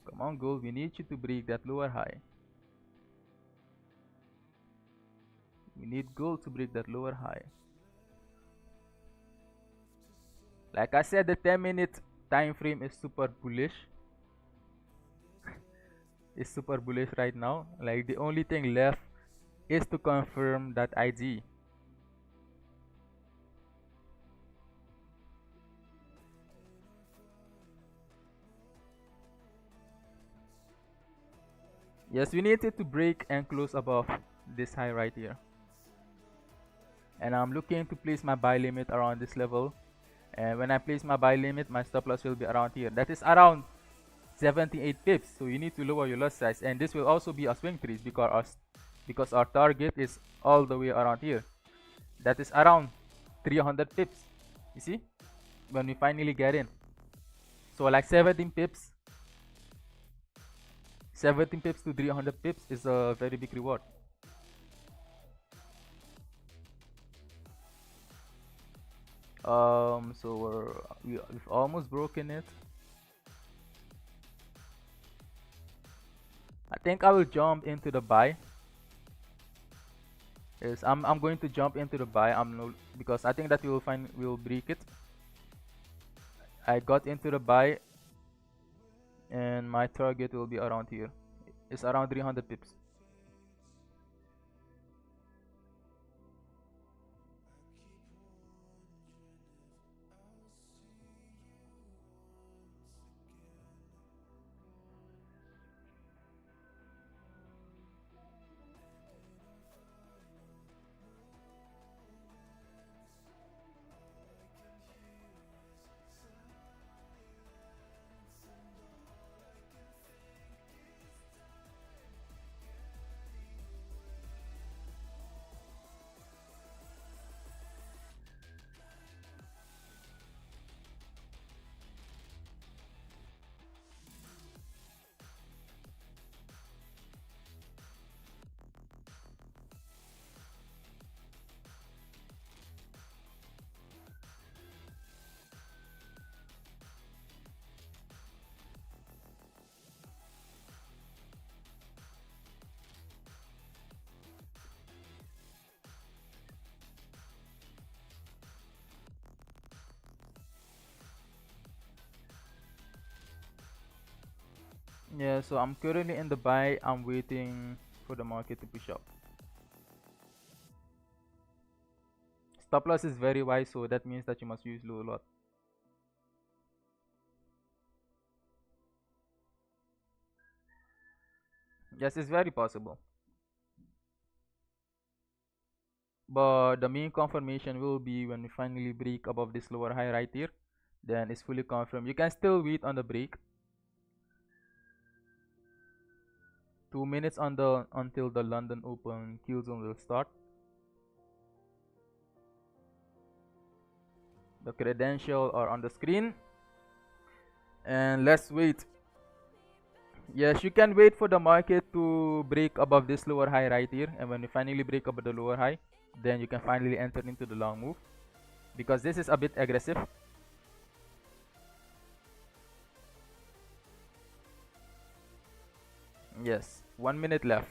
Come on, gold. We need you to break that lower high. We need gold to break that lower high. Like I said, the 10-minute time frame is super bullish. It's super bullish right now. Like the only thing left is to confirm that IG. Yes, we need it to break and close above this high right here. And I'm looking to place my buy limit around this level. And when I place my buy limit, my stop loss will be around here. That is around 78 pips. So you need to lower your lot size. And this will also be a swing trade because our target is all the way around here. That is around 300 pips. You see? When we finally get in. So like 17 pips to 300 pips is a very big reward. So we've almost broken it. I think I will jump into the buy. Yes, I'm going to jump into the buy. Because I think that we'll break it. I got into the buy, and my target will be around here. It's around 300 pips. Yeah, so I'm currently in the buy. I'm waiting for the market to push up. Stop loss is very wide, so that means that you must use low lot. Yes, it's very possible. But the main confirmation will be when we finally break above this lower high right here. Then it's fully confirmed. You can still wait on the break. 2 minutes until the London Open kill zone will start. The credentials are on the screen. And let's wait. Yes, you can wait for the market to break above this lower high right here. And when you finally break above the lower high, then you can finally enter into the long move. Because this is a bit aggressive. Yes, 1 minute left.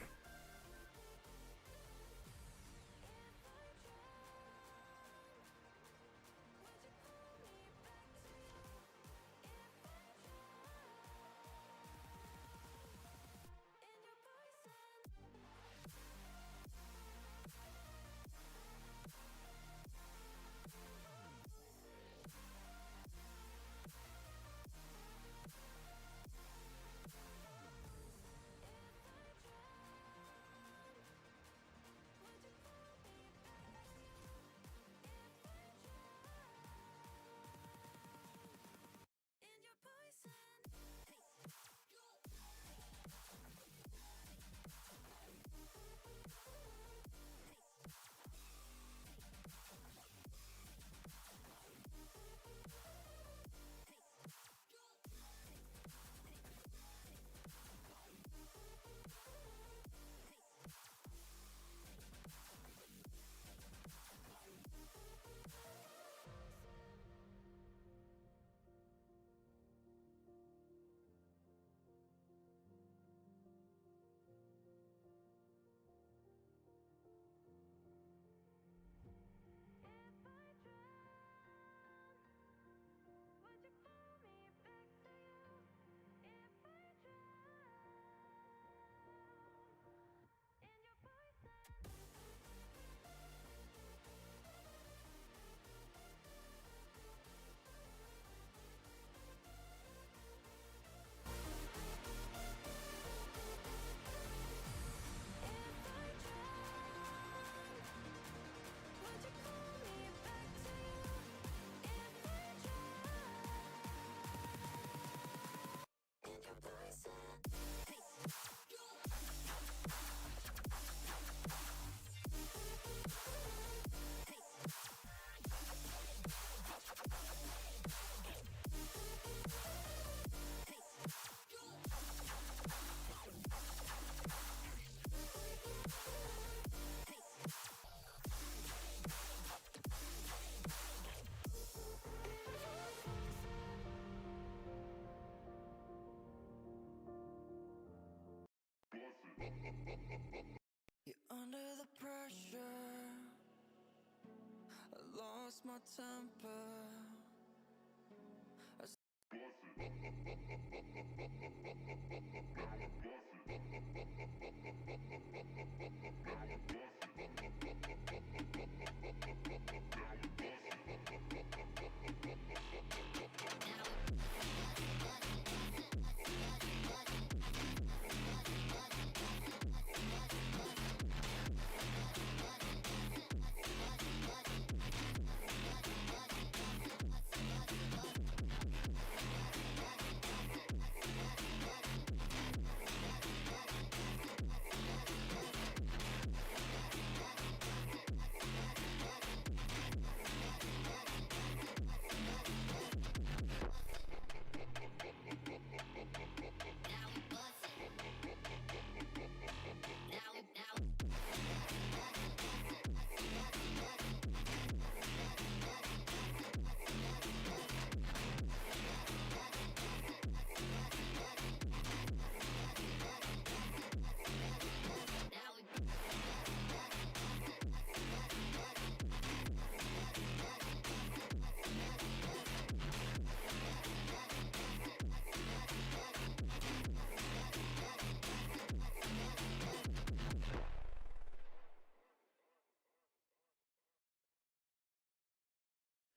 temper.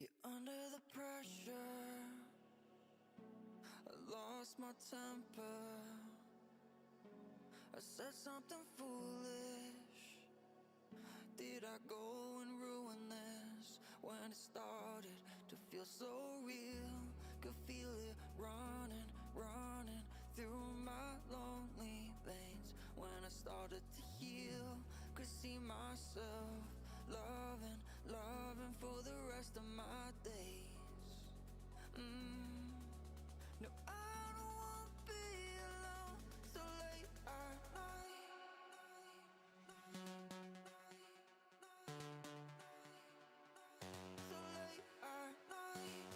You're under the pressure. I lost my temper. I said something foolish. Did I go and ruin this? When it started to feel so real, could feel it running, running through my lonely veins. When I started to heal, could see myself loving, loving for the rest of my days. No, I don't wanna be alone so late at night. So late at night.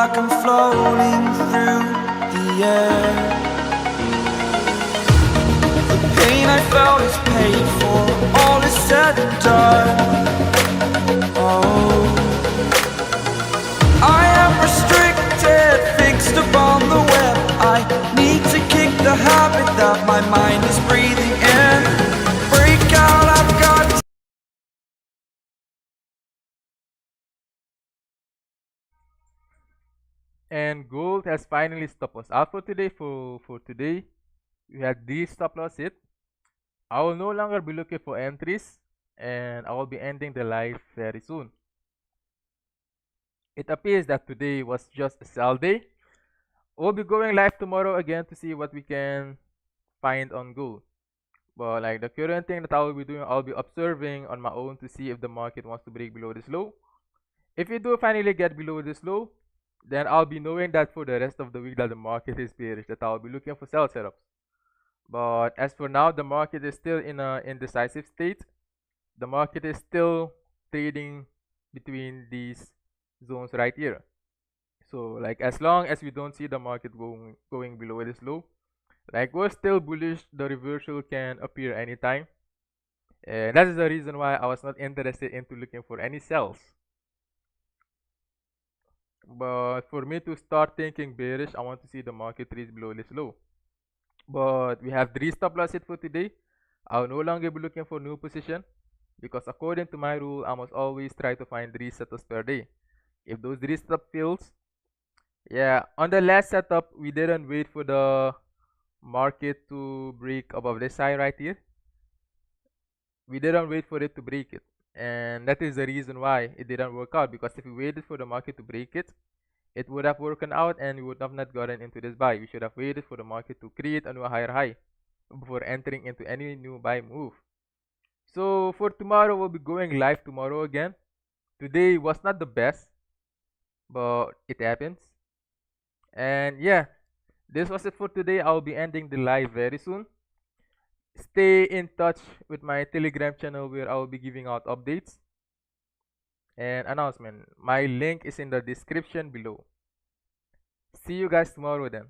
like I'm floating through the air. The pain I felt is paid for, all is said and done. Oh, I am restricted, fixed upon the web. I need to kick the habit that my mind is breathing in. Break out, I've got to. And gold has finally stopped us out for today. For today, we had this stop loss hit. I will no longer be looking for entries, and I will be ending the live very soon. It appears that today was just a sell day. We'll be going live tomorrow again to see what we can find on gold. But like the current thing that I will be doing, I'll be observing on my own to see if the market wants to break below this low. If you do finally get below this low, then I'll be knowing that for the rest of the week that the market is bearish, that I'll be looking for sell setups. But as for now, the market is still in a indecisive state. The market is still trading between these zones right here. So like as long as we don't see the market going below this low, like we're still bullish, the reversal can appear anytime. And that is the reason why I was not interested into looking for any sells. But for me to start thinking bearish, I want to see the market reach below this low. But we have 3 stop loss hit for today. I'll no longer be looking for new position because according to my rule, I must always try to find 3 setups per day. If those 3 setup fails, yeah, on the last setup, we didn't wait for the market to break above this high right here. We didn't wait for it to break it, and that is the reason why it didn't work out, because if we waited for the market to break it, it would have worked out and we would have not gotten into this buy. We should have waited for the market to create a new higher high before entering into any new buy move. So for tomorrow, we'll be going live tomorrow again. Today was not the best, but it happens. And yeah, this was it for today. I'll be ending the live very soon. Stay in touch with my Telegram channel where I will be giving out updates and announcement. My link is in the description below. See you guys tomorrow then.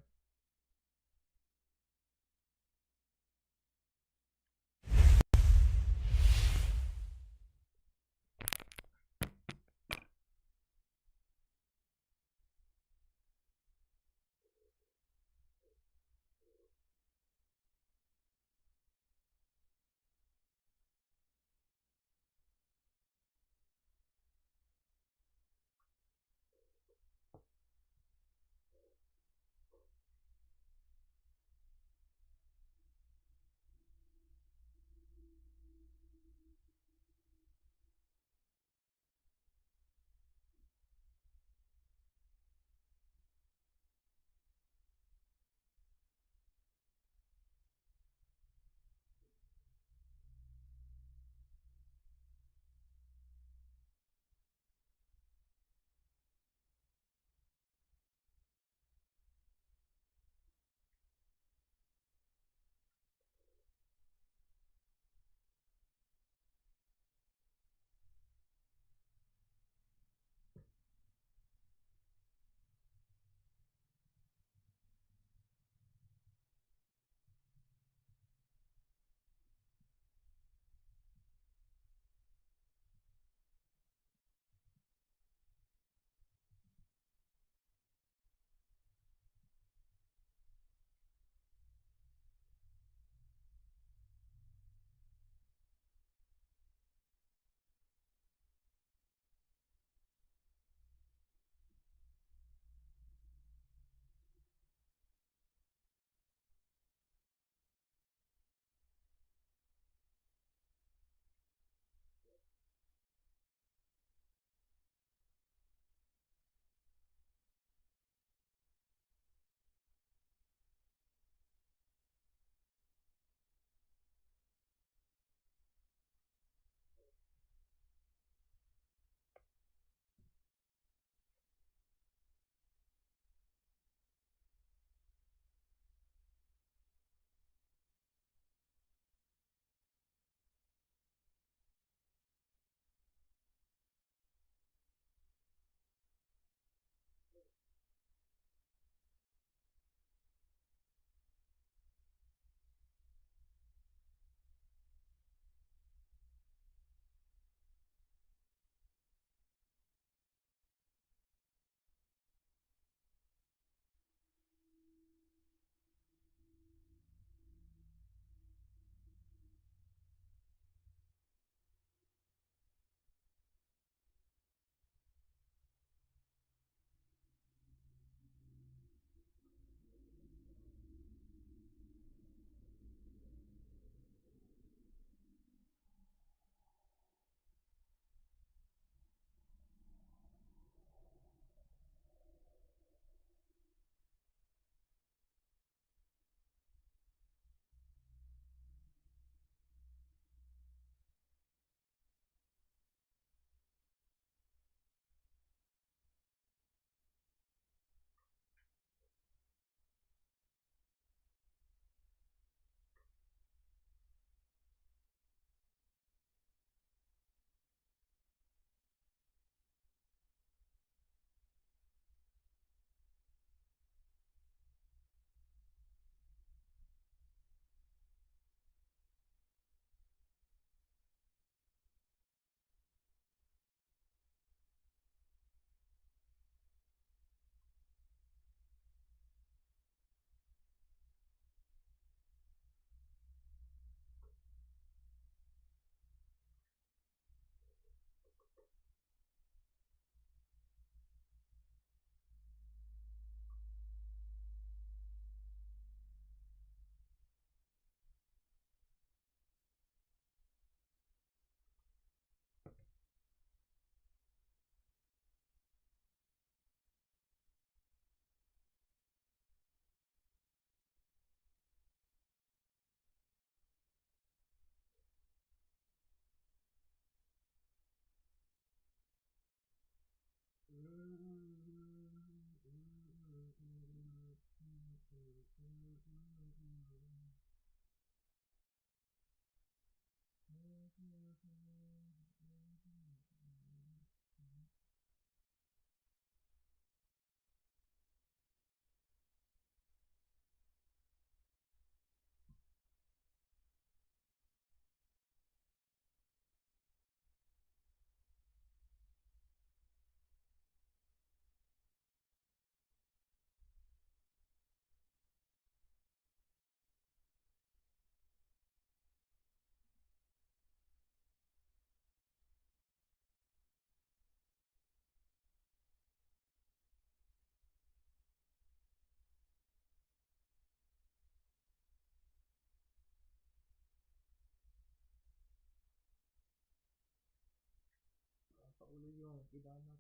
Paulo yung tidak na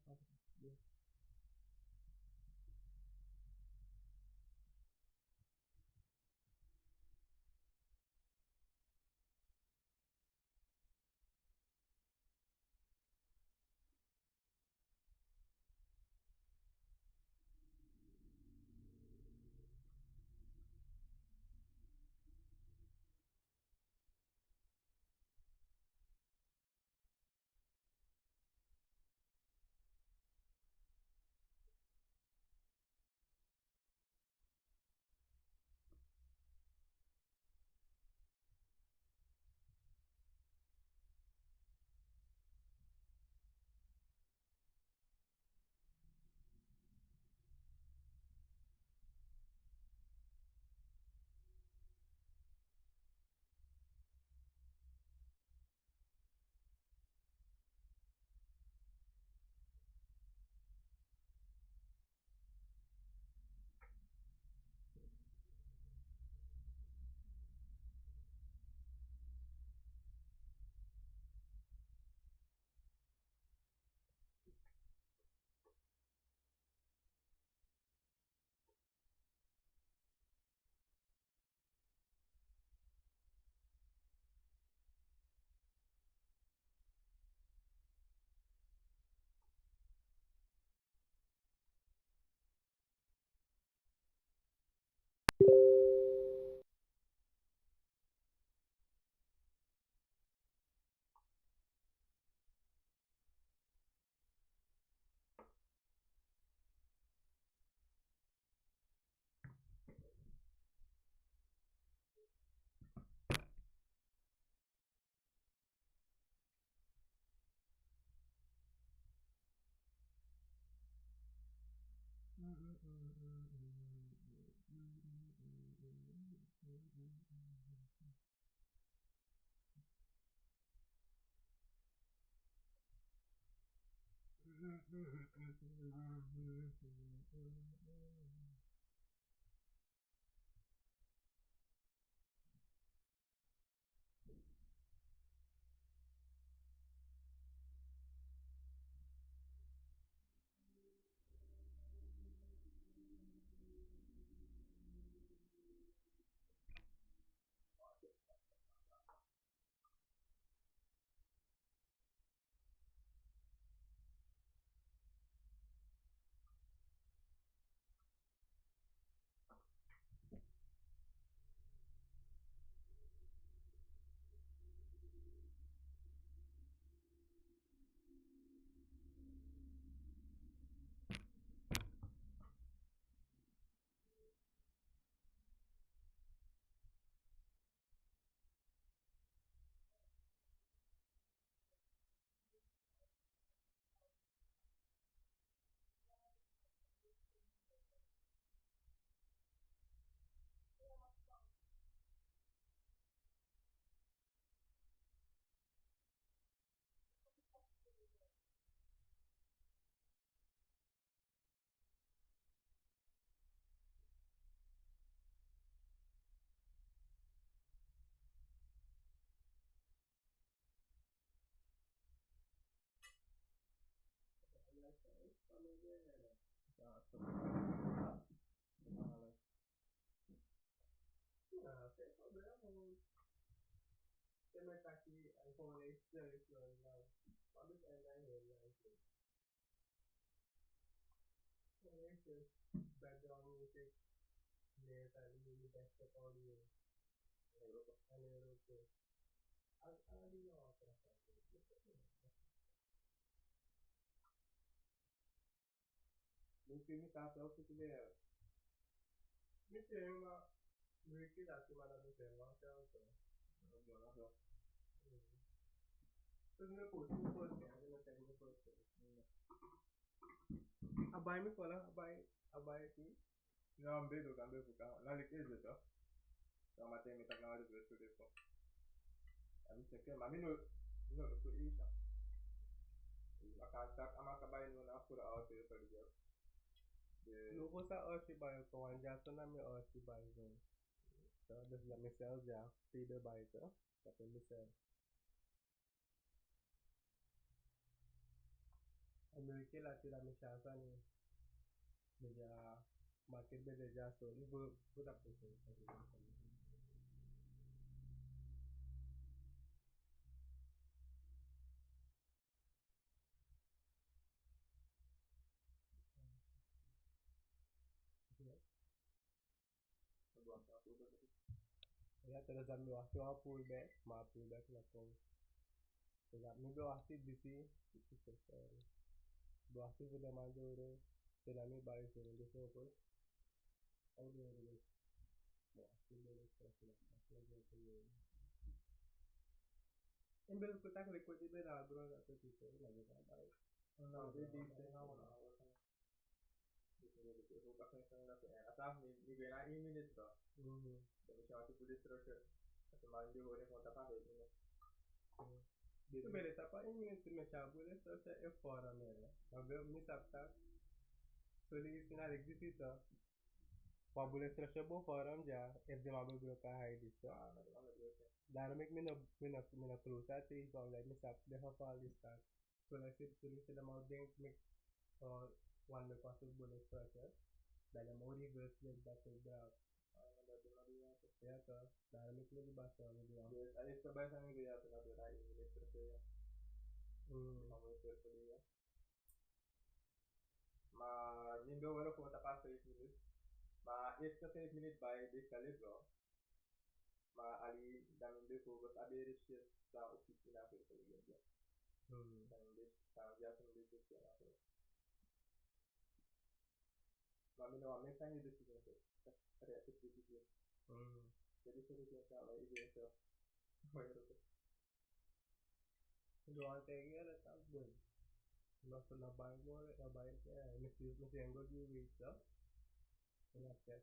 Mi filmi sa sa ou se ti de. Mi te uma Ricky la ti mana mi te uma te anto. Buona so. Pues me puse un poste, anche me tengo un poste. Abai mi kola, abai ti. No, ambedo cambe fuka. Na likeze to. So mate mi tak na wadi bresu de ko. Ami seke mami no to isha. Akan tak ama kabay no na pura out de for the No ko sa oshi bai ko anja so na mi oshi bai zone. So this la mi sell ja, feeder bai to. Tapi mi sell. Amerike la ti la mi chasa ni. Meja market be deja so ni bu tak puse. Ya terus kami waktu pullback, ma pullback la ko. Terus mi be waktu disi, itu selesai. Waktu sudah major, sudah mi balik turun di sini pun. Aku dia dulu. Waktu boleh sudah lagi aku. Ambil kita klik di beda bro atau itu lagi apa? No, they did say how na. Ko kasi sa na sa ata mi gena minutes to. Dami siya ati pulis structure. Kasi mandi ho ni konta pa ni. Itu beda apa ini itu macam boleh structure e fora mere. Tapi mi sabta soli final exit itu. Pabule structure bo forum ja, if the mabel broka hide it. Daarom ik mina cruza ti so like mi sap de hafal this start. So like si de mau denk mi one me pasu bullet structure. Dan mo reverse like that to the ya to daarom ik mi basta mi di am. Yes, I used to buy something ya to na na in structure. Kamu itu ya. Ma nindo wala ko ta 5 minutes. Ma extra 5 minutes by this calibro. Ma ali daminde ko bas bearish sa office na ko ko ya. Daminde sa ya ko ni ko ya ko. Ma mi no ma mesa ni decision ko. Ada decision. Jadi solution sa la ide so. Doan tegi ada tak boleh. Lost na buy more, na buy mesti yang gue di wait so. Ingat ya.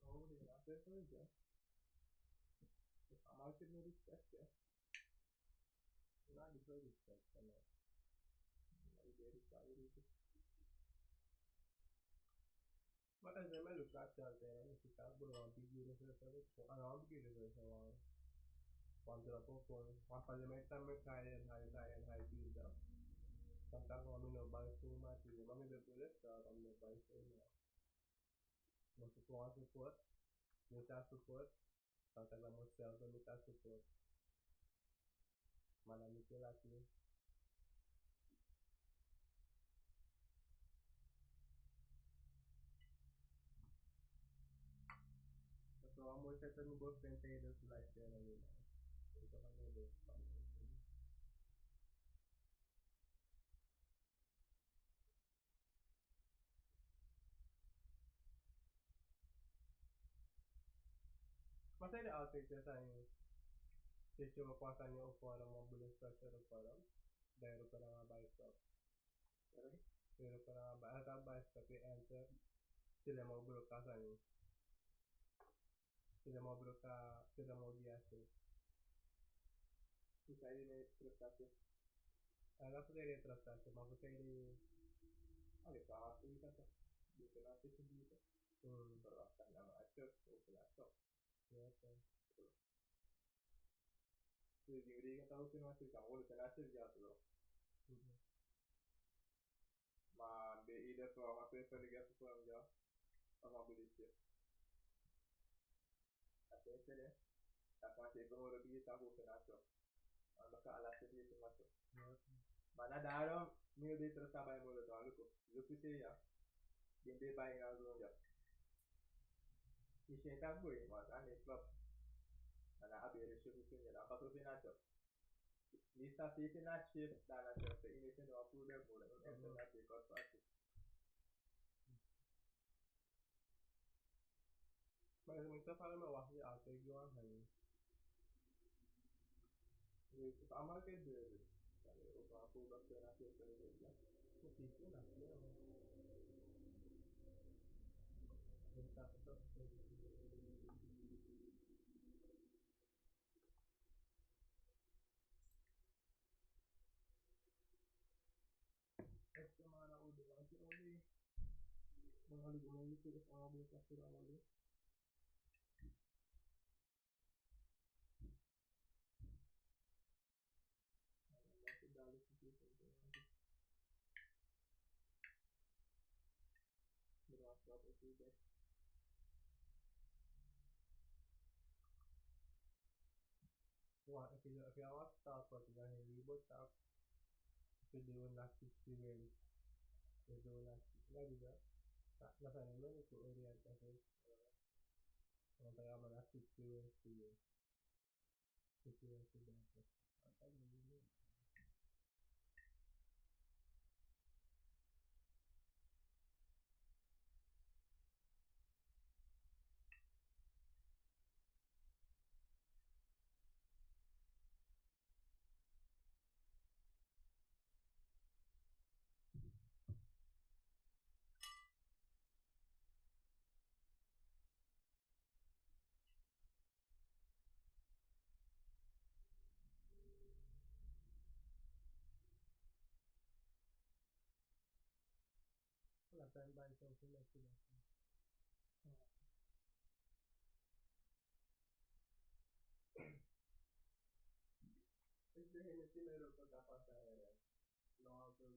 Oh, dia nak saja. Market ni respect ya. Nah, di respect sama. Mari bearish lagi itu. Mata zaman lu kat jalan mesti tak boleh orang pergi reserve so orang pergi reserve so orang apa pun apa zaman kita high deal dah. Sometimes kami no buy so much, kami boleh tak kami no buy so much. Masuk keluar support, minta support, sometimes kami sell tu minta support. Mana mikir lagi. So amo sa tanu bo frente do like na yun. Ito kami do. Masih ada outage sa inyo. Sisi mapasan niyo para mabulong structure o para dahil pa na buy stop. Pero pa na buy stop yung enter. Sila mabulong ka sa inyo. Sila mabulong ka, sila mabiyasyo. Kita ini prestasi. Alam ko tayo trustasyo, mabusay di Ada saat ini kan di kenapa sih gitu. Berlakan nama acak, berlakan. yes. Jadi kan tahu sih masih kamu udah kenapa jatuh. Ma be ida so ma pe fere ga so ya. Ama boleh sih. Apa itu deh? Apa sih kamu udah bisa tahu kenapa? Maka alas dia itu masuk. Mana dalam mi udah terus sampai mulai tuh aku. Lupa sih ya. Dia bayi langsung ya. Isyeng tak boleh, mana ni club. Mana habis resolusinya, apa tu sih nak? Lista feita na shift da na shift initial no approve the board and enter that because party. Mas eu muito falo meu work out take you on high. If I'm not get there. Eu vou approve the na shift initial. O que que na shift? Está todo. Esta semana o do aqui onde onde o meu que é uma boa para onde dali que draw stop feedback. Well, if you want to start what you're going to botar if you do not experience if you do not experience na fenomeno que orienta não trabalha na experience dentro. La time by something like that. Este es el primero que está pasando no auto